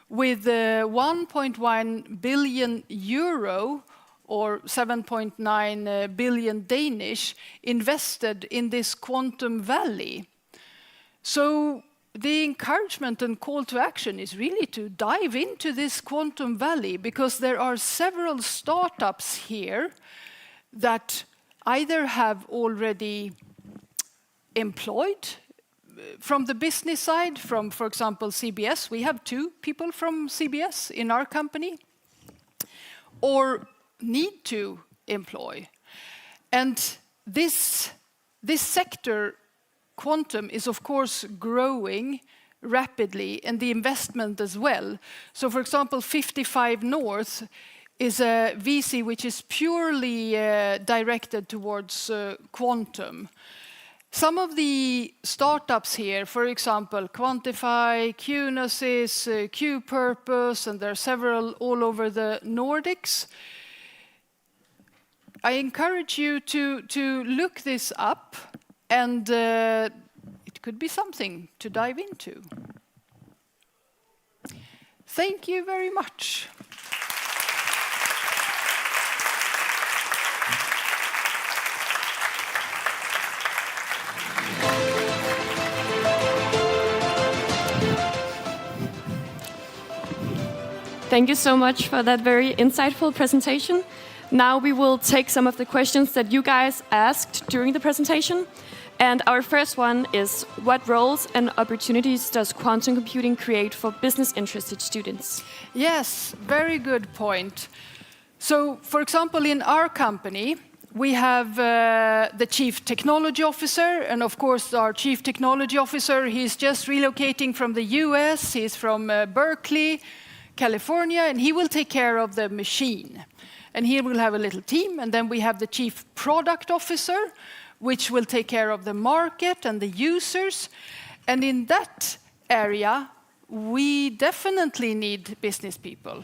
with 1.1 billion euro or 7.9 billion Danish invested in this quantum valley. So the encouragement and call to action is really to dive into this quantum valley, because there are several startups here that either have already employed from the business side, from, for example, CBS. We have 2 people from CBS in our company, or need to employ. And this sector, quantum, is of course growing rapidly, and the investment as well. So for example, 55 North is a VC which is purely directed towards quantum. Some of the startups here, for example, Quantify, Qnosis, Qpurpose, and there are several all over the Nordics. I encourage you to look this up, and it could be something to dive into. Thank you very much. Thank you so much for that very insightful presentation. Now we will take some of the questions that you guys asked during the presentation. And our first one is, what roles and opportunities does quantum computing create for business-interested students? Yes, very good point. So, for example, in our company, we have the Chief Technology Officer, and of course our Chief Technology Officer, he's just relocating from the US, he's from Berkeley, California, and he will take care of the machine. And he will have a little team, and then we have the Chief Product Officer, which will take care of the market and the users. And in that area, we definitely need business people.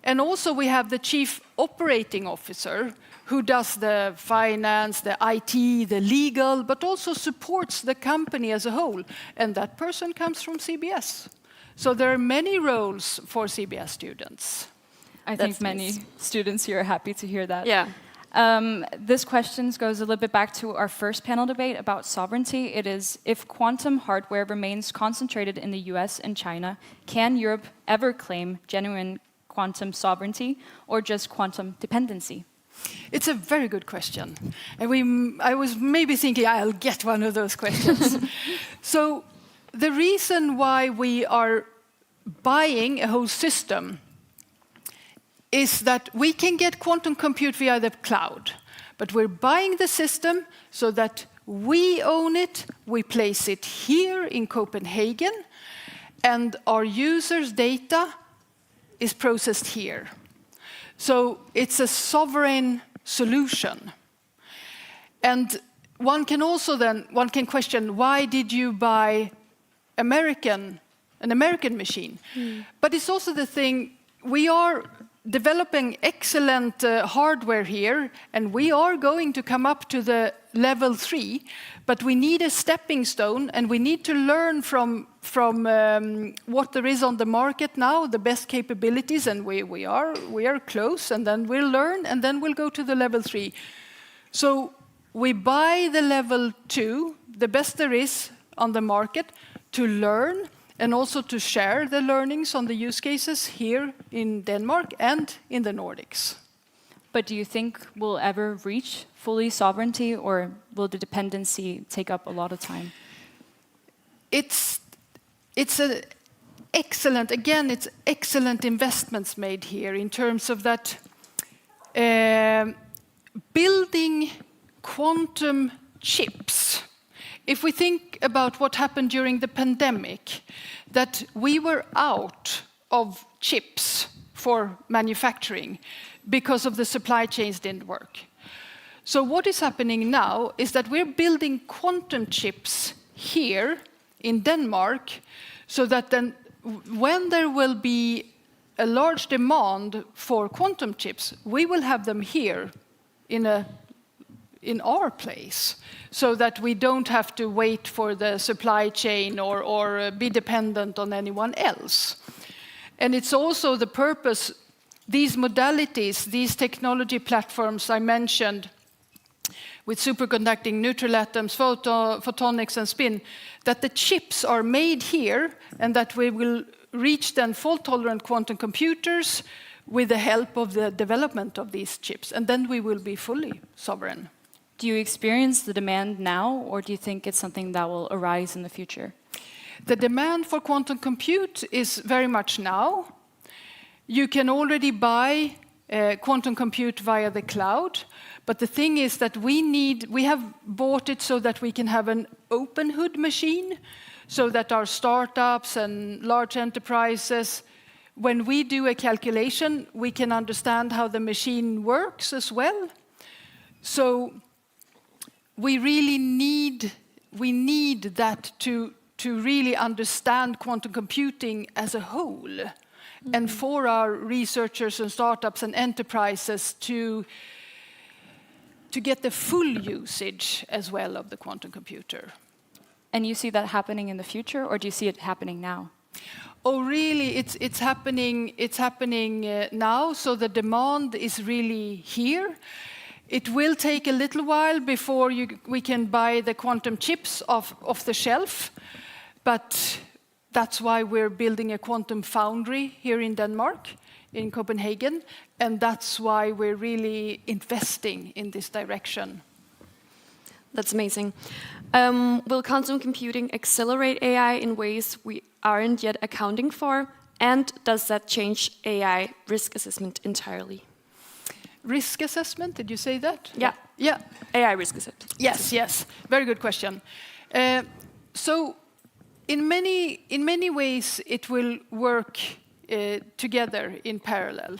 And also we have the Chief Operating Officer, who does the finance, the IT, the legal, but also supports the company as a whole. And that person comes from CBS. So there are many roles for CBS students. I think many students here are happy to hear that. Yeah. This question goes a little bit back to our first panel debate about sovereignty. It is, if quantum hardware remains concentrated in the US and China, can Europe ever claim genuine quantum sovereignty or just quantum dependency? It's a very good question. And I was maybe thinking I'll get one of those questions. So the reason why we are buying a whole system is that we can get quantum compute via the cloud. But we're buying the system so that we own it, we place it here in Copenhagen, and our users' data is processed here. So it's a sovereign solution. And one can question, why did you buy an American machine? But it's also the thing, we are developing excellent hardware here, and we are going to come up to the level 3, but we need a stepping stone, and we need to learn from what there is on the market now, the best capabilities, and we are close, and then we'll learn, and then we'll go to the level 3. So we buy the level 2, the best there is on the market, to learn, and also to share the learnings on the use cases here in Denmark and in the Nordics. But do you think we'll ever reach fully sovereignty, or will the dependency take up a lot of time? It's it's a excellent, again, it's excellent investments made here in terms of that building quantum chips. If we think about what happened during the pandemic, that we were out of chips for manufacturing because of the supply chains didn't work. So what is happening now is that we're building quantum chips here in Denmark, so that then when there will be a large demand for quantum chips, we will have them here in our place, so that we don't have to wait for the supply chain or be dependent on anyone else. And it's also the purpose, these modalities, these technology platforms I mentioned, with superconducting neutral atoms, photonics and spin, that the chips are made here and that we will reach then fault-tolerant quantum computers with the help of the development of these chips. And then we will be fully sovereign. Do you experience the demand now, or do you think it's something that will arise in the future? The demand for quantum compute is very much now. You can already buy quantum compute via the cloud, but the thing is that we have bought it so that we can have an open hood machine, so that our startups and large enterprises, when we do a calculation, we can understand how the machine works as well. So we really need that to really understand quantum computing as a whole, and for our researchers and startups and enterprises to get the full usage as well of the quantum computer. And you see that happening in the future, or do you see it happening now? Oh, really? It's happening. It's happening now. So the demand is really here. It will take a little while before we can buy the quantum chips off the shelf, but that's why we're building a quantum foundry here in Denmark, in Copenhagen, and that's why we're really investing in this direction. That's amazing. Will quantum computing accelerate AI in ways we aren't yet accounting for? And does that change AI risk assessment entirely? Risk assessment, did you say that? Yeah. Yeah. AI risk assessment. Yes. Very good question. So in many ways, it will work together in parallel.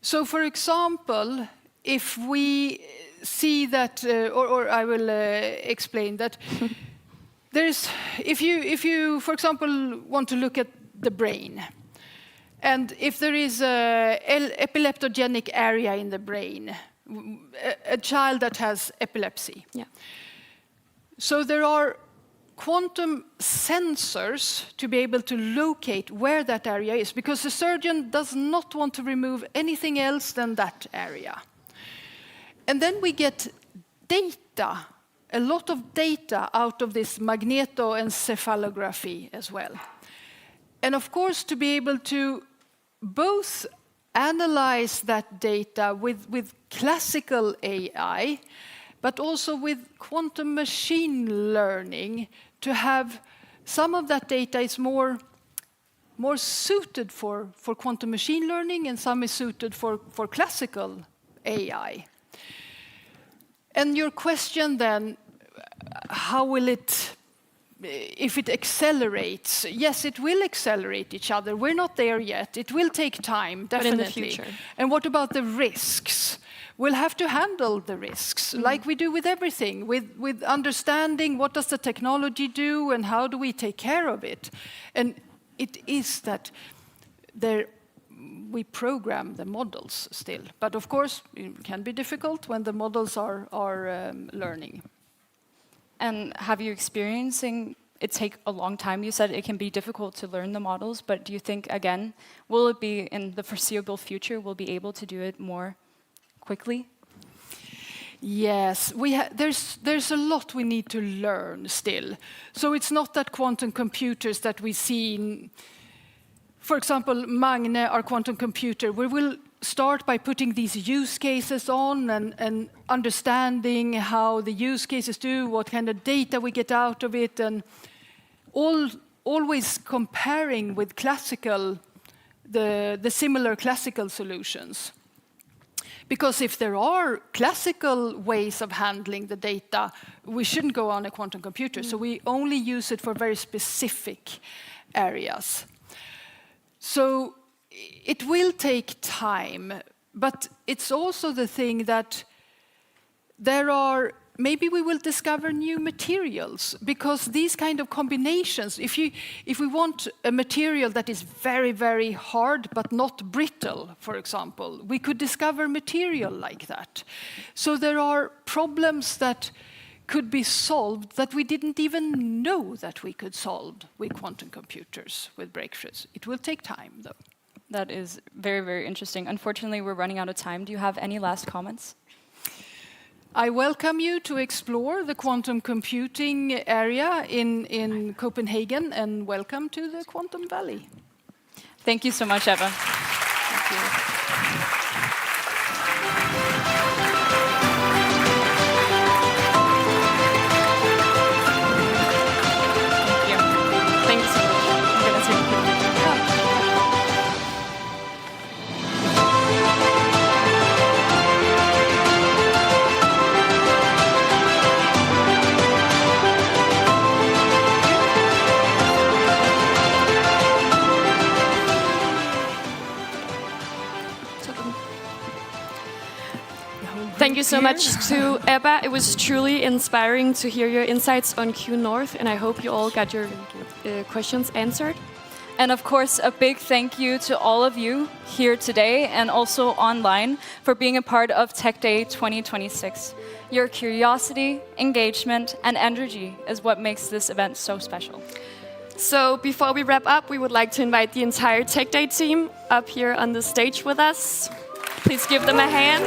So for example, if we see that, or I will explain that, if you, for example, want to look at the brain, and if there is an epileptogenic area in the brain, a child that has epilepsy. Yeah. So there are quantum sensors to be able to locate where that area is, because the surgeon does not want to remove anything else than that area. And then we get data, a lot of data out of this magnetoencephalography as well. And of course, to be able to both analyze that data with classical AI, but also with quantum machine learning, to have some of that data is more suited for quantum machine learning, and some is suited for classical AI. And your question then, how will it, if it accelerates? Yes, it will accelerate each other. We're not there yet. It will take time, definitely. But in the future. And what about the risks? We'll have to handle the risks, like we do with everything, with understanding what does the technology do and how do we take care of it. And it is that we program the models still. But of course, it can be difficult when the models are learning. And have you experiencing it take a long time? You said it can be difficult to learn the models, but do you think, again, will it be in the foreseeable future, we'll be able to do it more quickly? Yes, there's a lot we need to learn still. So it's not that quantum computers that we see, for example, Magne, our quantum computer, we will start by putting these use cases on and understanding how the use cases do, what kind of data we get out of it, and all always comparing with classical, the similar classical solutions. Because if there are classical ways of handling the data, we shouldn't go on a quantum computer. So we only use it for very specific areas. So it will take time, but it's also the thing that maybe we will discover new materials, because these kind of combinations, if we want a material that is very, very hard but not brittle, for example, we could discover material like that. So there are problems that could be solved that we didn't even know that we could solve with quantum computers, with breakthroughs. It will take time, though. That is very, very interesting. Unfortunately, we're running out of time. Do you have any last comments? I welcome you to explore the quantum computing area in Copenhagen, and welcome to the Quantum Valley. Thank you so much, Ebba. Thank you. Thank you so much to Ebba. It was truly inspiring to hear your insights on Q North, and I hope you all got your questions answered. And of course, a big thank you to all of you here today and also online for being a part of TechDay 2026. Your curiosity, engagement, and energy is what makes this event so special. So before we wrap up, we would like to invite the entire TechDay team up here on the stage with us. Please give them a hand.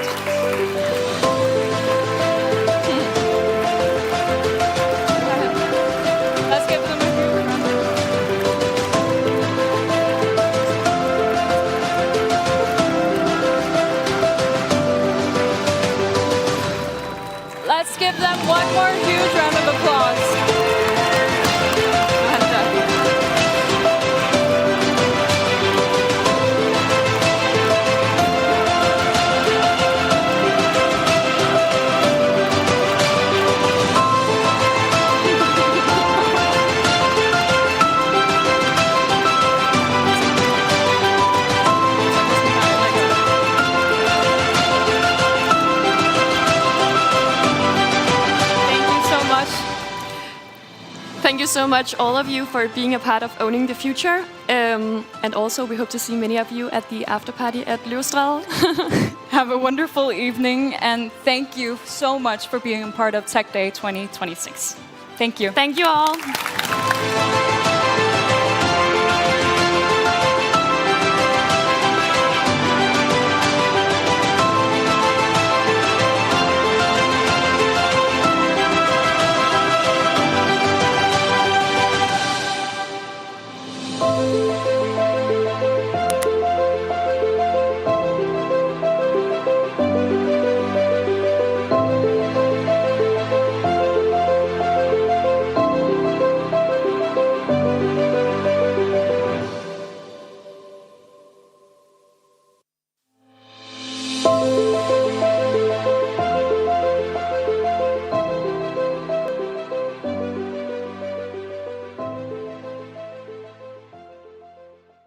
Let's give them a huge round. Let's give them one more huge round of applause. Thank you so much, all of you, for being a part of Owning the Future. And also, we hope to see many of you at the after party at Løvstrade. Have a wonderful evening, and thank you so much for being a part of TechDay 2026. Thank you. Thank you all. Thank you.